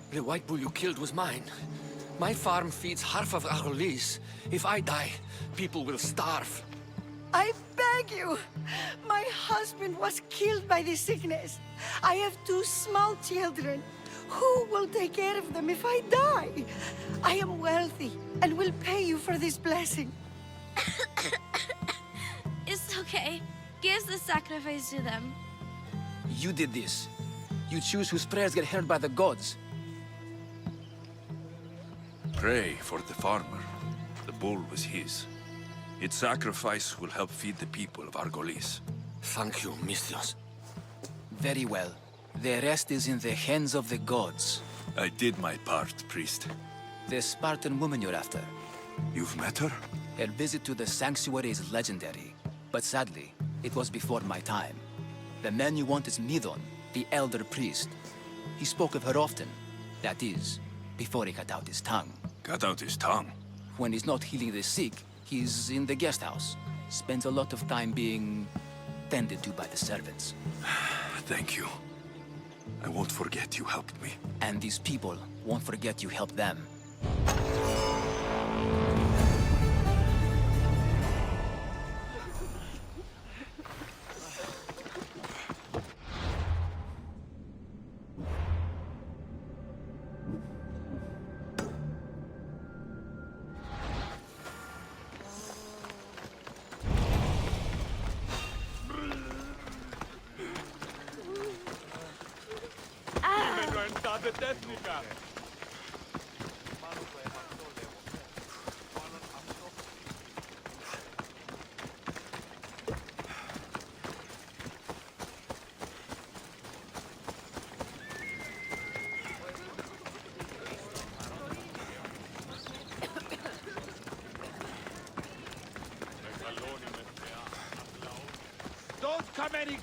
The white bull you killed was mine. My farm feeds half of Argolis. If I die, people will starve. I beg you! My husband was killed by this sickness. I have 2 small children. Who will take care of them if I die? I am wealthy and will pay you for this blessing. It's okay. Give the sacrifice to them. You did this. You choose whose prayers get heard by the gods. Pray for the farmer. The bull was his. Its sacrifice will help feed the people of Argolis. Thank you, Mythios. Very well. The rest is in the hands of the gods. I did my part, priest. The Spartan woman you're after. You've met her? Her visit to the sanctuary is legendary. But sadly, it was before my time. The man you want is Midon, the elder priest. He spoke of her often. That is, before he cut out his tongue. Cut out his tongue? When he's not healing the sick, he's in the guest house. Spends a lot of time being tended to by the servants. Thank you. I won't forget you helped me. And these people won't forget you helped them.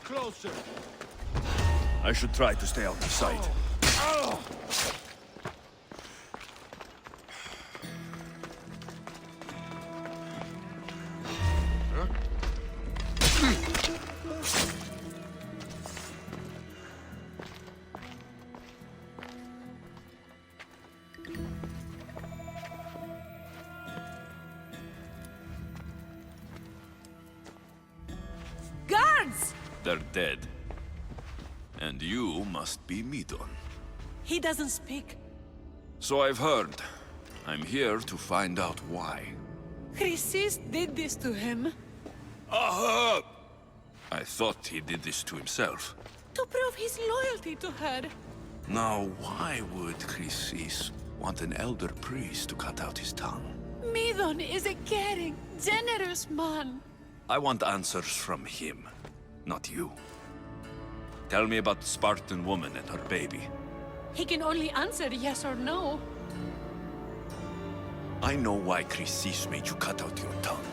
closer. I should try to stay out of sight. Guards! They're dead. And you must be Midon. He doesn't speak. So I've heard. I'm here to find out why. Chrysis did this to him. Aha! I thought he did this to himself. To prove his loyalty to her. Now, why would Chrysis want an elder priest to cut out his tongue? Midon is a caring, generous man. I want answers from him, not you. Tell me about the Spartan woman and her baby. He can only answer yes or no. I know why Chrysis made you cut out your tongue.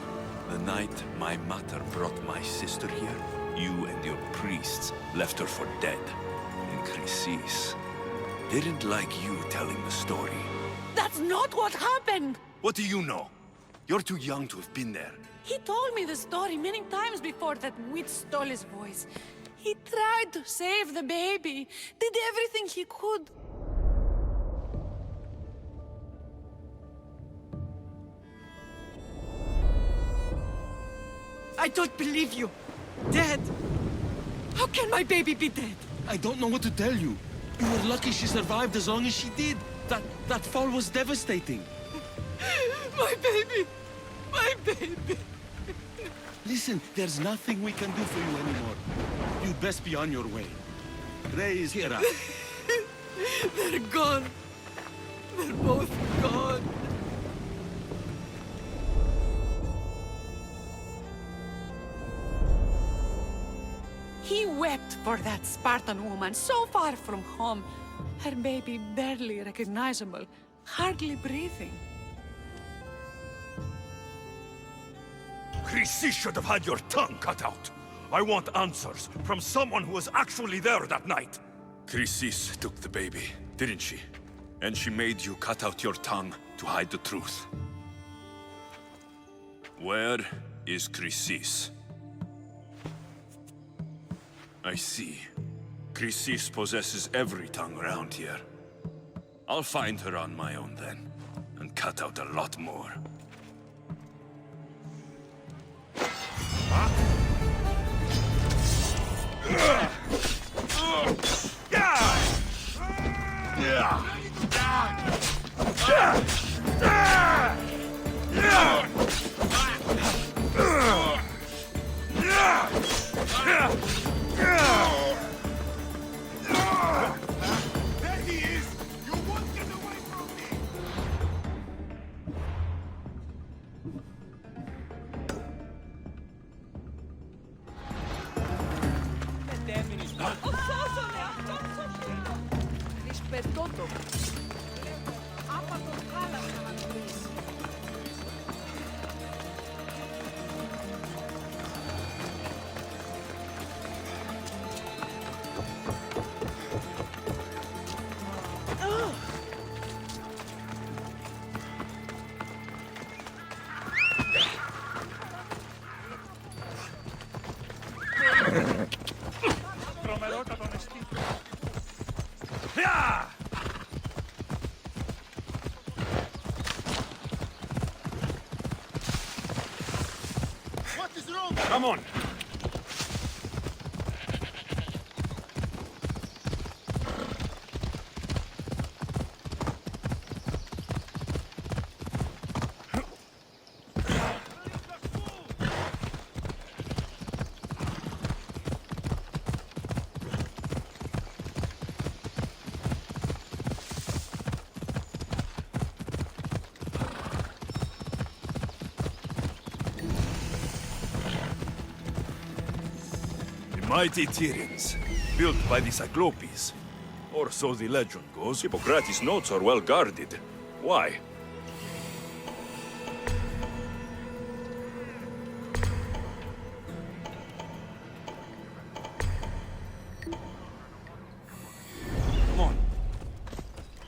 The night my mother brought my sister here, you and your priests left her for dead. And Chrysis didn't like you telling the story. That's not what happened! What do you know? You're too young to have been there. He told me the story many times before that witch stole his voice. He tried to save the baby, did everything he could. I don't believe you. Dead. How can my baby be dead? I don't know what to tell you. You were lucky she survived as long as she did. That fall was devastating. My baby! My baby! Listen, there's nothing we can do for you anymore. You'd best be on your way. Ray is here. They're gone. They're both gone. He wept for that Spartan woman so far from home. Her baby barely recognizable, hardly breathing. Chrysis should have had your tongue cut out. I want answers from someone who was actually there that night. Chrysis took the baby, didn't she? And she made you cut out your tongue to hide the truth. Where is Chrysis? I see. Chrysis possesses every tongue around here. I'll find her on my own then, and cut out a lot more. There he is! You won't get away from me! Ρισπετότο. Άπατο χάλασα να το πεις. Τρομερότατο νεστή. What is wrong? Come on! Mighty Tyrians, built by the Cyclopes. Or so the legend goes. Hippocrates' notes are well guarded. Why?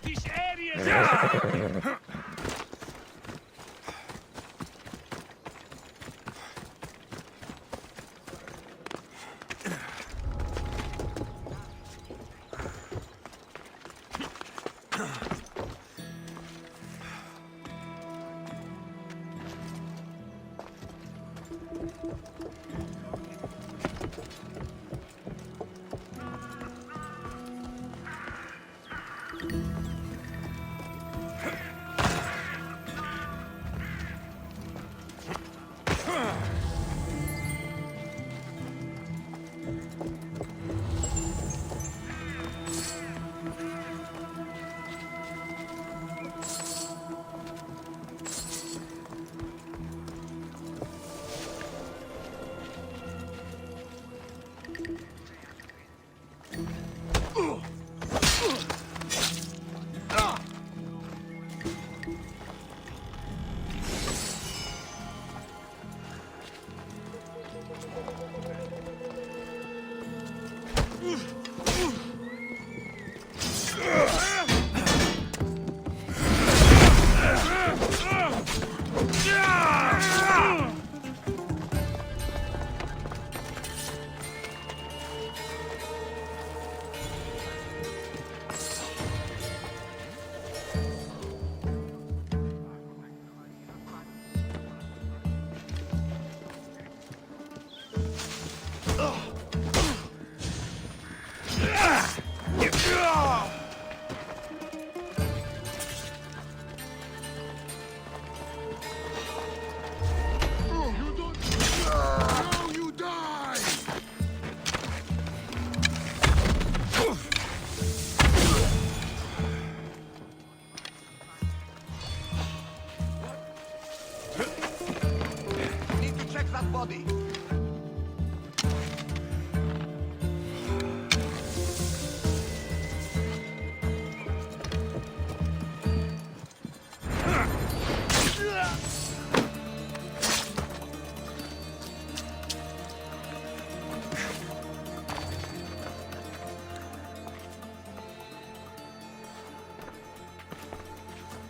This area!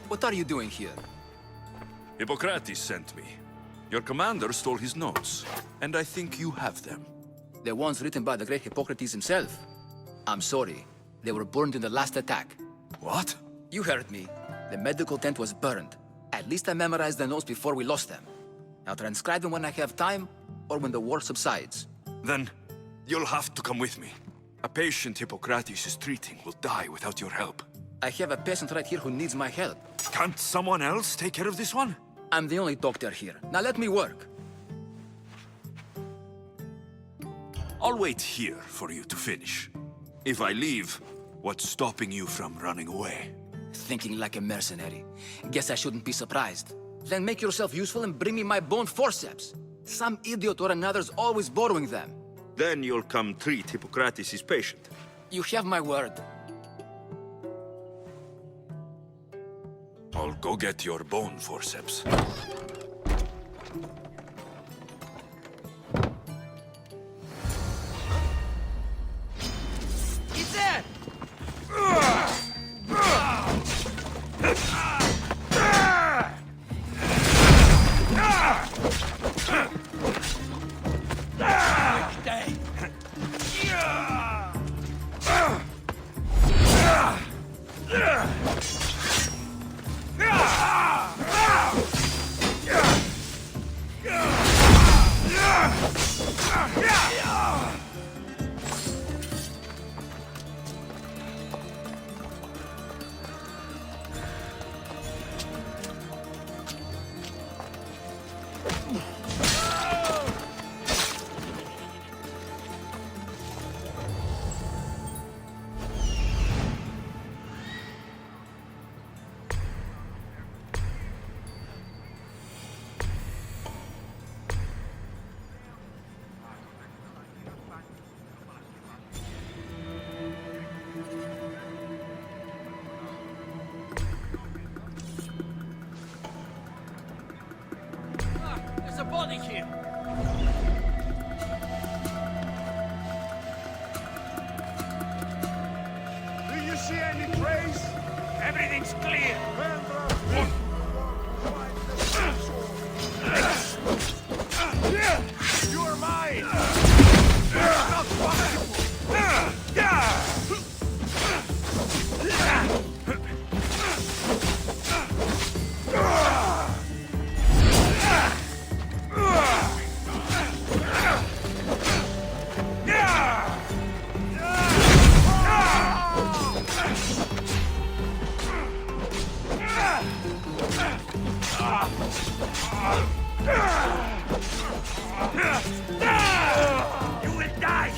What are you doing here? Hippocrates sent me. Your commander stole his notes, and I think you have them. The ones written by the great Hippocrates himself. I'm sorry. They were burned in the last attack. What? You heard me. The medical tent was burned. At least I memorized the notes before we lost them. I'll transcribe them when I have time, or when the war subsides. Then, you'll have to come with me. A patient Hippocrates is treating will die without your help. I have a patient right here who needs my help. Can't someone else take care of this one? I'm the only doctor here. Now let me work. I'll wait here for you to finish. If I leave, what's stopping you from running away? Thinking like a mercenary. Guess I shouldn't be surprised. Then make yourself useful and bring me my bone forceps. Some idiot or another's always borrowing them. Then you'll come treat Hippocrates' patient. You have my word. I'll go get your bone forceps. He's there! There's a body here. Do you see any trace? An You will die!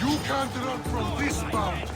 You can't run from this bound!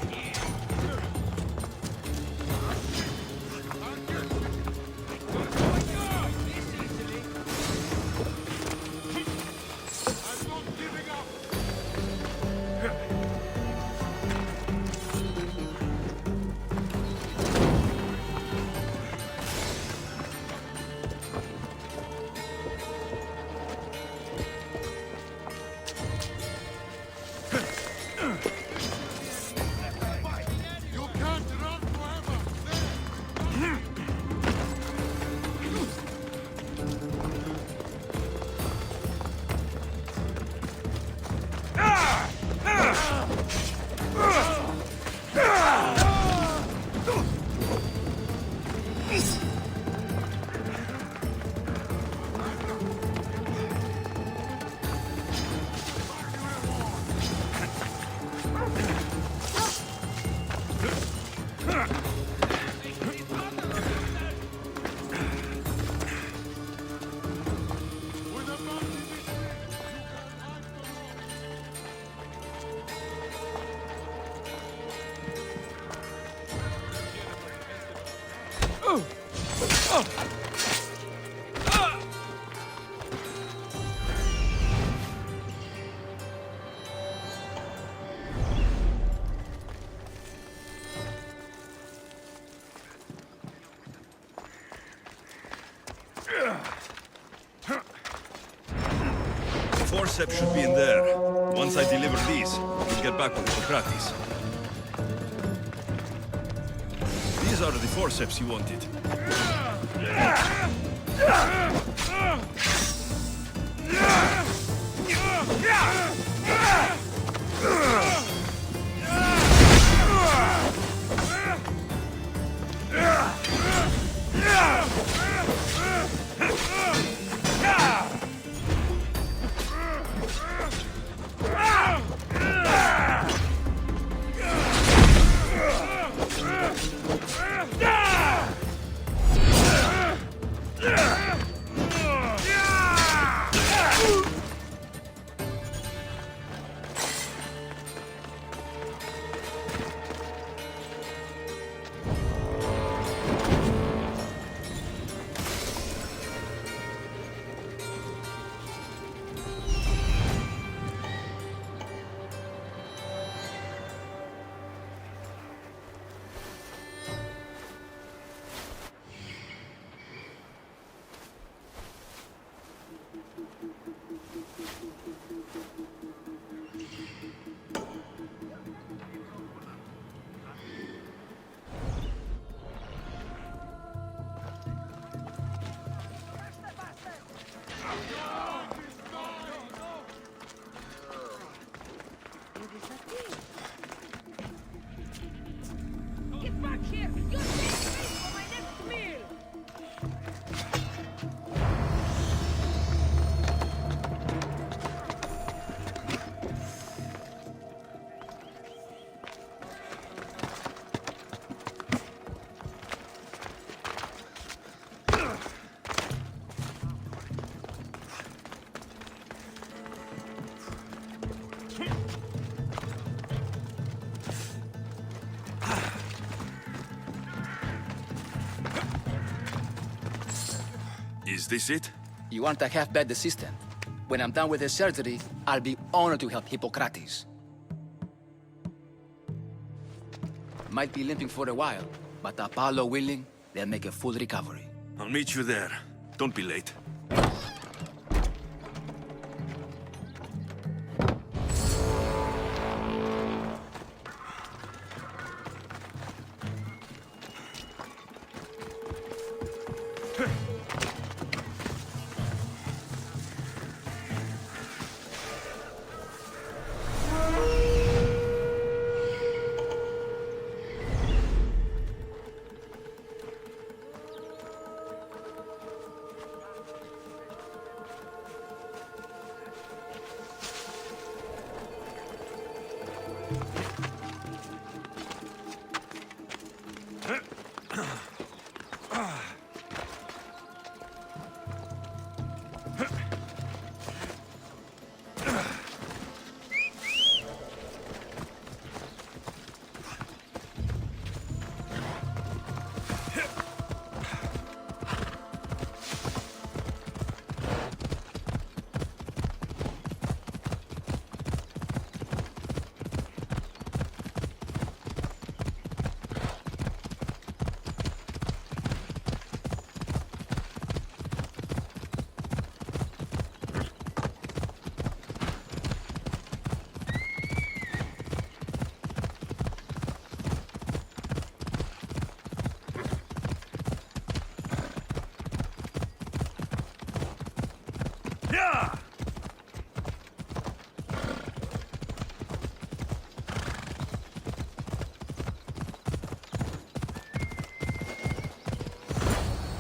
Forceps should be in there. Once I deliver these, we'll get back with Hippocrates. These are the forceps you wanted. Is this it? You aren't a half-bad assistant. When I'm done with the surgery, I'll be honored to help Hippocrates. Might be limping for a while, but Apollo willing, they'll make a full recovery. I'll meet you there. Don't be late.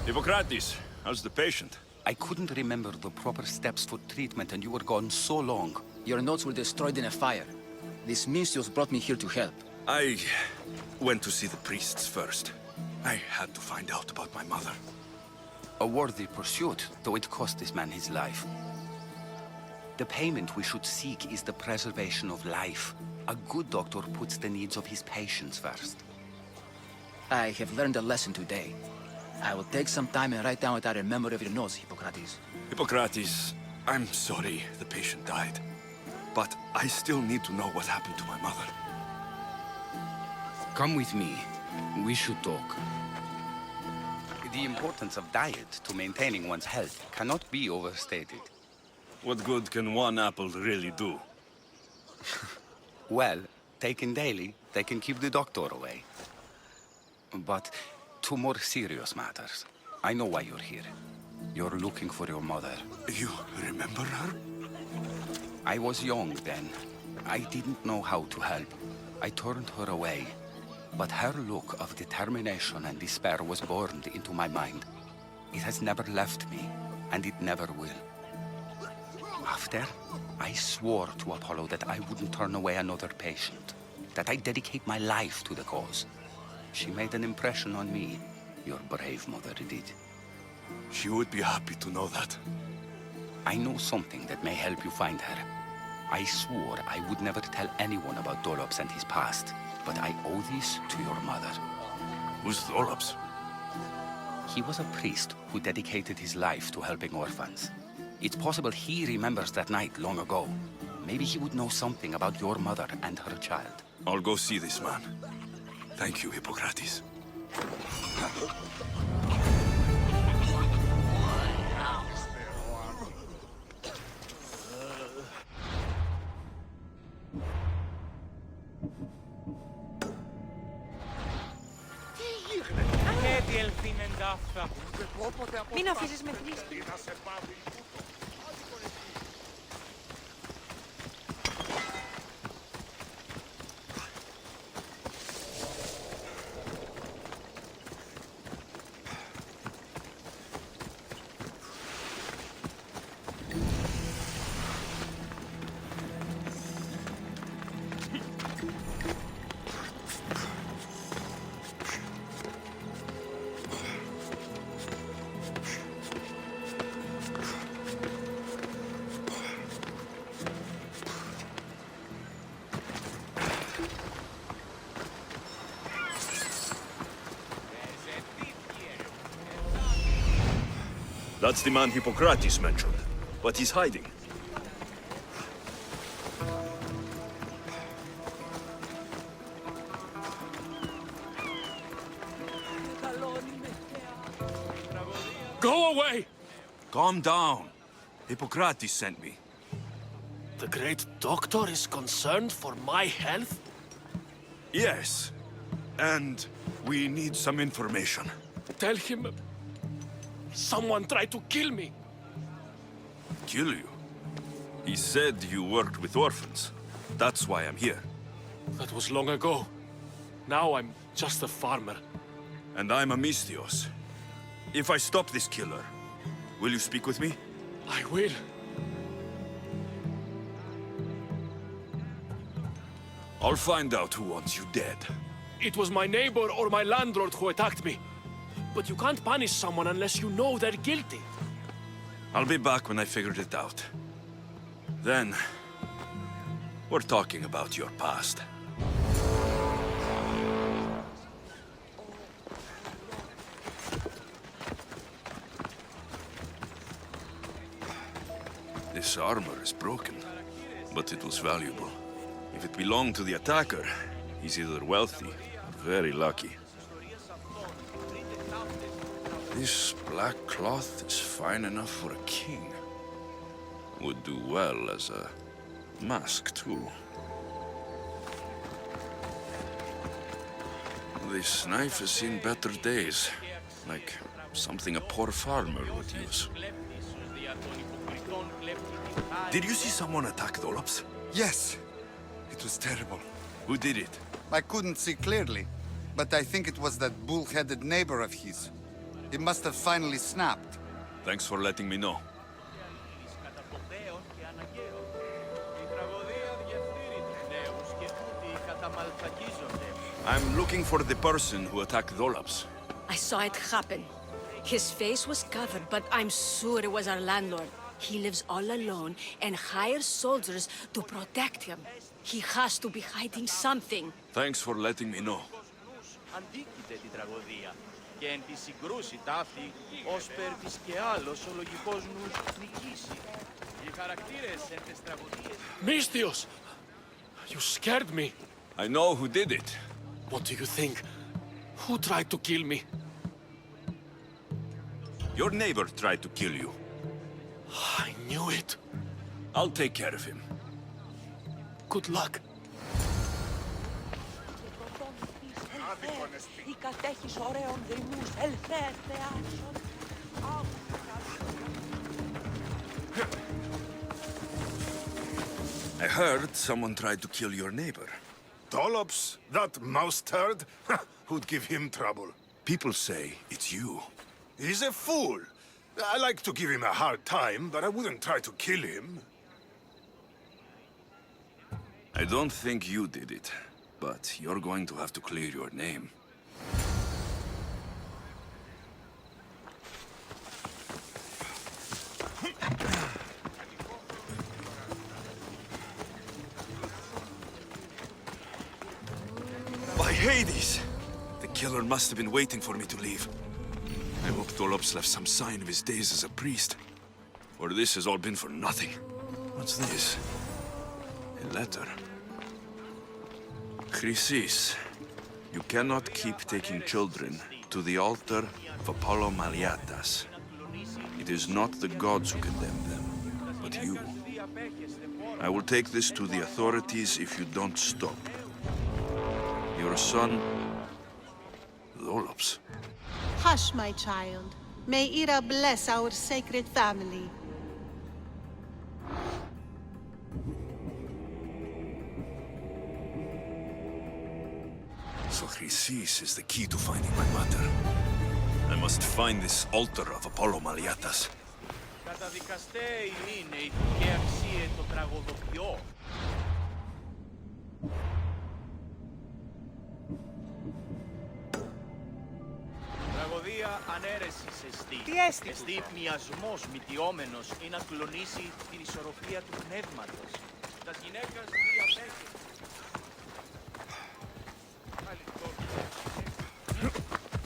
Hippocrates, how's the patient? I couldn't remember the proper steps for treatment and you were gone so long. Your notes were destroyed in a fire. This Misios brought me here to help. I went to see the priests first. I had to find out about my mother. A worthy pursuit, though it cost this man his life. The payment we should seek is the preservation of life. A good doctor puts the needs of his patients first. I have learned a lesson today. I will take some time and write down what I remember of your notes, Hippocrates. Hippocrates, I'm sorry the patient died. But I still need to know what happened to my mother. Come with me. We should talk. The importance of diet to maintaining one's health cannot be overstated. What good can one apple really do? Well, taken daily, they can keep the doctor away. But to more serious matters. I know why you're here. You're looking for your mother. You remember her? I was young then. I didn't know how to help. I turned her away. But her look of determination and despair was burned into my mind. It has never left me, and it never will. After, I swore to Apollo that I wouldn't turn away another patient, that I'd dedicate my life to the cause. She made an impression on me. Your brave mother did. She would be happy to know that. I know something that may help you find her. I swore I would never tell anyone about Dolops and his past, but I owe this to your mother. Who's Dolops? He was a priest who dedicated his life to helping orphans. It's possible he remembers that night long ago. Maybe he would know something about your mother and her child. I'll go see this man. Thank you, Hippocrates. Μην αφήσεις με θλίψη. That's the man Hippocrates mentioned. But he's hiding. Go away! Calm down. Hippocrates sent me. The great doctor is concerned for my health? Yes. And we need some information. Tell him... someone tried to kill me. Kill you? He said you worked with orphans. That's why I'm here. That was long ago. Now I'm just a farmer. And I'm a Misthios. If I stop this killer, will you speak with me? I will. I'll find out who wants you dead. It was my neighbor or my landlord who attacked me. But you can't punish someone unless you know they're guilty. I'll be back when I figured it out. Then, we're talking about your past. This armor is broken, but it was valuable. If it belonged to the attacker, he's either wealthy or very lucky. This black cloth is fine enough for a king. Would do well as a mask, too. This knife has seen better days, like something a poor farmer would use. Did you see someone attack Dolops? Yes. It was terrible. Who did it? I couldn't see clearly, but I think it was that bull-headed neighbor of his. It must have finally snapped. Thanks for letting me know. I'm looking for the person who attacked Dolops. I saw it happen. His face was covered, but I'm sure it was our landlord. He lives all alone and hires soldiers to protect him. He has to be hiding something. Thanks for letting me know. Αντίκειται τη τραγωδία και εν τη συγκρούση ταύτη, ως περ της και άλλος ο λογικός νους νικήσει. Οι χαρακτήρες εν τες τραγωδίες... Misthios! You scared me. I know who did it. What do you think? Who tried to kill me? Your neighbor tried to kill you. I knew it. I'll take care of him. Good luck. Η κατέχεις ωραίων δρυμούς, ελθέ θεάσον. I heard someone tried to kill your neighbor. Dolops? That mouse turd? Who'd give him trouble? People say it's you. He's a fool. I like to give him a hard time, but I wouldn't try to kill him. I don't think you did it, but you're going to have to clear your name. By Hades! The killer must have been waiting for me to leave. I hope Dolops left some sign of his days as a priest. Or this has all been for nothing. What's this? A letter. Chrysis, you cannot keep taking children to the altar of Apollo Maliatas. It is not the gods who condemn them, but you. I will take this to the authorities if you don't stop. Your son, Dolops. Hush, my child. May Ira bless our sacred family. So Chrysis is the key to finding my mother. I must find this altar of Apollo Maliatas. Καταδικαστέ είναι η και αξίε το τραγωδοποιό. Τραγωδία ανέρεσης εστί. Τι έστει. Εστί μοιασμός μυτιόμενος ή να κλονίσει την ισορροπία του πνεύματος. Τας γυναίκας διαπέχει.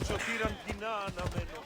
Σωτήραν κοινά αναμένω.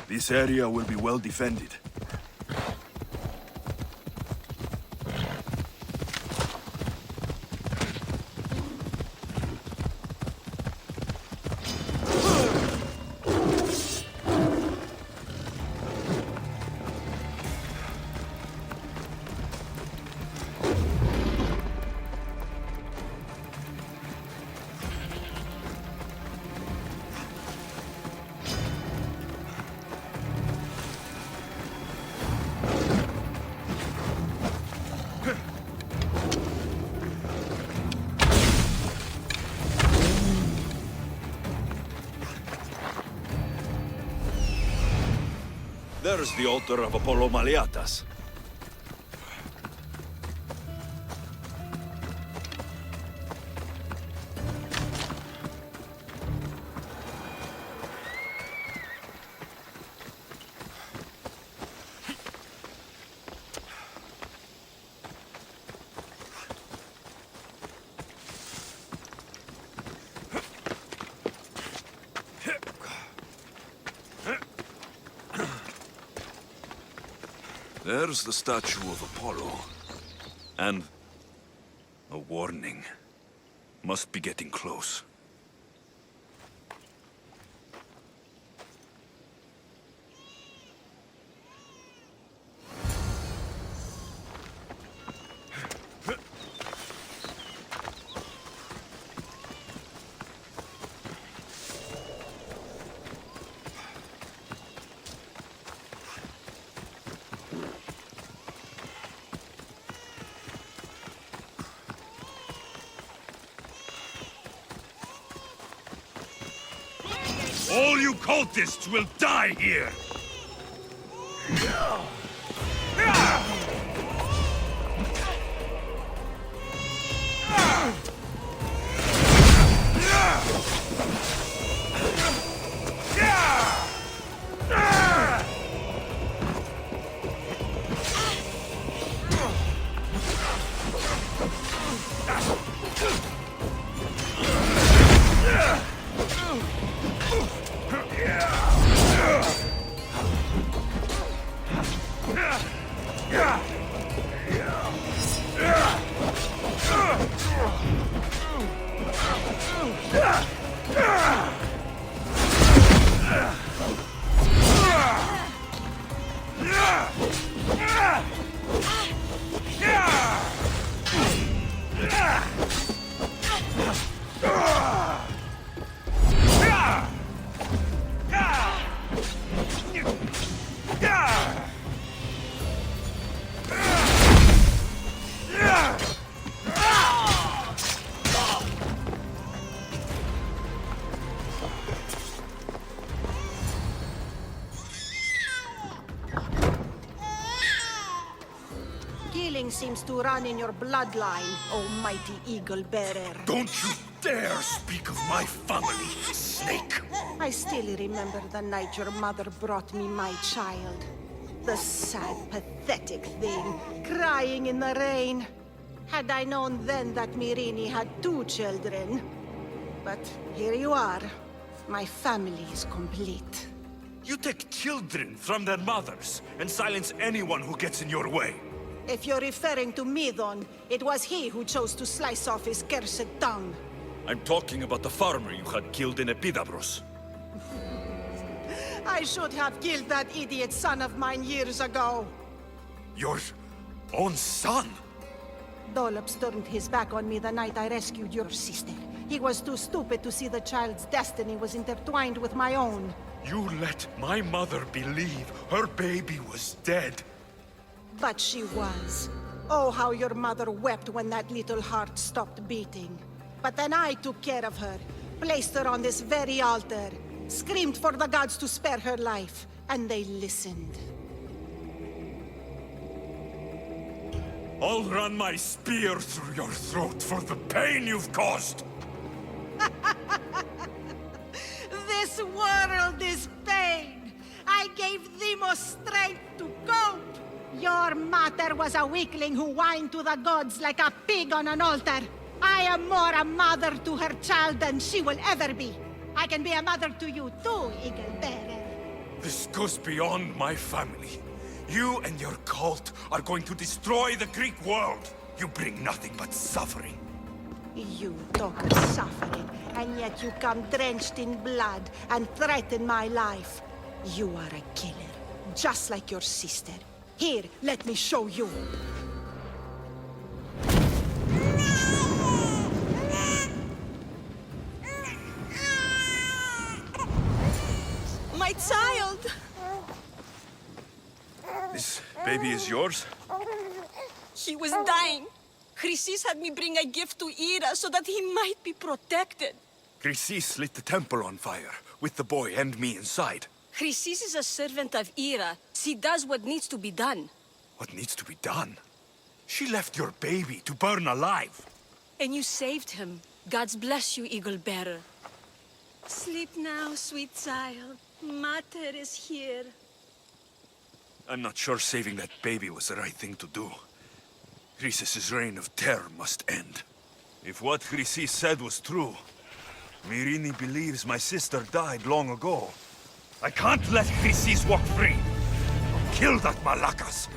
This area will be well defended. There's the altar of Apollo Maliatas. There's the statue of Apollo. And a warning. Must be getting close. All you cultists will die here! Seems to run in your bloodline, oh mighty eagle bearer. Don't you dare speak of my family, snake! I still remember the night your mother brought me my child. The sad, pathetic thing, crying in the rain. Had I known then that Myrini had 2 children. But here you are. My family is complete. You take children from their mothers and silence anyone who gets in your way. If you're referring to Midon, it was he who chose to slice off his cursed tongue. I'm talking about the farmer you had killed in Epidavros. I should have killed that idiot son of mine years ago. Your own son? Dolops turned his back on me the night I rescued your sister. He was too stupid to see the child's destiny was intertwined with my own. You let my mother believe her baby was dead. But she was. Oh, how your mother wept when that little heart stopped beating. But then I took care of her, placed her on this very altar, screamed for the gods to spare her life, and they listened. I'll run my spear through your throat for the pain you've caused! This world is pain! I gave Demos strength to cope! Your mother was a weakling who whined to the gods like a pig on an altar. I am more a mother to her child than she will ever be. I can be a mother to you too, Eagle Bearer. This goes beyond my family. You and your cult are going to destroy the Greek world. You bring nothing but suffering. You talk of suffering, and yet you come drenched in blood and threaten my life. You are a killer, just like your sister. Here, let me show you. My child! This baby is yours? He was dying. Chrysis had me bring a gift to Ira so that he might be protected. Chrysis lit the temple on fire, with the boy and me inside. Chrysis is a servant of Ira. She does what needs to be done. What needs to be done? She left your baby to burn alive. And you saved him. God's bless you, Eagle Bearer. Sleep now, sweet child. Mater is here. I'm not sure saving that baby was the right thing to do. Chrysis' reign of terror must end. If what Chrysis said was true, Myrini believes my sister died long ago. I can't let Chrysis walk free. I'll kill that Malakas.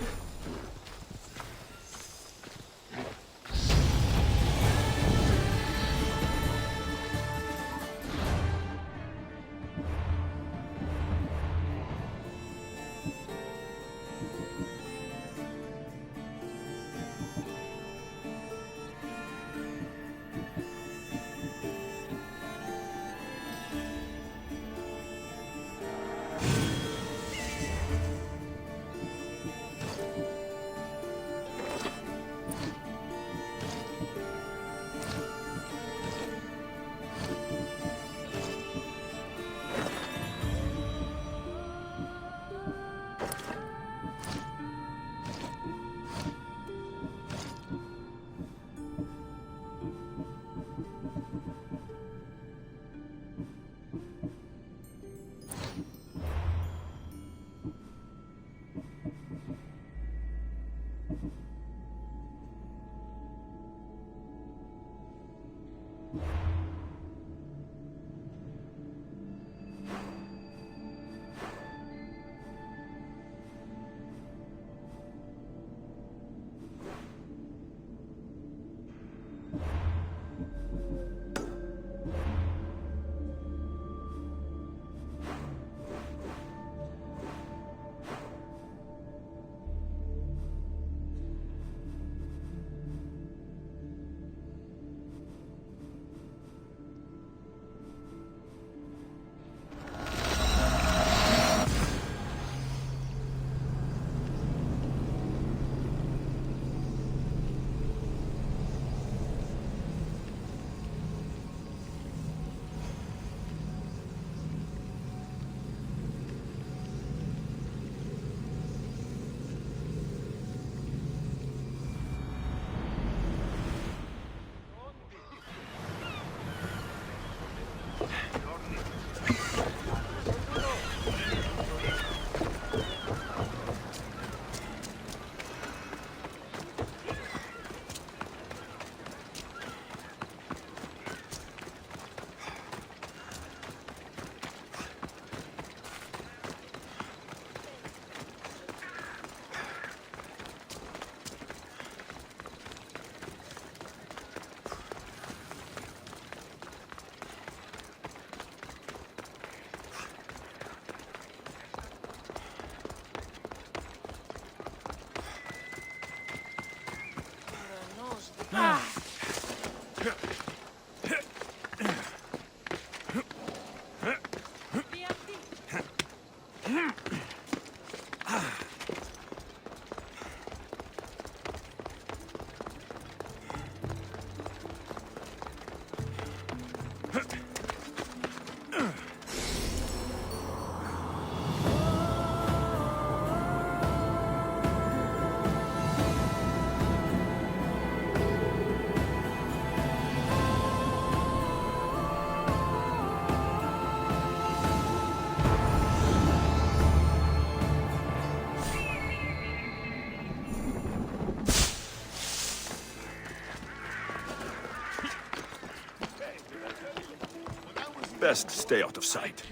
Best stay out of sight.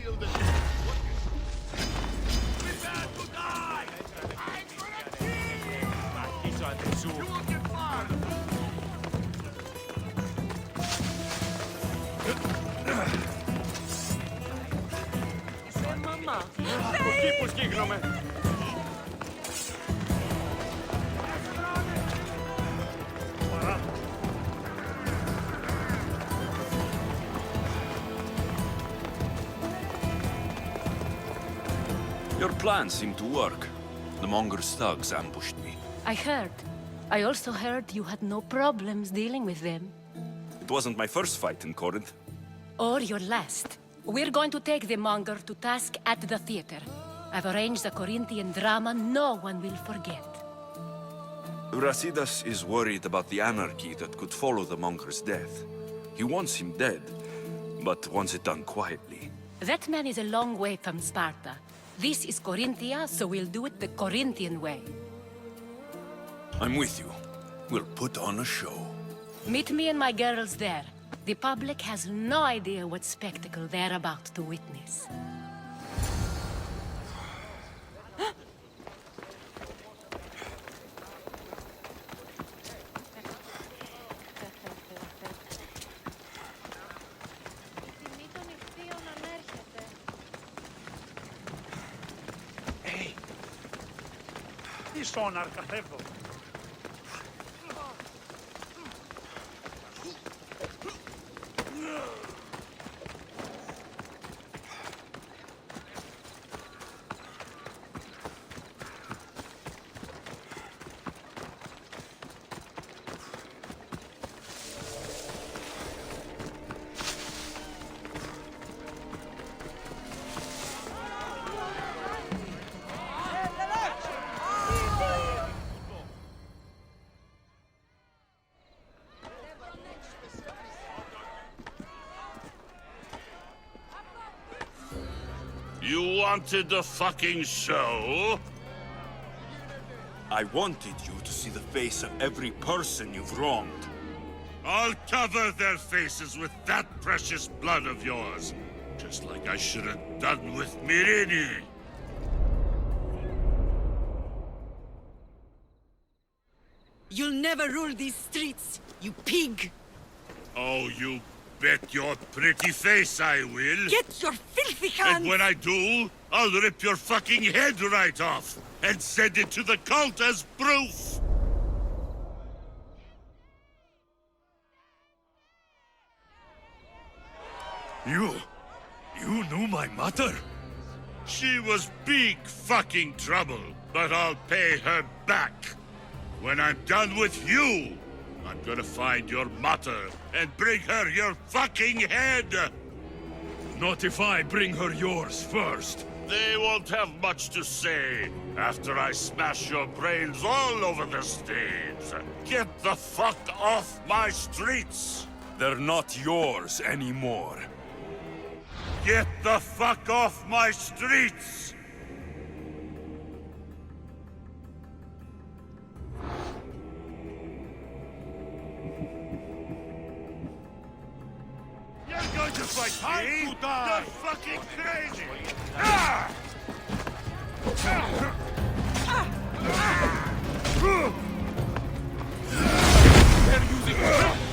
Εκεί που σκύγνομαι. Your plan seemed to work. The Monger's thugs ambushed me. I heard. I also heard you had no problems dealing with them. It wasn't my first fight in Corinth. Or your last. We're going to take the monger to task at the theater. I've arranged a Corinthian drama no one will forget. Brasidas is worried about the anarchy that could follow the monger's death. He wants him dead, but wants it done quietly. That man is a long way from Sparta. This is Corinthia, so we'll do it the Corinthian way. I'm with you. We'll put on a show. Meet me and my girls there. The public has no idea what spectacle they're about to witness. Τι σόναρκα φεύγω. You wanted the fucking show? I wanted you to see the face of every person you've wronged. I'll cover their faces with that precious blood of yours. Just like I should have done with Mirini. You'll never rule these streets, you pig! Oh, you bet your pretty face I will. Get your filthy hands! And when I do, I'll rip your fucking head right off and send it to the cult as proof. You knew my mother? She was big fucking trouble, but I'll pay her back. When I'm done with you, I'm gonna find your mother and bring her your fucking head! Not if I bring her yours first. They won't have much to say after I smash your brains all over the stage. Get the fuck off my streets! They're not yours anymore. Get the fuck off my streets! You're going to fight me? You're fucking crazy! Ah! They're using...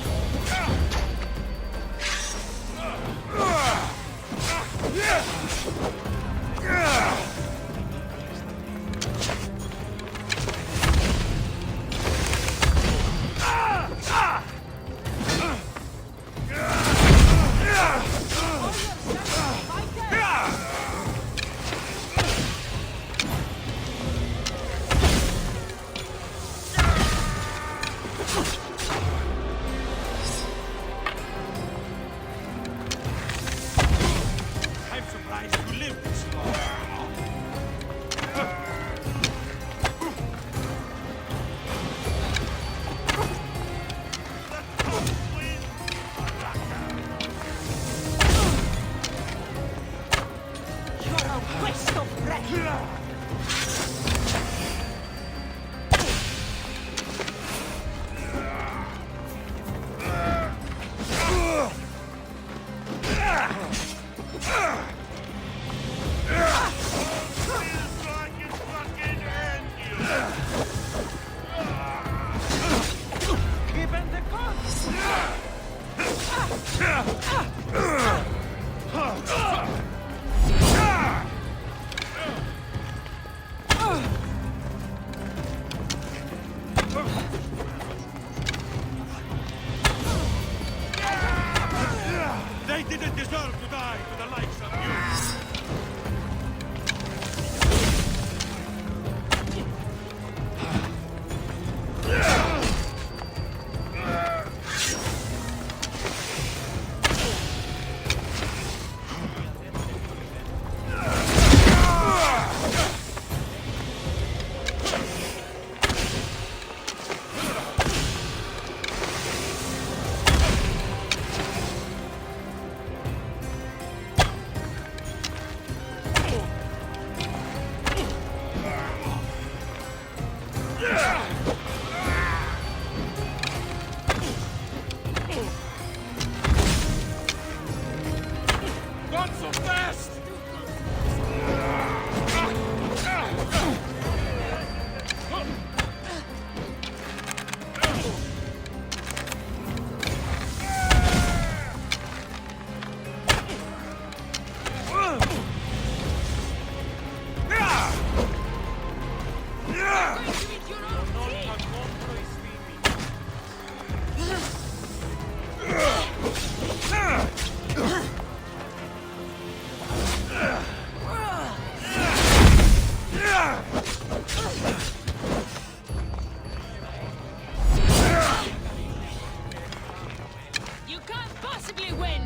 You can't possibly win!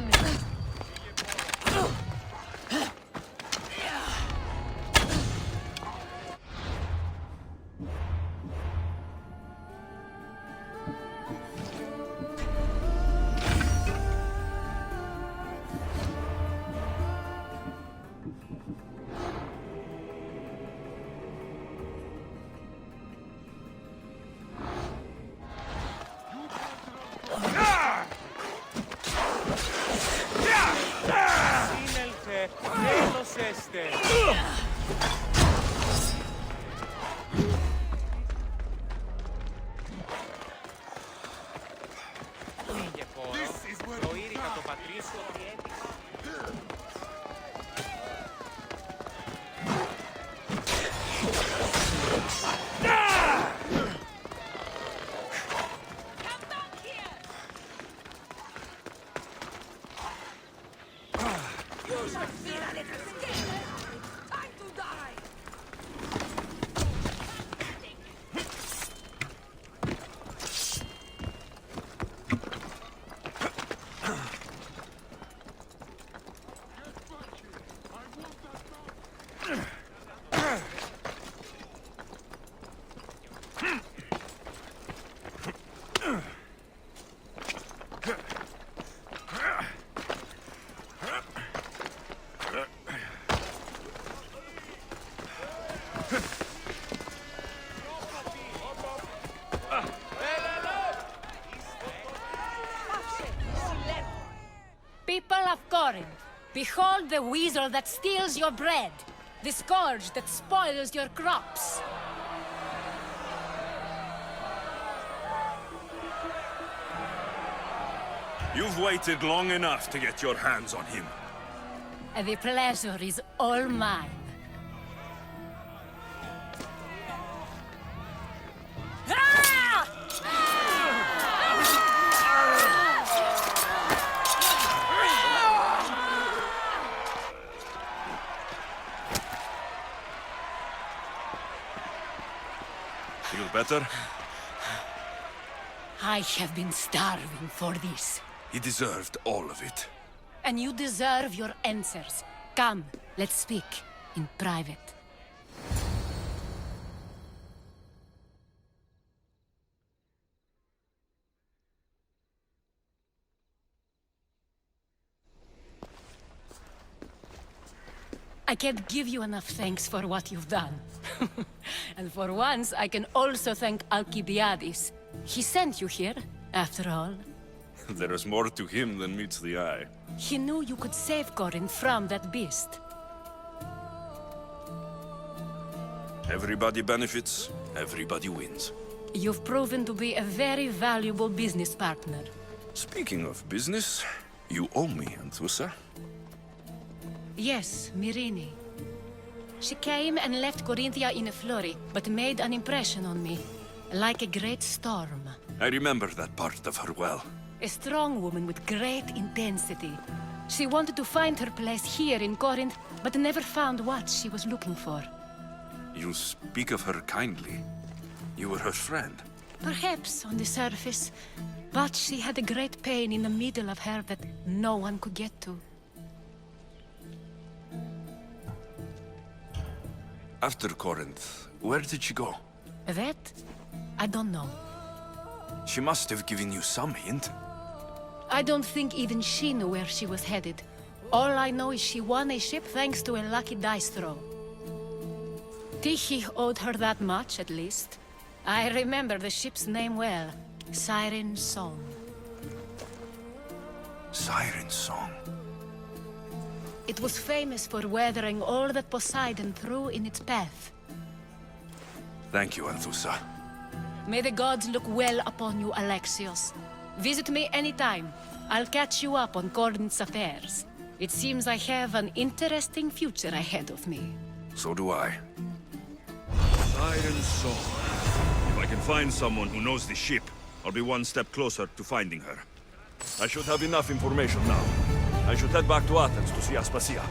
Σύνελθε, τέλος έστε. Λίγε χώρο, προείρικα το πατρίσιο ότι έτυχε. People of Corinth, behold the weasel that steals your bread, the scourge that spoils your crops. You've waited long enough to get your hands on him. The pleasure is all mine. Feel better? I have been starving for this. He deserved all of it. And you deserve your answers. Come, let's speak in private. I can't give you enough thanks for what you've done. And for once, I can also thank Alcibiades. He sent you here, after all. There is more to him than meets the eye. He knew you could save Corinth from that beast. Everybody benefits, everybody wins. You've proven to be a very valuable business partner. Speaking of business, you owe me, Anthusa. Yes, Myrine. She came and left Corinthia in a flurry, but made an impression on me, like a great storm. I remember that part of her well. A strong woman with great intensity. She wanted to find her place here in Corinth, but never found what she was looking for. You speak of her kindly. You were her friend. Perhaps on the surface, but she had a great pain in the middle of her that no one could get to. After Corinth, where did she go? That? I don't know. She must have given you some hint. I don't think even she knew where she was headed. All I know is she won a ship thanks to a lucky dice throw. Tyche owed her that much, at least. I remember the ship's name well. Siren Song. Siren Song. It was famous for weathering all that Poseidon threw in its path. Thank you, Anthusa. May the gods look well upon you, Alexios. Visit me anytime. I'll catch you up on Corinth's affairs. It seems I have an interesting future ahead of me. So do I. Siren Song. If I can find someone who knows the ship, I'll be one step closer to finding her. I should have enough information now. I should head back to Athens to see Aspasia.